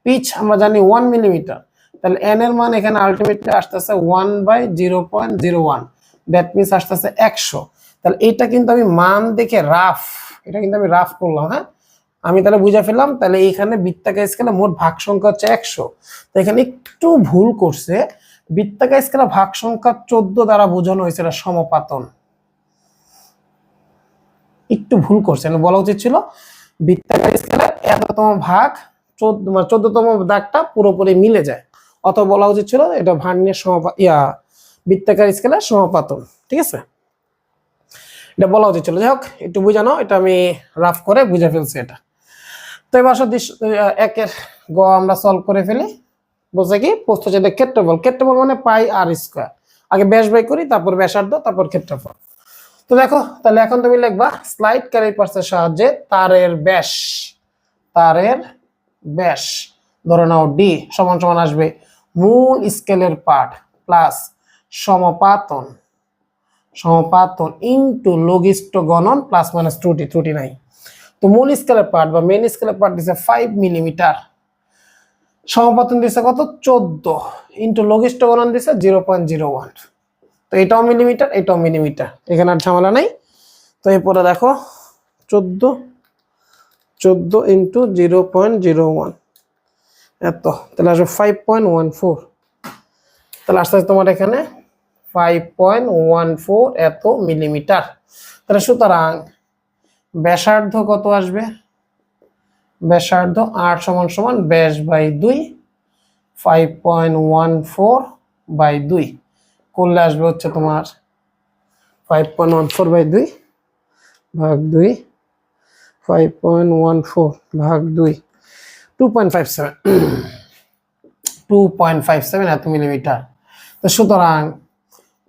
পিচ আমরা জানি 1 মিলিমিটার, তাহলে এন এর মান এখানে আলটিমেটলি আসতেছে 1/0.01, দ্যাট মিনস আসতেছে 100। তাহলে এটা কিন্তু আমি মান দেখে রাফ, এটা কিন্তু আমি রাফ করলাম, হ্যাঁ আমি তাহলে বুঝে ফেললাম। তাহলে এইখানে বৃত্তাকার স্কেলে মোট ভাগ সংখ্যা হচ্ছে 100, তো এখানে একটু ভুল করছে, বৃত্তাকার স্কেলে ভাগ সংখ্যা 14 দ্বারা বোঝানো হয়েছে এটা সমাপাতন, একটু ভুল করছে, বলা উচিত ছিল বৃত্তাকার স্কেলে এততম ভাগ 14তম দাগটা পুরোপুরি মিলে যায়, অথবা বলা উচিত ছিল এটা ভার্নিয়ার বৃত্তাকার স্কেলের সমাপাতন, ঠিক আছে, এটা বলা উচিত ছিল। যাই হোক একটু বুঝানো, এটা আমি রাফ করে বুঝে ফেলছি এটা। তো এবার একের গ আমরা সলভ করে ফেলি। বলছে কি প্রস্থচ্ছেদের ক্ষেত্রফল, ক্ষেত্রফল মানে পাই আর স্কয়ার, আগে ব্যাস বাই করি, তারপর ব্যাসার্ধ, তারপর ক্ষেত্রফল। তো দেখো তাহলে এখন তুমি লিখবা স্লাইড ক্যালিপার্সের সাহায্যে তারের ব্যাস ধরে নাও ডি সমান সমান আসবে মূল স্কেলের পার্ট প্লাস সমাপাতন ইনটু লঘিষ্ঠ গণন প্লাস মাইনাস ত্রুটি নাই। তো মূল স্কেলের পার্ট বা মেইন স্কেলের পার্ট দিছে 5 মিলিমিটার, সমাপতন দিছে কত 14, ইনটু লঘিষ্ঠ গণন দিছে 0.01। তো এটাও মিলিমিটার, এটাও মিলিমিটার, এখানে আর ঝামেলা নাই। তো এরপরে দেখো 14 ইন্টু 0.01 এত, তাহলে আসবে 5.14, তাহলে আসতে তোমার এখানে 5.14 এত মিলিমিটার। তাহলে সুতরাং ব্যাসার্ধ কত আসবে, ব্যাসার্ধ 8 সমান সমান ব্যাস বাই 2, 5.14 বাই 2 করলে আসবে হচ্ছে তোমার 5.14 বাই 2 ভাগ 2, 5.14 ভাগ 2, 2.57 এত মিলিমিটার। তো সুতরাং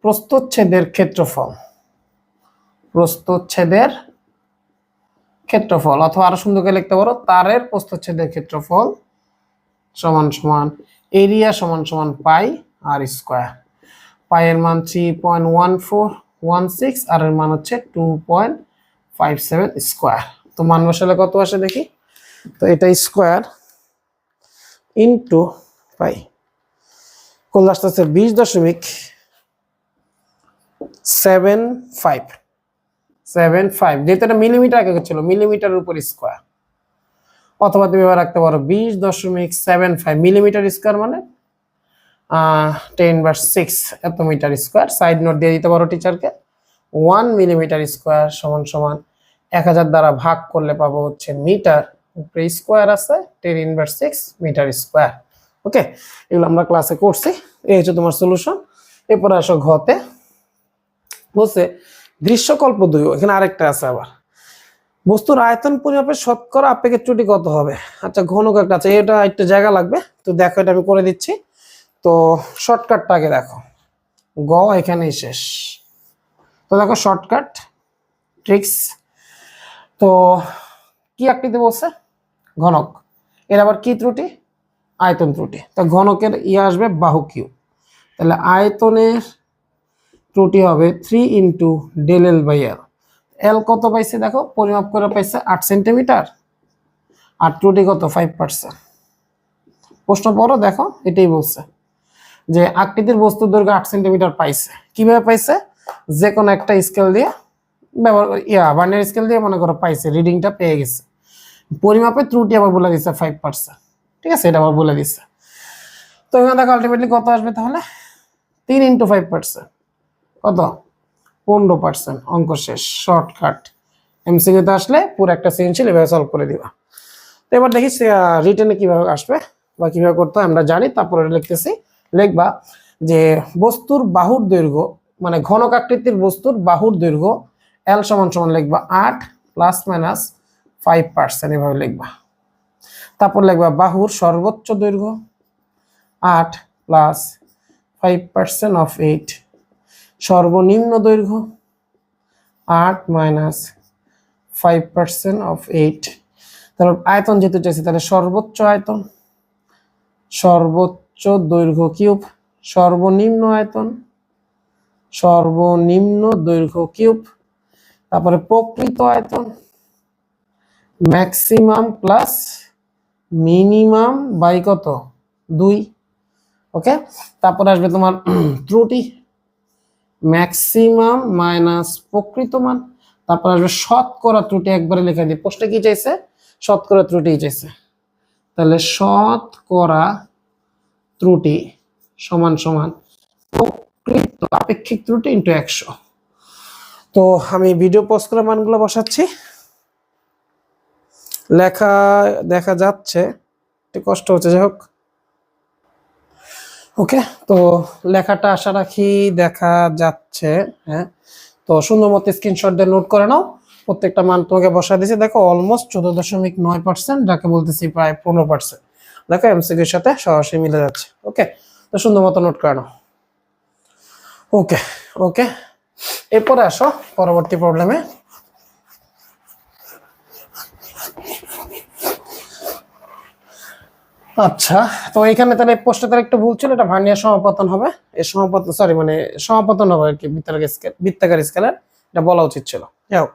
প্রস্থচ্ছেদের ক্ষেত্রফল অথবা আরো সুন্দর করে লিখতে পারো তারের প্রস্থচ্ছেদের ক্ষেত্রফল সমান সমান এরিয়া সমান সমান পাই আর স্কোয়ার। পাই এর মান 3.1416 আর এর মান হচ্ছে 2.57 স্কোয়ার। তো মান বসালে কত আসে দেখি। তো এটা স্কোয়ার ইন্টু পাই কোন আসতেছে 20.75 যেহেতু এটা মিলিমিটার আগে ছিল, মিলিমিটারের উপর স্কোয়ার। অথবা তুমি এবার রাখতে পারো 20.75 মিলিমিটার স্কোয়ার মানে 10/6 এত মিটার স্কোয়ার। সাইড নোট দিয়ে দিতে পারো টিচারকে। 1 মিলিমিটার স্কোয়ার সমান সমান 1000 দ্বারা ভাগ করলে পাবো হচ্ছে মিটার, উপরে স্কোয়ার আছে 10/6 মিটার স্কোয়ার। ওকে, এগুলো আমরা ক্লাসে করছি। এই হচ্ছে তোমার সলিউশন। এরপরে আসো ঘতে। বলছে দৃশ্যকল্প 2, এখানে আরেকটা আছে আবার। বস্তুর আয়তন পরিমাপের শতকরা আপেক্ষিক ত্রুটি কত হবে? আচ্ছা ঘনক একটা আছে, এটা একটা জায়গা লাগবে, তো দেখো এটা আমি করে দিচ্ছি। তো শর্টকাটটা আগে দেখো, গ এখানেই শেষ। তো দেখো শর্টকাট ট্রিক্স। তো কি আকৃতি বলছে? ঘনক। এর আবার কি ত্রুটি? আয়তন ত্রুটি। তো ঘনকের আসবে বাহু কিউ, তাহলে আয়তনের ত্রুটি হবে 3 into del L by L. L কত পাইছে দেখো, পরিমাপ করে পাইছে 8 সেন্টিমিটার, আর ত্রুটি কত 5%। প্রশ্ন পড়ো দেখো, এটাই বলছে যে আকৃতির বস্তুর দৈর্ঘ্য 8 সেন্টিমিটার পাইছে। কিভাবে পাইছে? যে কোনো একটা স্কেল দিয়ে ভার্নিয়ার স্কেল দিয়ে মনে করো পাইছে, রিডিংটা পেয়ে গেছে। পরিমাপের ত্রুটি আবার বলে দিচ্ছে 5%। ঠিক আছে, এটা আবার বলে দিচ্ছে। তো এখানে দেখো আলটিমেটলি কত আসবে তাহলে, 3 ইন্টু 5% কত 15%। অঙ্ক শেষ, শর্টকাট। এমসিকিউতে আসলে পুরো একটা সৃজনশীল এভাবে সলভ করে দিবা। তো এবার দেখি রিটেনে কিভাবে আসবে বা কিভাবে করতে হয় আমরা জানি। তারপরে লিখতেছি, লিখবা যে বস্তুর বাহুর দৈর্ঘ্য, মানে ঘনক আকৃতির বস্তুর বাহুর দৈর্ঘ্য এল সমান সমান লিখবা 8 ± 5%, এভাবে লিখবা। তারপর লিখবা বাহুর সর্বোচ্চ দৈর্ঘ্য 8 + 5% অফ 8, সর্বনিম্ন দৈর্ঘ্য 8 - 5% অফ 8। তাহলে আয়তন যেহেতু চাইছি, তাহলে সর্বোচ্চ আয়তন, সর্বোচ্চ দৈর্ঘ্য কিউব, সর্বনিম্ন আয়তন, সর্বনিম্ন দৈর্ঘ্য কিউব। তারপরে প্রকৃত আয়তন, ম্যাক্সিমাম প্লাস মিনিমাম বাই কত 2। ওকে, তারপরে আসবে তোমার ত্রুটি, ম্যাক্সিমাম মাইনাস প্রকৃত মান। তারপর আসবে শতকরা ত্রুটি, একবারে লেখা দিই। প্রশ্নে কি চাইছে? শতকরা ত্রুটি চাইছে। তাহলে শতকরা ত্রুটি সমান সমান প্রকৃত আপেক্ষিক ত্রুটি ইন্টু 100। তো আমি ভিডিও পজ করে মানগুলো বসাচ্ছি। লেখা দেখা যাচ্ছে, একটু কষ্ট হচ্ছে, যাই হোক। ওকে, তো লেখাটা আশা রাখি দেখা যাচ্ছে। হ্যাঁ, তো সুন্দর মতো স্ক্রিনশট দিয়ে নোট করে নাও। প্রত্যেকটা মান তোমাকে বসা দিয়েছে, দেখো অলমোস্ট 14.9%, যাকে বলতেছি প্রায় 15%। দেখো এমসিকিউর সাথে সরাসরি মিলে যাচ্ছে। ওকে, তো সুন্দর মতো নোট করে নাও। ওকে ওকে, এরপরে আসো পরবর্তী প্রবলেমে। আচ্ছা, তো এখানে তাহলে প্রশ্নটার একটা ভুল ছিল, এটা ভার্নিয়ার সমাপতন হবে। এই সমাপতন সরি মানে সমাপতন হবে আর কি, বৃত্তাকার স্কেলের, এটা বলা উচিত ছিল। যাই হোক,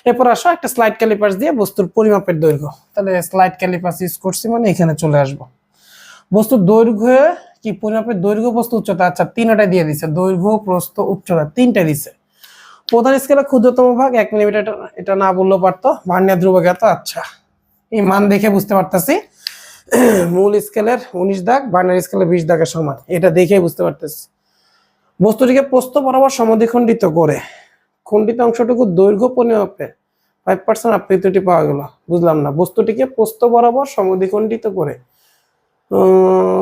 এরপর আসো একটা স্লাইড ক্যালিপার্স দিয়ে বস্তুর পরিমাপের দৈর্ঘ্য। তাহলে স্লাইড ক্যালিপার্স ইউজ করছি মানে এখানে চলে আসবো। বস্তুর দৈর্ঘ্য কি পরিমাপের দৈর্ঘ্য, বস্তু উচ্চতা, আচ্ছা তিনটাই দিয়ে দিছে, দৈর্ঘ্য প্রস্থ উচ্চতা তিনটাই দিছে। প্রধান স্কেলের ক্ষুদ্রতম ভাগ 1 মিলিমিটার, এটা না বললেও পারতো। ভার্নিয়ার ধ্রুবক এত, আচ্ছা এই মান দেখে বুঝতে পারতেছি মূল স্কেলের 19 দাগ, ভার্নিয়ার স্কেলের 20 দাগের সমান, এটা দেখেই বুঝতে পারতেছি। বস্তুটিকে প্রস্থ বরাবর সমদ্বিখণ্ডিত করে খণ্ডিত অংশটুকু দৈর্ঘ্য পরিমাপে 5% আপেক্ষিক ত্রুটি পাওয়া গেল। বুঝলাম না, বস্তুটিকে প্রস্থ বরাবর সমদ্বিখণ্ডিত করে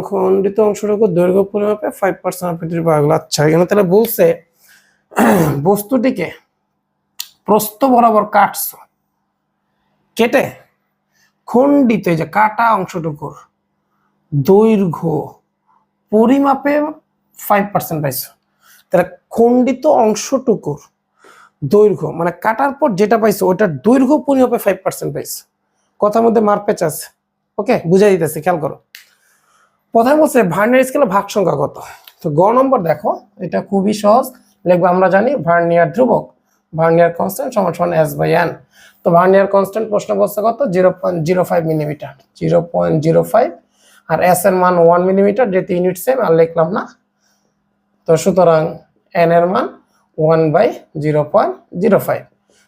খণ্ডিত অংশটুকু দৈর্ঘ্য পরিমাপে 5% আপেক্ষিক ত্রুটি পাওয়া গেল। আচ্ছা, এখানে তাহলে বলছে বস্তুটিকে প্রস্থ বরাবর কাটছো, কেটে খণ্ডিত, এই যে কাটা অংশটুকুর দৈর্ঘ্য পরিমাপে 5% পাইছো। তাহলে খণ্ডিত অংশটুকুর দৈর্ঘ্য মানে কাটার পর যেটা পাইছো ওটার দৈর্ঘ্য পরিমাপে 5% পাইছো। কথার মধ্যে মারপেচ আছে। ওকে, বুঝাই দিতেছি, খেয়াল করো। প্রথমে বলছে ভার্নিয়ার স্কেলে ভাগ সংখ্যা কত। তো গ নম্বর দেখো, এটা খুবই সহজ, লিখবো আমরা জানি ভার্নিয়ার ধ্রুবক, ভার্নিয়ার কনস্ট্যান্ট সমান সমান এস বাই এন। তো ভার্নিয়ার কনস্ট্যান্ট প্রশ্ন বলছে কত, 0.05 মিলিমিটার, 0.05, আর এস এর মান 1 মিলিমিটার, যেহেতু ইউনিট সেম আর লিখলাম না। তো সুতরাং এন এর মান 1/0.05।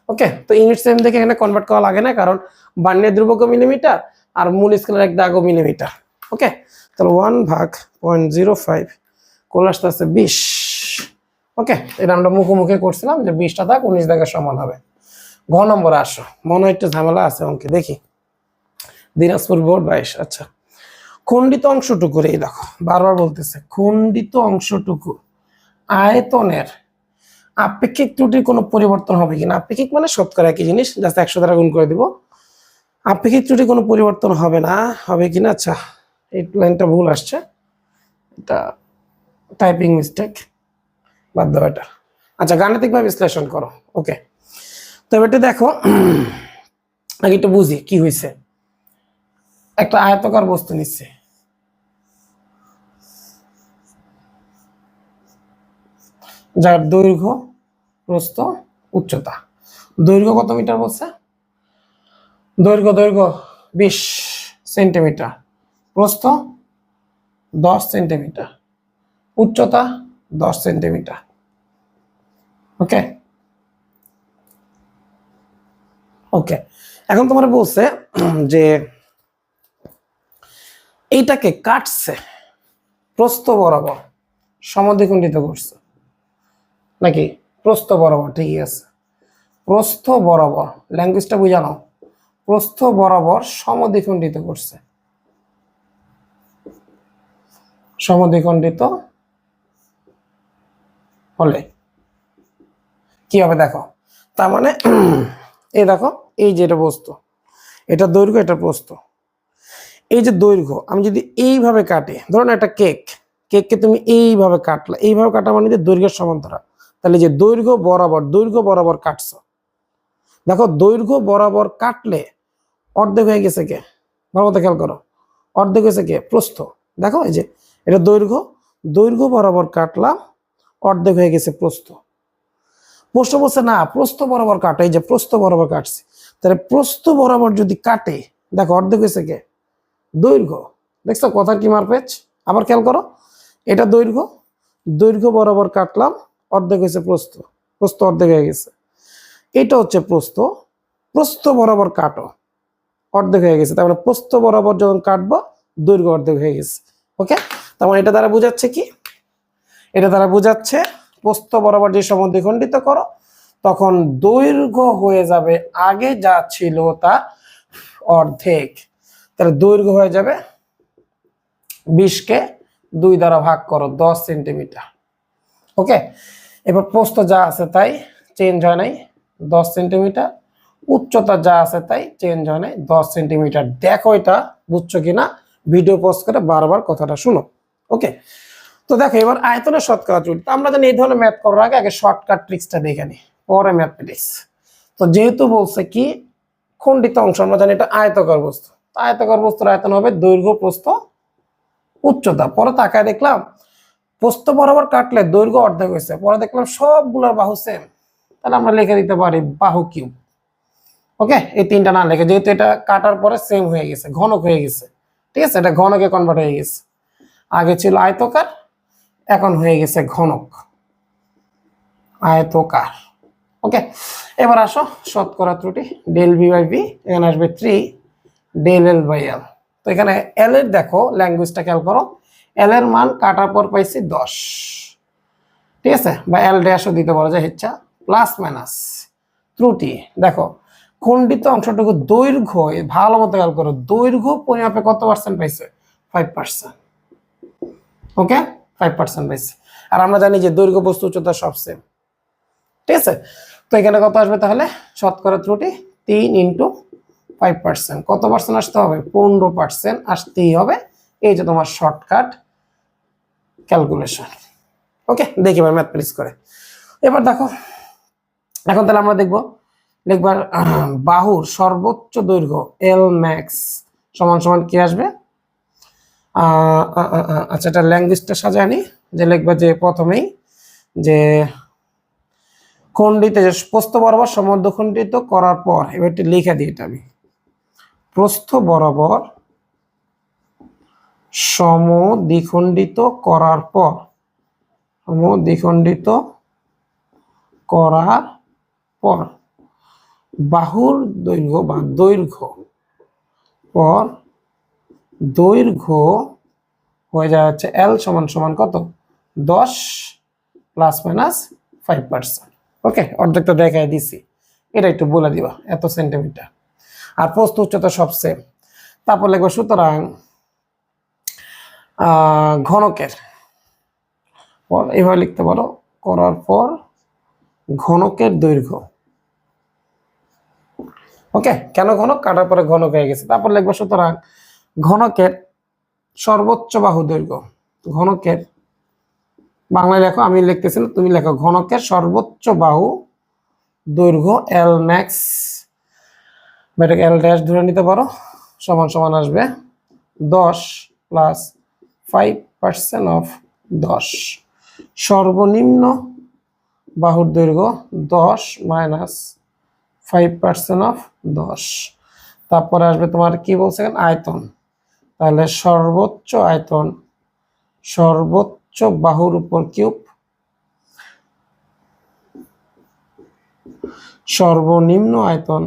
ওকে, তো ইউনিট সেম দেখে এখানে কনভার্ট করা লাগে না, কারণ ভার্নিয়ার ধ্রুবক মিলিমিটার আর মূল স্কেলের এক দাগও মিলিমিটার। ওকে, তাহলে 1/0.05 কোল আসতে 20। ওকে, এটা আমরা মুখোমুখি করছিলাম যে 20টা দাগ 19 দাগের সমান হবে। ঘ নম্বরে আসো, মনে হয় একটু ঝামেলা আছে অঙ্কে, দেখি। দিনাজপুর বোর্ড 22। আচ্ছা, খণ্ডিত অংশটুকু, এই দেখো বারবার বলতেছে খণ্ডিত অংশটুকু আয়তনের আপেক্ষিক ত্রুটির কোনো পরিবর্তন হবে কিনা। আপেক্ষিক মানে শতকরা একই জিনিস, জাস্ট 100 দ্বারা গুণ করে দিব। আপেক্ষিক ত্রুটি কোনো পরিবর্তন হবে না, হবে কিনা। আচ্ছা, এই লাইনটা ভুল আসছে, এটা টাইপিং মিস্টেক, বাদ দাও এটা। আচ্ছা, গাণিতিকভাবে বিশ্লেষণ করো। ওকে, তো এটা দেখো, আগে একটু বুঝি কি হয়েছে। একটা আয়তকার বস্তু নিচ্ছে, যার দৈর্ঘ্য, প্রস্থ, উচ্চতা। দৈর্ঘ্য কত মিটার বলছে, দৈর্ঘ্য 20 সেন্টিমিটার, প্রস্থ 10 সেন্টিমিটার, উচ্চতা 10 সেন্টিমিটার। ওকে ওকে, এখন তোমার বলছে যে এইটাকে কাটছে, প্রস্থ বরাবর সমদ্বিখণ্ডিত করছে, নাকি প্রস্থ বরাবর, ঠিকই আছে, প্রস্থ বরাবর, ল্যাঙ্গুয়েজটা বুঝানো, প্রস্থ বরাবর সমদ্বিখণ্ডিত করছে। সমদ্বিখণ্ডিত হলে কি হবে দেখো, তার মানে এই দেখো, এই যে এটা বস্তু, এটা দৈর্ঘ্য, এটা প্রস্থ। এই যে দৈর্ঘ্য আমি যদি এইভাবে কাটি, ধরুন একটা কেককে তুমি এইভাবে কাটলা, এইভাবে কাটা মানে যে দৈর্ঘ্যের সমান্তরাল, তাহলে যে দৈর্ঘ্য বরাবর কাটছো, দেখো দৈর্ঘ্য বরাবর কাটলে অর্ধেক হয়ে গেছে কে, ভালো মতো খেয়াল করো, অর্ধেক হয়েছে কে, প্রস্থ। দেখো এই যে এটা দৈর্ঘ্য বরাবর কাটলাম, অর্ধেক হয়ে গেছে প্রস্থ। প্রশ্ন বলছে না প্রস্থ বরাবর কাটো, এই যে প্রস্থ বরাবর কাটছে, তাহলে প্রস্থ বরাবর যদি কাটে, দেখো অর্ধেক হয়েছে কে, দৈর্ঘ্য। দেখছো কথার কি মারপেচ, আবার খেয়াল করো, এটা দৈর্ঘ্য বরাবর কাটলাম, অর্ধেক হয়েছে প্রস্থ অর্ধেক হয়ে গেছে। এটা হচ্ছে প্রস্থ বরাবর কাটো, অর্ধেক হয়ে গেছে, তার মানে প্রস্থ বরাবর যখন কাটবো দৈর্ঘ্য অর্ধেক হয়ে গেছে। ওকে, তার মানে এটা দ্বারা বোঝাচ্ছে কি, এটা দ্বারা বোঝাচ্ছে প্রস্থ বরাবর যে সমদ্বিখণ্ডিত করো, তখন দৈর্ঘ্য হয়ে যাবে আগে যা ছিল তা অর্ধেক, তাহলে দৈর্ঘ্য হয়ে যাবে 20কে 2 দ্বারা ভাগ করো, 10 সেন্টিমিটার। ওকে, এবার প্রস্থ যা আছে তাই, চেঞ্জ হয় নাই, 10 সেন্টিমিটার, উচ্চতা যা আছে তাই চেঞ্জ হয় নাই, 10 সেন্টিমিটার। দেখো এটা বুঝছো কিনা, ভিডিও পজ করে বারবার কথাটা শুনো। ওকে, তো দেখো এবার আয়তনের শতকরা ত্রুটি। আমরা জানি এই ধরনের ম্যাথ করার আগে শর্টকাট ট্রিক্সটা দেখে নি, পরে ম্যাথমেটিক্স। তো যেহেতু বলছে কি খণ্ডিত অংশ, আমরা জানি এটা আয়তকার বস্তু, আয়তকার বস্তুর আয়তন হবে দৈর্ঘ্য, প্রস্থ, উচ্চতা। পরে তাকায় দেখলাম প্রস্থ বরাবর কাটলে দৈর্ঘ্য অর্ধেক হয়েছে, পরে দেখলাম সবগুলোর বাহু সেম, তাহলে আমরা লিখে দিতে পারি বাহু কিউব। ওকে, এই তিনটা না লিখে, যেহেতু এটা কাটার পরে সেম হয়ে গেছে, ঘনক হয়ে গেছে, ঠিক আছে, এটা ঘনকে কনভার্ট হয়ে গেছে, আগে ছিল আয়তকার, এখন হয়ে গেছে ঘনক, আয়তকার। ওকে, এবার আসো শতকরা ত্রুটি, ডেল ভি বাই ভি, এখানে আসবে 3 ডেল এল বাই এল। তো এখানে এল এর দেখো ল্যাঙ্গুয়েজটা খেয়াল করো, এল এর মান কাটার পর পাইছি 10, ঠিক আছে, বা এল ড্যাশও দিতে পারো, যায় ইচ্ছা, প্লাস মাইনাস ত্রুটি। দেখো খণ্ডিত অংশটুকু দৈর্ঘ্য, ভালো মতো খেয়াল করো, দৈর্ঘ্য পরিমাপে কত পার্সেন্ট পাইছে, 5%। ওকে, 5% পাইছে, আর আমরা জানি যে দৈর্ঘ্য, বস্তু, উচ্চতা সব সেম, ঠিক আছে। তো এখানে কত আসবে তাহলে, শতকরা ত্রুটি 3 × 5%, কত পার্সেন্ট আসতে হবে, 15% আসতেই হবে। এই যে তোমার শর্টকাট ক্যালকুলেশন। ওকে, দেখি এবার ম্যাথমেটিক্স করে। এবার দেখো, এখন তাহলে আমরা লিখবার বাহুর সর্বোচ্চ দৈর্ঘ্য এল ম্যাক্স সমান সমান কি আসবে, আচ্ছা, এটা ল্যাঙ্গুয়েজটা সাজায় নি, যে লিখবা যে প্রথমেই যে খণ্ডিত, যে প্রস্থ বরাবর সমদ্বিখণ্ডিত করার পর, এবার একটু লিখে দিই এটা আমি, প্রস্থ বরাবর সমদ্বিখণ্ডিত করার পর, সমদ্বিখণ্ডিত করার পর বাহুর দৈর্ঘ্য বা দৈর্ঘ্য পর দৈর্ঘ্য হয়ে যায় হচ্ছে এল সমান সমান কত, 10 ±5%। ওকে, অর্ধেকটা দেখাই দিছি, এটা একটু বলে দিবা এত সেন্টিমিটার, আর প্রস্থ উচ্চতা সব সেম। তারপর লিখবো সুতরাং ঘনকের, এইভাবে লিখতে পারো, করার পর ঘনকের দৈর্ঘ্য। ওকে, কেন ঘনক, কাটার পরে ঘনক হয়ে গেছে। তারপর লিখবো সুতরাং ঘনকের সর্বোচ্চ বাহু দৈর্ঘ্য, ঘনকের, বাংলায় লেখো, আমি লিখতেছি না, তুমি লেখো, ঘনকের সর্বোচ্চ বাহু দৈর্ঘ্য এল ম্যাক্স, এটাকে এল ড্যাশ ধরে নিতে পারো, সমান সমান আসবে 10 +5% অফ 10। সর্বনিম্ন বাহুর দৈর্ঘ্য 10 -5% অফ 10। তারপরে আসবে তোমার কি বলছে আয়তন, তাহলে সর্বোচ্চ আয়তন, সর্বোচ্চ বাহুর উপর কিউব, সর্বনিম্ন আয়তন,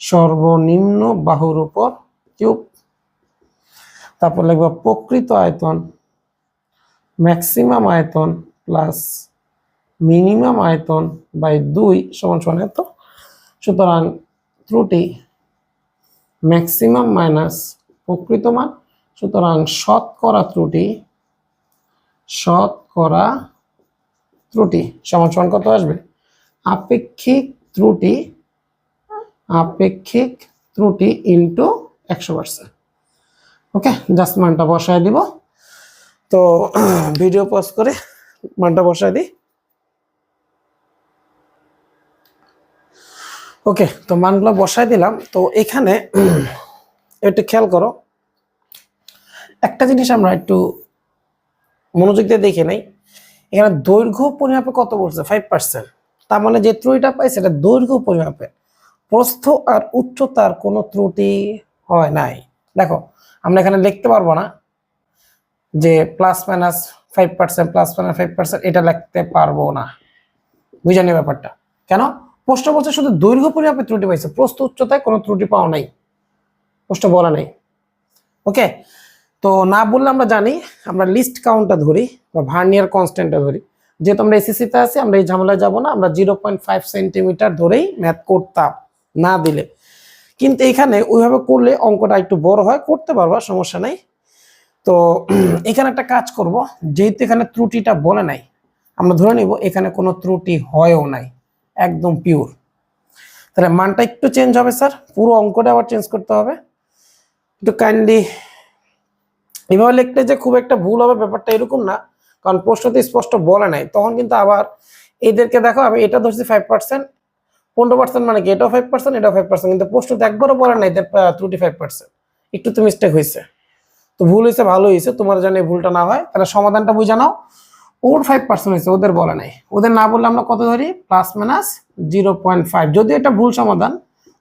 সর্বনিম্ন বাহুর উপর কিউব। তারপর লিখবো প্রকৃত আয়তন, ম্যাক্সিমাম আয়তন প্লাস মিনিমাম আয়তন বাই 2 সমান সমান এত। সুতরাং ত্রুটি ম্যাক্সিমাম মাইনাস প্রকৃত মান, সুতরাং শতকরা ত্রুটি, শতকরা ত্রুটি সমান সমান কত আসবে, আপেক্ষিক ত্রুটি, আপেক্ষিক ত্রুটি ইন্টু 100%। ওকে, জাস্ট মানটা বসায় দিব। তো ভিডিও পজ করে মানটা বসায় দিই। ওকে, তো মানগুলো বসায় দিলাম। তো এখানে একটু খেয়াল করো, একটা জিনিস আমরা একটু মনোযোগ দিয়ে দেখে নেই। এখানে দৈর্ঘ্য পরিমাপে কত বলছে, 5%। তার মানে যে ত্রুটিটা পাই সেটা দৈর্ঘ্য পরিমাপে, প্রস্থ আর উচ্চতার কোনো ত্রুটি হয় নাই। দেখো, আমরা এখানে লিখতে পারবো না যে +-5%, +-5%, এটা লিখতে পারবো না, বুঝে নি ব্যাপারটা। কেন, প্রশ্ন বলছে শুধু দৈর্ঘ্য পরিমাপে ত্রুটি পাইছে, প্রস্থ উচ্চতায় কোনো ত্রুটি পাওয়া নাই, প্রশ্ন বলা নাই। ওকে, তো না বললে আমরা জানি, আমরা লিস্ট কাউন্টটা ধরি বা ভার্নিয়ার কনস্ট্যান্টটা ধরি। যেহেতু আমরা এসএসসিতে আছি, আমরা এই ঝামেলায় যাব না, আমরা 0.5 সেন্টিমিটার ধরেই ম্যাথ করতাম না দিলে। কিন্তু এখানে ওইভাবে করলে অঙ্কটা একটু বড় হয়, করতে পারবা, সমস্যা নাই। তো এখানে একটা কাজ করব, যেহেতু এখানে ত্রুটিটা বলে নাই, আমরা ধরে নিব এখানে কোনো ত্রুটি হয়ও নাই, একদম পিওর। তাহলে মানটা একটু চেঞ্জ হবে স্যার, পুরো অঙ্কটা আবার চেঞ্জ করতে হবে। একটু কাইন্ডলি এভাবে লিখলে যে খুব একটা ভুল হবে ব্যাপারটা এরকম না, কারণ প্রশ্নতে স্পষ্ট বলে নাই। তখন কিন্তু আবার এদেরকে দেখো, আমি এটা ধরছি 5%, 15% মানে কি, এটাও 5%, এটাও 5%, কিন্তু প্রশ্নতে একবারও বলে নাই ত্রুটি 5%, একটু তো মিস্টেক হয়েছে। তো ভুল হয়েছে, ভালো হয়েছে, তোমার জানি ভুলটা না হয়। তাহলে সমাধানটা বুঝে নাও, ওর 5% হয়েছে, ওদের বলে নাই। ওদের না বললে আমরা কত ধরি, +-0.5। যদিও এটা ভুল সমাধান,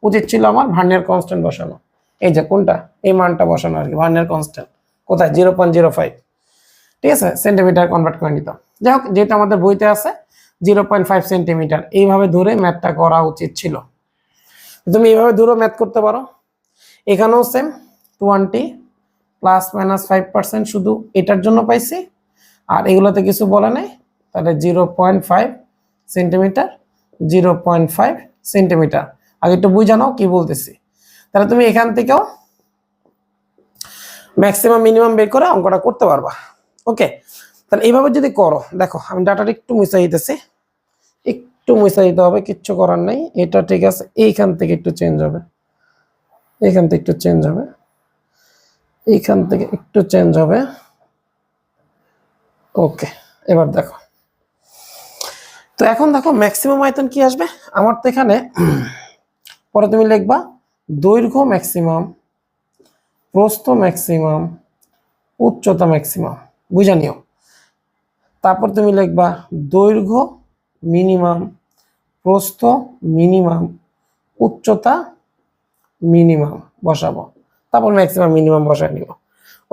উচিত ছিল আমার ভার্নিয়ার কনস্ট্যান্ট বসানো, এই যে কোনটা, এই মানটা বসানো আর কি, ভার্নিয়ার কনস্ট্যান্ট কোথায়, 0.05। ঠিক আছে, সেন্টিমিটার কনভার্ট করে নিতাম। যাই হোক, যেটা আমাদের বইতে আছে 0.5 সেন্টিমিটার, এইভাবে ধরে ম্যাথটা করা উচিত ছিল। তুমি এইভাবে ধরে ম্যাথ করতে পারো। এখানেও সেম, 20 +-5% শুধু এটার জন্য পাইছি, আর এগুলোতে কিছু বলে নাই। তাহলে 0.5 সেন্টিমিটার, 0.5 সেন্টিমিটার। আগে একটু বুঝে নাও কি বলতেছি। তাহলে তুমি এখান থেকেও ম্যাক্সিমাম মিনিমাম বের করে অঙ্কটা করতে পারবা। ওকে, তাহলে এইভাবে যদি করো, দেখো আমি ডাটাটা একটু মুছে দিতেছি, একটু মুছে দিতে হবে, কিচ্ছু করার নেই। এটা ঠিক আছে, এইখান থেকে একটু চেঞ্জ হবে, এইখান থেকে একটু চেঞ্জ হবে, এইখান থেকে একটু চেঞ্জ হবে। ওকে, এবার দেখো, তো এখন দেখো ম্যাক্সিমাম আয়তন কি আসবে আমার। তো এখানে পরে তুমি লিখবা দৈর্ঘ্য ম্যাক্সিমাম, প্রস্থ ম্যাক্সিমাম, উচ্চতা ম্যাক্সিমাম, বুঝা নিও। তারপর তুমি লিখবা দৈর্ঘ্য মিনিমাম, প্রস্থ মিনিমাম, উচ্চতা মিনিমাম বসাবো, তারপর ম্যাক্সিমাম মিনিমাম বসায় নিব।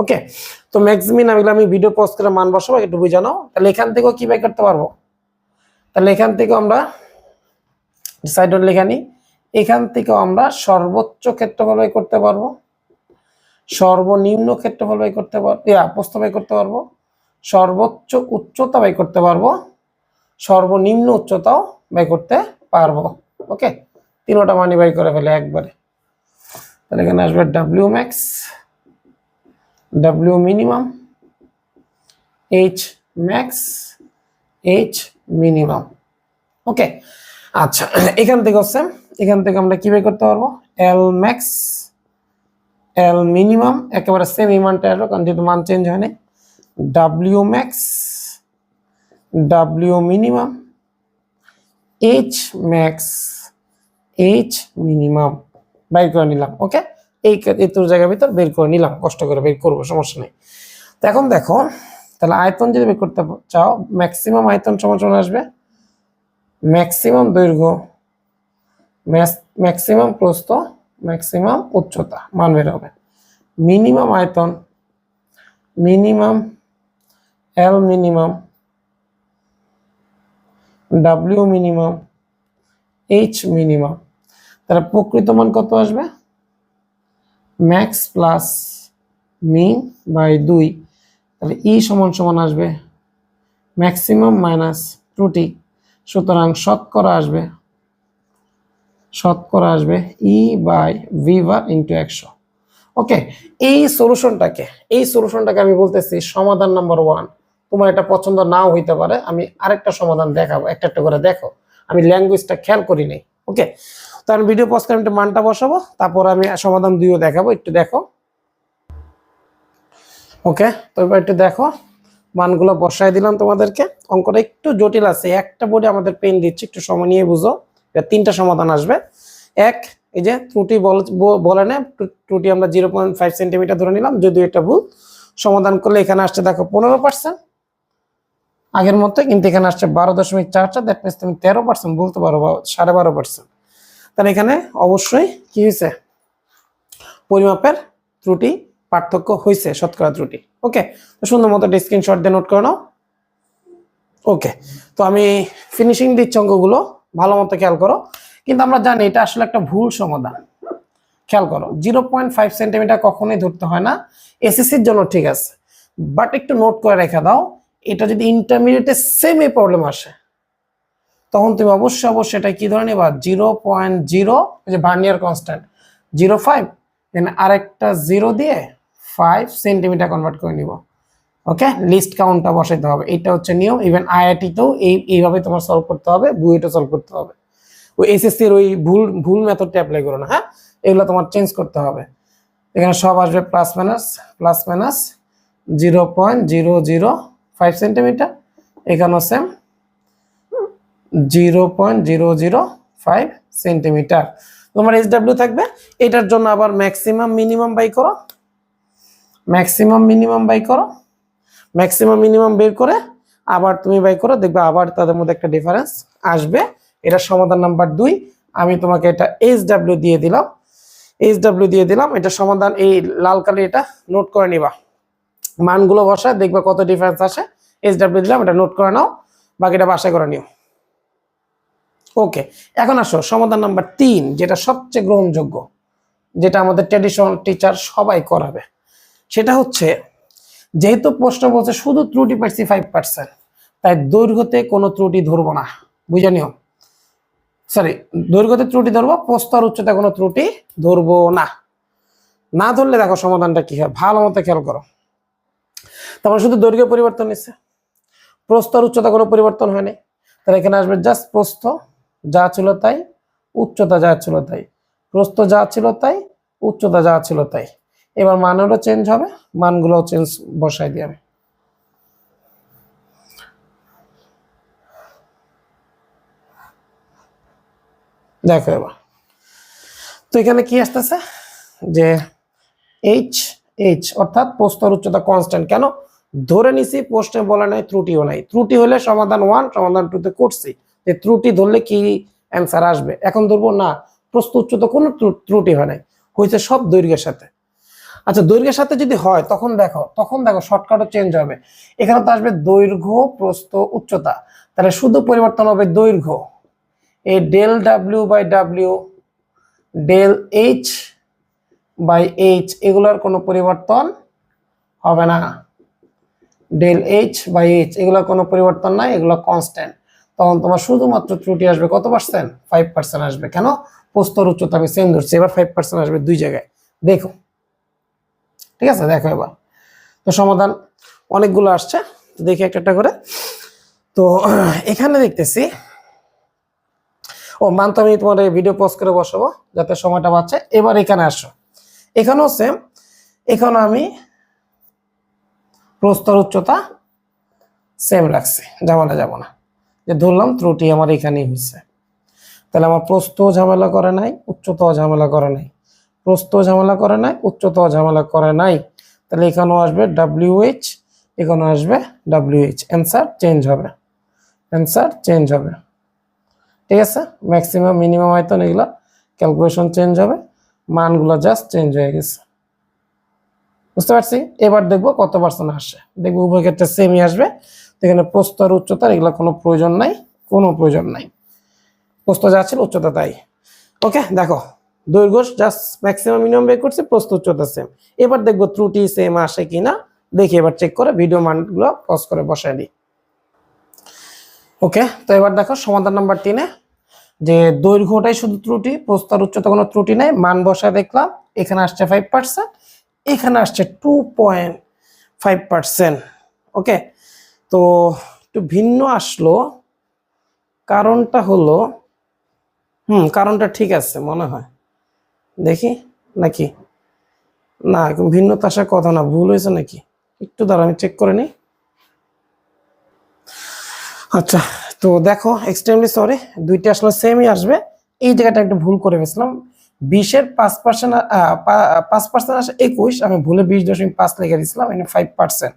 ওকে, তো ম্যাক্সিমিন আমি ভিডিও পজ করে মান বসাবো, একটু বুঝে নাও। তাহলে এখান থেকেও কি বাই করতে পারবো, তাহলে এখান থেকেও আমরা সাইড লেখা নিই, এখান থেকেও আমরা সর্বোচ্চ ক্ষেত্রফল বাই করতে পারবো, সর্বনিম্ন ক্ষেত্রফল বাই করতে পারবো, প্রস্থ বাই করতে পারবো, সর্বোচ্চ উচ্চতা বাই করতে পারবো, সর্বনিম্ন উচ্চতাও বাই করতে পারবো। ওকে, তিনোটা মানি বাই করে ফেলে একবারে। তাহলে এখানে আসবে W max, W minimum, H max, H minimum. Okay, আচ্ছা এখান থেকে হচ্ছে, এখান থেকে আমরা কি বের করতে পারবো, এল ম্যাক্স, এল মিনিমাম, একেবারে সেম এই মানটা আসলো কারণ যেহেতু মান চেঞ্জ হয়নি, W max, W minimum, H max, H minimum বের করে নিলাম। ওকে, এই তোর জায়গার ভিতর বের করে নিলাম, কষ্ট করে বের করবো, সমস্যা নেই। তো এখন দেখো, তাহলে আয়তন যদি বের করতে চাও, ম্যাক্সিমাম আয়তন সমান সমান আসবে ম্যাক্সিমাম দৈর্ঘ্য, ম্যাক্সিমাম প্রস্থ, ম্যাক্সিমাম উচ্চতা, মান বের হবে। মিনিমাম আয়তন, minimum L minimum, W minimum, H minimum. তাহলে প্রকৃত মান কত আসবে, ম্যাক্স প্লাস মিন বাই 2, তাহলে ই সমান সমান আসবে ম্যাক্সিমাম মাইনাস ত্রুটি, সুতরাং শতকরা আসবে, শতকরা আসবে E by V bar into 100। ওকে, এই সলিউশনটাকে আমি বলতেছি সমাধান নাম্বার 1। তোমার এটা পছন্দ নাও হইতে পারে, আমি আরেকটা সমাধান দেখাবো, একটা একটা করে দেখো, আমি ল্যাঙ্গুয়েজটা খেয়াল করি নাই। ওকে, তো আমি ভিডিও পজ করে মানটা বসাবো, তারপর আমি সমাধান 2ও দেখাবো, একটু দেখো। ওকে, তো এবার একটু দেখো, মানগুলো বসায় দিলাম তোমাদেরকে। অঙ্কটা একটু জটিল আছে, একটা বোর্ডে আমাদের পেন দিচ্ছি, একটু সময় নিয়ে বুঝো। এটা 3টা সমাধান আসবে। এক, এই যে ত্রুটি বলে না, ত্রুটি আমরা 0.5 সেন্টিমিটার ধরে নিলাম, যদি এটা ভুল। সমাধান করলে এখানে আসছে দেখো 15%, আগের মতো, কিন্তু এখানে আসছে 12.44, দ্যাট মিনস তুমি 13% বলতে পারো বা 12.5%। তাহলে এখানে অবশ্যই কি হয়েছে, পরিমাপের ত্রুটি পার্থক্য হয়েছে, শতকরা ত্রুটি। ওকে, তো সুন্দর মতো স্ক্রিনশট দিয়ে নোট করে নাও। ওকে, তো আমি ফিনিশিং দিচ্ছি, অঙ্কগুলো ভালো মতো খেয়াল করো। কিন্তু আমরা জানি এটা আসলে একটা ভুল সমাধান, খেয়াল করো। 0.5 সেন্টিমিটার কখনোই ধরতে হয় না, এসএসসির জন্য ঠিক আছে, বাট একটু নোট করে রেখে দাও, এটা যদি ইন্টারমিডিয়েটে সেম এই প্রবলেম আসে, তখন তুমি অবশ্যই এটা কি ধরে নেবা, 0.0, যে ভার্নিয়ার কনস্ট্যান্ট 0.5, এখানে আরেকটা 0 দিয়ে 5 সেন্টিমিটার কনভার্ট করে নিব। ওকে, লিস্ট কাউন্টটা বসাইতে হবে, এটা হচ্ছে নিয়ম। ইভেন আইআইটিতেও এইভাবে তোমার সলভ করতে হবে, বুয়েটও সলভ করতে হবে। ওই এসএসসির ওই ভুল মেথডটা অ্যাপ্লাই করো না, হ্যাঁ, এগুলো তোমার চেঞ্জ করতে হবে। এখানে সব আসবে প্লাস মাইনাস 0.005 সেন্টিমিটার, এখানেও সেম 0.005 সেন্টিমিটার তোমার SW থাকবে। এটার জন্য আবার ম্যাক্সিমাম মিনিমাম বাই করো, ম্যাক্সিমাম মিনিমাম বের করে আবার তুমি বাই করো, দেখবে আবার তাদের মধ্যে একটা ডিফারেন্স আসবে। এটা সমাধান নাম্বার 2। আমি তোমাকে এটা SW দিয়ে দিলাম, এটা সমাধান। এই লাল কালি এটা নোট করে নিবা, মানগুলো বসা দেখবা কত ডিফারেন্স আসে। SW দিলাম, এটা নোট করে নাও, বাকিটা বাসায় করে নিও। ওকে, এখন আসো সমাধান নাম্বার 3, যেটা সবচেয়ে গ্রহণযোগ্য, যেটা আমাদের ট্র্যাডিশনাল টিচার সবাই করাবে। সেটা হচ্ছে, যেহেতু প্রশ্ন বলছে শুধু ত্রুটি পাইছি 5%, তাই দৈর্ঘ্যতে কোনো ত্রুটি ধরবো না, বুঝে নিও। সরি, দৈর্ঘ্যতে ত্রুটি ধরবো, প্রস্থ আর উচ্চতা কোনো ত্রুটি ধরবো না। না ধরলে দেখো সমাধানটা কি হয়, ভালো মতো খেয়াল করো। তারপরে শুধু দৈর্ঘ্য পরিবর্তন হয়েছে, প্রস্থ আর উচ্চতা কোনো পরিবর্তন হয়নি। তাহলে এখানে আসবে জাস্ট প্রস্থ যা ছিল তাই, উচ্চতা যা ছিল তাই, প্রস্থ যা ছিল তাই, উচ্চতা যা ছিল তাই। এবার মানেরও চেঞ্জ হবে, মানগুলো চেঞ্জ বসাই দিয়ে আমি দেখো। এবার তো এখানে কি আসতেছে, যে এইচ এইচ, অর্থাৎ প্রস্তর উচ্চতা কনস্ট্যান্ট। কেন ধরে নিছি? প্রশ্নে বলা নাই, ত্রুটিও নাই। ত্রুটি হলে সমাধান 1 সমাধান 2 তে করছি যে ত্রুটি ধরলে কি অ্যান্সার আসবে। এখন ধরবো না, প্রস্তর উচ্চতা কোনো ত্রুটি হয় নাই, হয়েছে সব দৈর্ঘ্যের সাথে। আচ্ছা, দৈর্ঘ্যের সাথে যদি হয় তখন দেখো শর্টকাটও চেঞ্জ হবে। এখানে তো আসবে দৈর্ঘ্য প্রস্থ উচ্চতা, তাহলে শুধু পরিবর্তন হবে দৈর্ঘ্য। এই del W by W, del H by H, এগুলোর কোনো পরিবর্তন হবে না। ডেল এইচ বাই এইচ এগুলোর কোনো পরিবর্তন নাই, এগুলো কনস্ট্যান্ট। তখন তোমার শুধুমাত্র ত্রুটি আসবে কত পার্সেন্ট? 5% আসবে। কেন? প্রস্তর উচ্চতা আমি সেম ধরছি, এবার 5% আসবে দুই জায়গায়। দেখো, ঠিক আছে, দেখো এবার তো সমাধান অনেকগুলো আসছে, দেখি একটা একটা করে। তো এখানে দেখতেছি, ও মান তো আমি তোমার ভিডিও পজ করে বসাবো যাতে সময়টা বাঁচে। এবার এখানে আসো, এখানেও সেম, এখানে আমি প্রস্তর উচ্চতা সেম রাখছি, ঝামেলা যাব না, যে ধরলাম ত্রুটি আমার এখানেই হয়েছে। তাহলে আমার প্রস্থ ঝামেলা করে নাই, উচ্চতাও ঝামেলা করে নাই, প্রস্থ ঝামেলা করে নাই, উচ্চতাও ঝামেলা করে নাই। তাহলে এখানেও আসবে WH, এখানেও আসবে WH, অ্যান্সার চেঞ্জ হবে, অ্যান্সার চেঞ্জ হবে। ঠিক আছে, ম্যাক্সিমাম মিনিমাম আয়তন এগুলো ক্যালকুলেশন চেঞ্জ হবে, মানগুলো জাস্ট চেঞ্জ হয়ে গেছে। বুঝতে পারছি? এবার দেখবো কত পার্সেন্ট আসে, দেখবো উভয় ক্ষেত্রে সেমই আসবে। এখানে প্রস্থ আর উচ্চতার এগুলো কোনো প্রয়োজন নাই, কোনো প্রয়োজন নাই, প্রস্থ যা ছিল উচ্চতা তাই। ওকে, দেখো দৈর্ঘ্য জাস্ট ম্যাক্সিমাম মিনিমাম বের করছে, প্রস্থ উচ্চতা সেম। এবার দেখবো ত্রুটি সেম আসে কিনা, দেখি এবার চেক করে ভিডিও মানগুলো পজ করে বসাই দিই। ওকে, তো এবার দেখো সমাধান নাম্বার 3-এ যে দৈর্ঘ্যটাই শুধু ত্রুটি, প্রস্থ আর উচ্চতা কোনো ত্রুটি নাই, মান বসায় দেখলাম এখানে আসছে 5%, এখানে আসছে 2.5%। ওকে, তো একটু ভিন্ন আসলো, কারণটা হলো, কারণটা ঠিক আছে মনে হয়, দেখি নাকি না, ভিন্নতা আসার কথা না, ভুল হয়েছে নাকি, একটু দাঁড়া আমি চেক করে নিই। আচ্ছা, তো দেখো এক্সট্রিমলি সরি, দুইটা আসলে সেমই আসবে। এই জায়গাটা একটু ভুল করে ফেলছিলাম, 20-এর 5%, 5% আসে 21, আমি ভুলে 20.5 লিখে দিয়েছিলাম, এখানে 5%।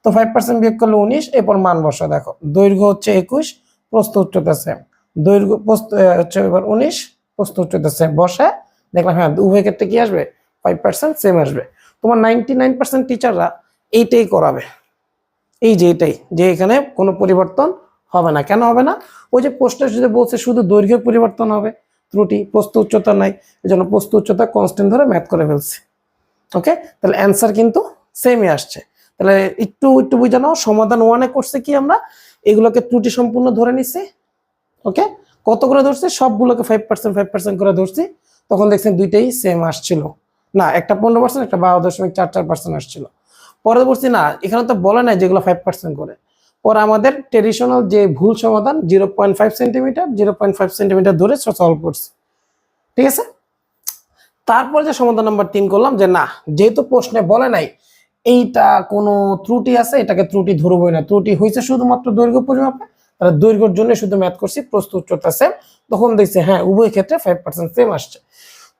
তো 5% বিয়োগ করলে 19, এরপর মান বসা। দেখো দৈর্ঘ্য হচ্ছে 21, প্রস্থ উচ্চতা সেম, দৈর্ঘ্য প্রস্থ হচ্ছে এবার 19, প্রস্থ উচ্চতা সেম, বসে দেখলাম হ্যাঁ উভয় ক্ষেত্রে কি আসবে? 5% সেম আসবে। তোমার 99% টিচাররা এইটাই করাবে, এই যে এটাই, যে এখানে কোনো পরিবর্তন হবে না। কেন হবে না? ওই যে প্রশ্নে যদি বলছে শুধু দৈর্ঘ্যের পরিবর্তন হবে, ত্রুটি প্রস্থ উচ্চতা নাই, এই জন্য প্রস্থ উচ্চতা কনস্ট্যান্ট ধরে ম্যাথ করে ফেলছে। ওকে, তাহলে অ্যান্সার কিন্তু সেমই আসছে। তাহলে একটু একটু বুঝে নাও, সমাধান 1-এ করছে কি আমরা এগুলোকে ত্রুটি সম্পূর্ণ ধরে নিছি। ওকে, কত করে ধরছি? সবগুলোকে 5% 5% করে ধরছি, তখন দেখছেন দুইটাই সেম আসছিল না, একটা 15%, একটা 12.44% আসছিল। পরে বলছি না, এখানে তো বলে নাই যেগুলো 5% করে। পরে আমাদের ট্রেডিশনাল যে ভুল সমাধান 0.5 সেন্টিমিটার 0.5 সেন্টিমিটার ধরে সলভ করছি। ঠিক আছে, তারপর যে সমাধান নাম্বার 3 করলাম, যে না যেহেতু প্রশ্নে বলে নাই এইটা কোনো ত্রুটি আছে, এটাকে ত্রুটি ধরবই না, ত্রুটি হয়েছে শুধুমাত্র দৈর্ঘ্য পরিমাপে, তাহলে দৈর্ঘ্যের জন্য শুধু ম্যাথ করছি, প্রস্থ উচ্চতা সেম, তখন দেখছি হ্যাঁ উভয় ক্ষেত্রে 5% সেম আসছে।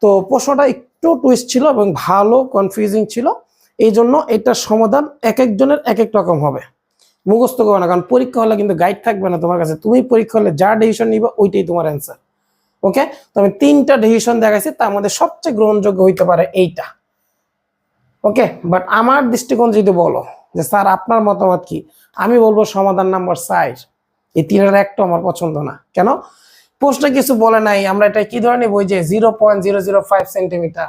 তো প্রশ্নটা একটু টুইস্ট ছিল এবং ভালো কনফিউজিং ছিল, এই জন্য এটার সমাধান এক একজনের এক এক রকম হবে, মুখস্থ করো না, কারণ পরীক্ষা হলে কিন্তু গাইড থাকবে না তোমার কাছে, তুমি পরীক্ষা হলে যা ডিসিশন নিবা ওইটাই তোমার অ্যান্সার। ওকে, তো আমি 3টা ডিসিশন দেখাইছি, তার মধ্যে সবচেয়ে গ্রহণযোগ্য হইতে পারে এইটা। ওকে, বাট আমার দৃষ্টিকোণ যদি বলো যে স্যার আপনার মতামত কি, আমি বলবো সমাধান নাম্বার 4, এই 3-এর একটা আমার পছন্দ না। কেন? প্রশ্নে কিছু বলে নাই, আমরা এটা কি ধরে নিব, যে 0.005 সেন্টিমিটার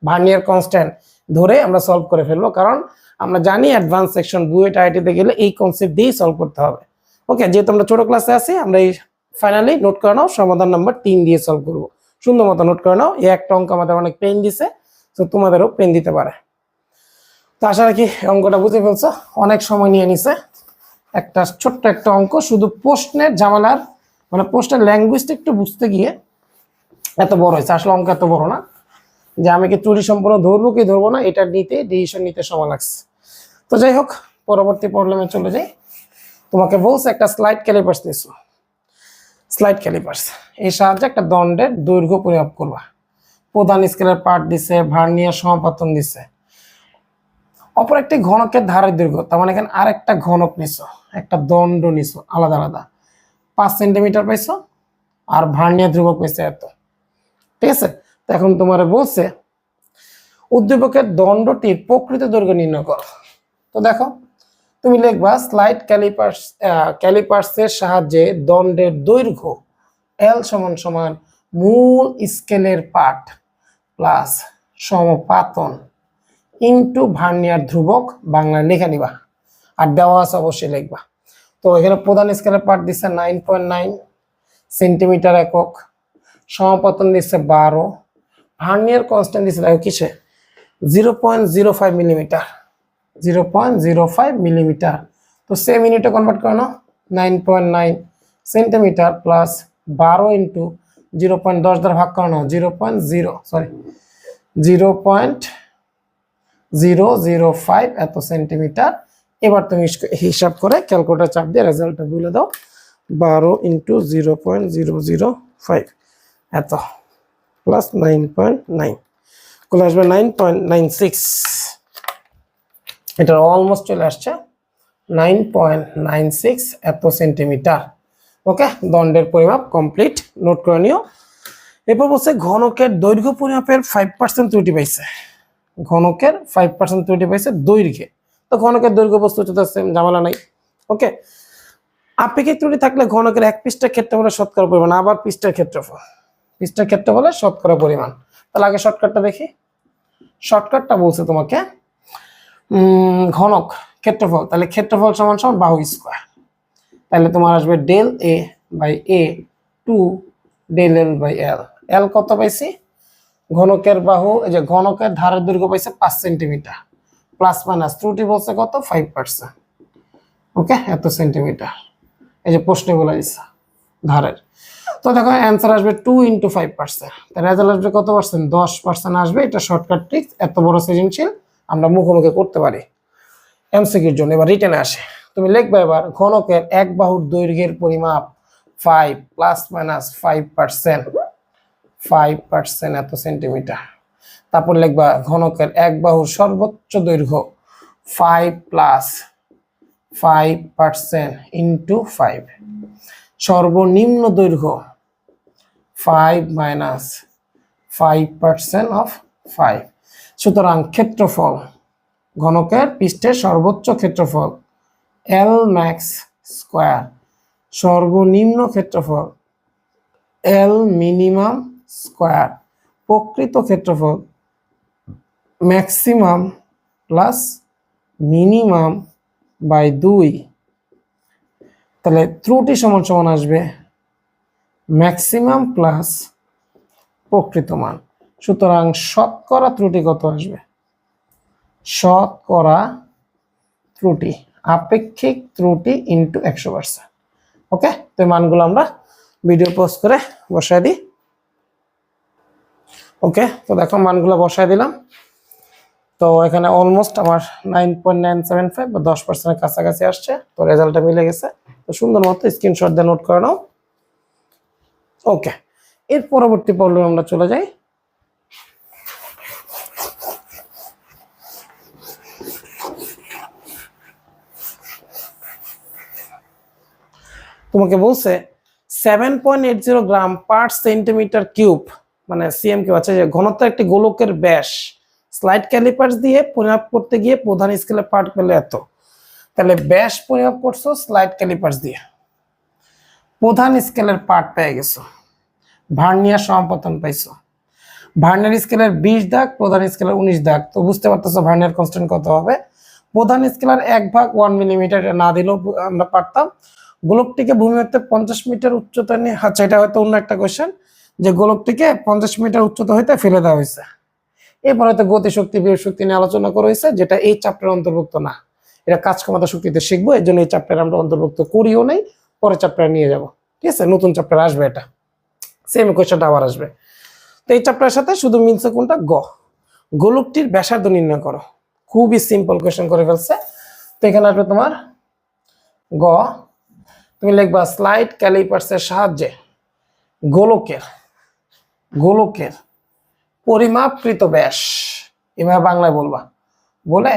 ভার্নিয়ার কনস্ট্যান্ট ধরে আমরা সলভ করে ফেলবো, কারণ আমরা জানি অ্যাডভান্স সেকশন বুয়েট আইআইটিতে গেলে এই কনসেপ্ট দিয়েই সলভ করতে হবে। ওকে, যেহেতু আমরা ছোট ক্লাসে আছি, আমরা এই ফাইনালি নোট করে নাও, সমাধান নাম্বার 3 দিয়ে সলভ করবো। সুন্দর মতো নোট করে নাও, এই একটা অঙ্ক আমাদের অনেক পেন দিছে, তো তোমাদেরও পেন দিতে পারে। তো আশা রাখি অঙ্কটা বুঝে ফেলছো, অনেক সময় নিয়ে নিছে, একটা ছোট্ট একটা অঙ্ক, শুধু প্রশ্নের ঝামেলার মানে প্রশ্নের ল্যাঙ্গুয়েজটা একটু বুঝতে গিয়ে এত বড় হয়েছে, আসলে অঙ্ক এত বড় না, যে আমি কি ত্রুটি সম্পূর্ণ ধরবো কি ধরবো না এটা নিতে ডিসিশন নিতে সময় লাগছে। তো যাই হোক, পরবর্তী প্রবলেমে চলে যাই। তোমাকে বলছে একটা স্লাইড ক্যালিপার্স নিছো, স্লাইড ক্যালিপার্স এই সাহায্যে একটা দণ্ডের দৈর্ঘ্য পরিমাপ করবা, প্রধান স্কেলের পার্ট দিছে, ভার্নিয়ার সমাপতন দিছে, অপর একটি ঘনকের ধারের দৈর্ঘ্য, তার মানে এখানে আরেকটা ঘনক নিছো, একটা দণ্ড নিছো আলাদা আলাদা, 5 সেন্টিমিটার পাইছো, আর ভার্নিয়ার ধ্রুবক পাইছে এত। ঠিক আছে, তো এখন তোমার বলছে উদ্দীপকের দণ্ডটির প্রকৃত দৈর্ঘ্য নির্ণয় করো। তো দেখো তুমি লিখবা স্লাইড ক্যালিপার্সের সাহায্যে দণ্ডের দৈর্ঘ্য এল সমান সমান মূল স্কেলের পাঠ প্লাস সমপাতন ইন্টু ভার্নিয়ার ধ্রুবক বাংলায় লিখে নিবা, আর দেওয়া আছে অবশ্যই লিখবা। তো এখানে প্রধান স্কেলের পাঠ দিচ্ছে 9.9 সেন্টিমিটার একক, সমাপতন দিচ্ছে 12, ভার্নিয়ার কনস্ট্যান্ট দিচ্ছে দেখো কিসে 0.05 মিলিমিটার, 0.05 মিলিমিটার। তো সেম ইউনিটে কনভার্ট করে নাও, 9.9 সেন্টিমিটার প্লাস 12 ইন্টু 0.10 দ্বারা ভাগ করে নাও 0.005 এত সেন্টিমিটার। এবার তুমি হিসাব করে ক্যালকুলেটর চাপ দিয়ে রেজাল্টটা বলে দাও, 12 ইন্টু 0.005 এত প্লাস 9.9 চলে আসবে 9.96, এটা অলমোস্ট চলে আসছে 9.96 এত সেন্টিমিটার। ওকে, দণ্ডের পরিমাপ কমপ্লিট, নোট করে নিও। এরপর বলছে ঘনকের দৈর্ঘ্য পরিমাপের 5% ত্রুটি পাইছে, ঘনকের 5% ত্রুটি পাইছে দৈর্ঘ্যে। তো ঘনকের দৈর্ঘ্য বস্তু সেম, ঝামেলা নাই। ওকে, আপেক্ষিক ত্রুটি থাকলে ঘনকের এক পৃষ্ঠার ক্ষেত্রফলের শতকরা পরিমাণ, আবার পৃষ্ঠার ক্ষেত্রফলের শতকরা পরিমাণ। তাহলে আগে শর্টকাটটা দেখি। শর্টকাটটা বলছে তোমাকে ঘনক ক্ষেত্রফল, তাহলে ক্ষেত্রফল সমান সমান বাহু স্কয়ার, তাহলে তোমার আসবে del A by A two del L by L. L কত পাইছি, ঘনকের বাহু এই যে ঘনকের ধারের দৈর্ঘ্য পাইছে 5 সেন্টিমিটার, প্লাস মাইনাস ত্রুটি বলছে কত 5%। ওকে, এত সেন্টিমিটার, এই যে প্রশ্নে বলে দিচ্ছে ধারের। তো দেখো অ্যান্সার আসবে 2 ইন্টু 5%, তার রেজাল্ট আসবে কত পার্সেন্ট, 10% আসবে। এটা শর্টকাট ট্রিক্স, এত বড় সৃজনশীল আমরা মুখোমুখি করতে পারি এমসিকিউর জন্য। এবার রিটেনে আসে, তুমি লিখবে এবার ঘনকের এক বাহুর দৈর্ঘ্যের পরিমাপ 5 প্লাস মাইনাস 5% এত সেন্টিমিটার। তারপর লিখবা ঘনকের এক বাহুর সর্বোচ্চ দৈর্ঘ্য 5 প্লাস 5% ইন্টু 5, সর্বনিম্ন দৈর্ঘ্য 5 মাইনাস 5% অফ 5। সুতরাং ক্ষেত্রফল, ঘনকের পৃষ্ঠের সর্বোচ্চ ক্ষেত্রফল এল ম্যাক্স স্কয়ার, সর্বনিম্ন ক্ষেত্রফল এল মিনিমাম স্কয়ার, প্রকৃত ক্ষেত্রফল ম্যাক্সিমাম প্লাস মিনিমাম বাই 2। তাহলে ত্রুটি সমান সমান আসবে ম্যাক্সিমাম প্লাস প্রকৃত মান। সুতরাং শতকরা ত্রুটি কত আসবে, শতকরা ত্রুটি, আপেক্ষিক ত্রুটি ইন্টু 100%। ওকে, তো এই মানগুলো আমরা ভিডিও পজ করে বসায় দিই। ওকে, তো দেখো মানগুলো বসায় দিলাম। তো এখানে অলমোস্ট আমার 9.975 বা 10%-এর কাছাকাছি আসছে। তো রেজাল্টটা মিলে গেছে। তো সুন্দর মতো স্ক্রিনশট দিয়ে নোট করে নাও। ওকে, এর পরবর্তী প্রবলেম আমরা চলে যাই। তোমাকে বলছে 7.80 গ্রাম পার সেন্টিমিটার কিউব, মানে সিএম কিউব, আছে যে ঘনত্ব একটি গোলকের ব্যাস স্লাইড ক্যালিপার্স দিয়ে পরিমাপ করতে গিয়ে প্রধান স্কেলের পার্ট পেলে এত। তাহলে ব্যাস পরিমাপ করছো স্লাইড ক্যালিপার্স দিয়ে, প্রধান স্কেলের পার্ট পেয়ে গেছো, ভার্নিয়ার সমাপতন পাইছো, ভার্নিয়ার স্কেলের 20 দাগ, প্রধান স্কেলের 19 দাগ। তো বুঝতে পারতেছো ভার্নিয়ার কনস্ট্যান্ট কত হবে। প্রধান স্কেলের 1/1 মিলিমিটার না দিলেও আমরা পারতাম। গোলকটিকে ভূমি হতে 50 মিটার উচ্চতা নিয়ে, আচ্ছা এটা হয়তো অন্য একটা কোয়েশ্চেন, যে গোলকটিকে 50 মিটার উচ্চতা হইতে ফেলে দেওয়া হয়েছে। এরপর হয়তো গতিশক্তি বিভব শক্তি নিয়ে আলোচনা করা হয়েছে, যেটা এই চ্যাপ্টারের অন্তর্ভুক্ত না। এটা কাজ ক্ষমতা শক্তিতে শিখবো, এর জন্য এই চ্যাপ্টারে আমরা অন্তর্ভুক্ত করিও নাই, পরে চ্যাপ্টারে নিয়ে যাব। ঠিক আছে, নতুন চ্যাপ্টার আসবে, এটা সেম কোয়েশ্চেনটা আবার আসবে। তো এই চ্যাপ্টারের সাথে শুধু মিলছে কোনটা, গোলকটির ব্যাসার্ধ নির্ণয় করো। খুবই সিম্পল কোয়েশ্চেন করে ফেলছে। তো এখানে আসবে তোমার তুমি লিখবা স্লাইড ক্যালিপার্সের সাহায্যে গোলকের পরিমাপকৃত ব্যাস, এভাবে বাংলায় বলবা, বলে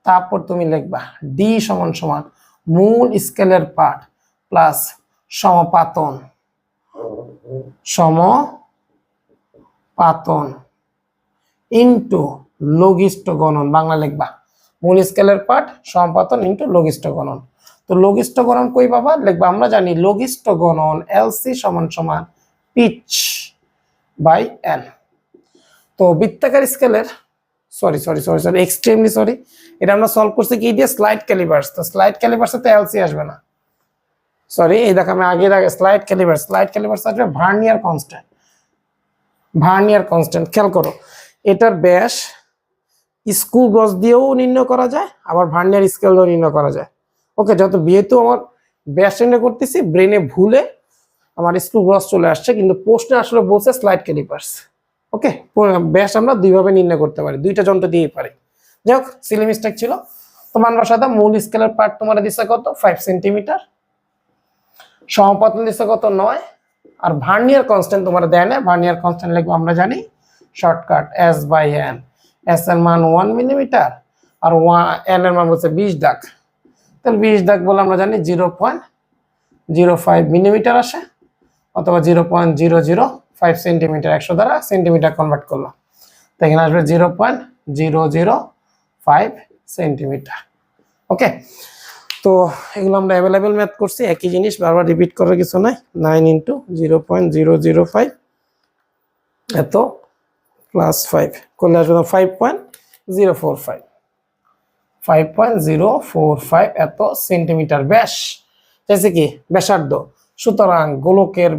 তারপর তুমি লিখবা ডি সমান সমান মূল স্কেলের পার্ট প্লাস সমপাতন সমপাতন ইনটু লঘিষ্ঠ গণন। বাংলা লিখবা মূল স্কেলের পার্ট সমপাতন ইনটু লঘিষ্ঠ গণন। তো লঘিষ্ঠ গণন কই পাবা? লিখবা আমরা জানি লঘিষ্ঠ গণন এলসি সমান সমান পিচ বাই এন। তো বৃত্তাকার স্কেলের সরি এক্সট্রিমলি সরি, এটা আমরা সলভ করছি কি দিয়ে? Slide callipers. তো স্লাইড ক্যালিপার্সে তো এলসি আসবে না, সরি এই দেখো আমি আগে স্লাইড ক্যালিপার্স আসবে ভার্নিয়ার কনস্ট্যান্ট। ভার্নিয়ার কনস্ট্যান্ট খেয়াল করো, এটার ব্যাস স্ক্রু গজ দিয়েও নির্ণয় করা যায়, আবার ভার্নিয়ার স্কেল দিয়েও নির্ণয় করা যায়। ওকে, যত যেহেতু আমার ব্যাস নির্ণয় করতেছি ব্রেনে ভুলে আমার স্ক্রু গজ চলে আসছে, কিন্তু প্রশ্নে আসলে বলছে স্লাইড ক্যালিপার্স। ওকে, ব্যাস আমরা দুইভাবে নির্ণয় করতে পারি, দুইটা যন্ত্র দিয়েই পারি। যাই হোক, সিলি মিস্টেক ছিল। তোমার সাথে মূল স্কেলের পার্ট তোমার দিচ্ছে কত? 5 সেন্টিমিটার। সমপাতন দিচ্ছে কত? 9। আর ভার্নিয়ার কনস্ট্যান্ট তোমার দেয় না, ভার্নিয়ার কনস্ট্যান্ট লিখবো আমরা জানি shortcut S by N. S এর মান 1 মিলিমিটার আর এন এর মান হচ্ছে 20 দাগ। তাহলে 20 দাগ বলে আমরা জানি 0.05 মিলিমিটার আসে, অথবা 0.005 সেন্টিমিটার। 100 দ্বারা সেন্টিমিটার কনভার্ট করলাম, তো এখানে আসবে 0.005 সেন্টিমিটার। ওকে, তো এগুলো আমরা অ্যাভেলেবেল ম্যাথ করছি, একই জিনিস বারবার রিপিট করার কিছু নাই। 9 ইন্টু 0.005 এত প্লাস 5 করলে আসবে 5.045 এত সেন্টিমিটার ব্যাস, চাইছে কি ব্যাসার্ধ। সুতরাং গোলকের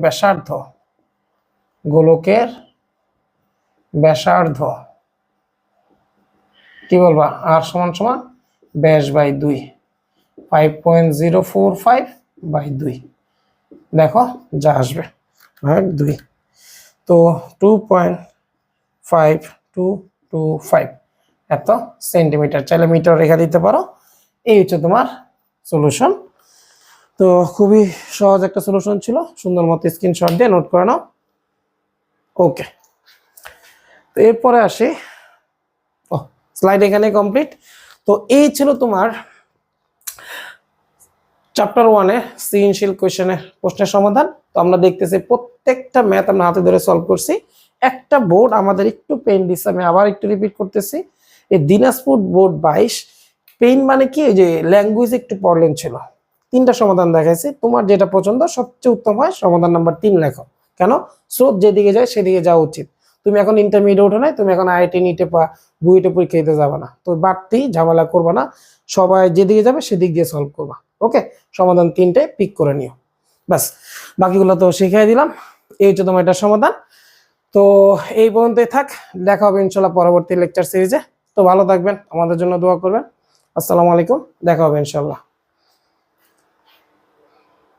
ব্যাসার্ধ কি বলবা? আর সমান সমান ব্যাস বাই 2, 5.045 বাই 2। দেখো যা আসবে ভাগ 2, তো 2.5225 এত সেন্টিমিটার। চাইলে মিটার রেখা দিতে পারো। এই হচ্ছে তোমার সলিউশন। তো খুবই সহজ একটা সলিউশন ছিল, সুন্দর মতো স্ক্রিনশট দিয়ে নোট করে নাও। ওকে, তো এরপরে আসি, স্লাইড এখানে কমপ্লিট। তো এই ছিল তোমার চ্যাপ্টার 1-এ সৃজনশীল কোশ্চেনের প্রশ্নের সমাধান। তো আমরা দেখতেছি প্রত্যেকটা ম্যাথ আমরা হাতে ধরে সলভ করছি। একটা বোর্ড আমাদের একটু পেইন দিচ্ছে, আমি আবার একটু রিপিট করতেছি। এই দিনাজপুর বোর্ড 22 পেইন মানে কি, যে ল্যাঙ্গুয়েজ একটু প্রবলেম ছিল। 3টা সমাধান দেখাইছি, তোমার যেটা পছন্দ সবচেয়ে উত্তম হয় সমাধান নাম্বার 3 লেখো। কেন? স্রোত যেদিকে যায় সেদিকে যাওয়া উচিত। তুমি এখন ইন্টারমিডিয়েট ওঠো নাই, তুমি এখন আইআইটি নিটে বুয়েটে পরীক্ষা দিতে যাবে না, তো বাড়তি ঝামেলা করবা না, সবাই যেদিকে যাবে সেদিক দিয়ে সলভ করবা। ওকে, সমাধান 3টাই পিক করে নিও, ব্যাস বাকিগুলো তো শিখিয়ে দিলাম। এই হচ্ছে তোমার এটা সমাধান। তো এই পর্যন্তই থাক, দেখা হবে ইনশাল্লাহ পরবর্তী লেকচার সিরিজে। তো ভালো থাকবেন, আমাদের জন্য দোয়া করবেন। আসসালামু আলাইকুম, দেখা হবে ইনশাল্লাহ।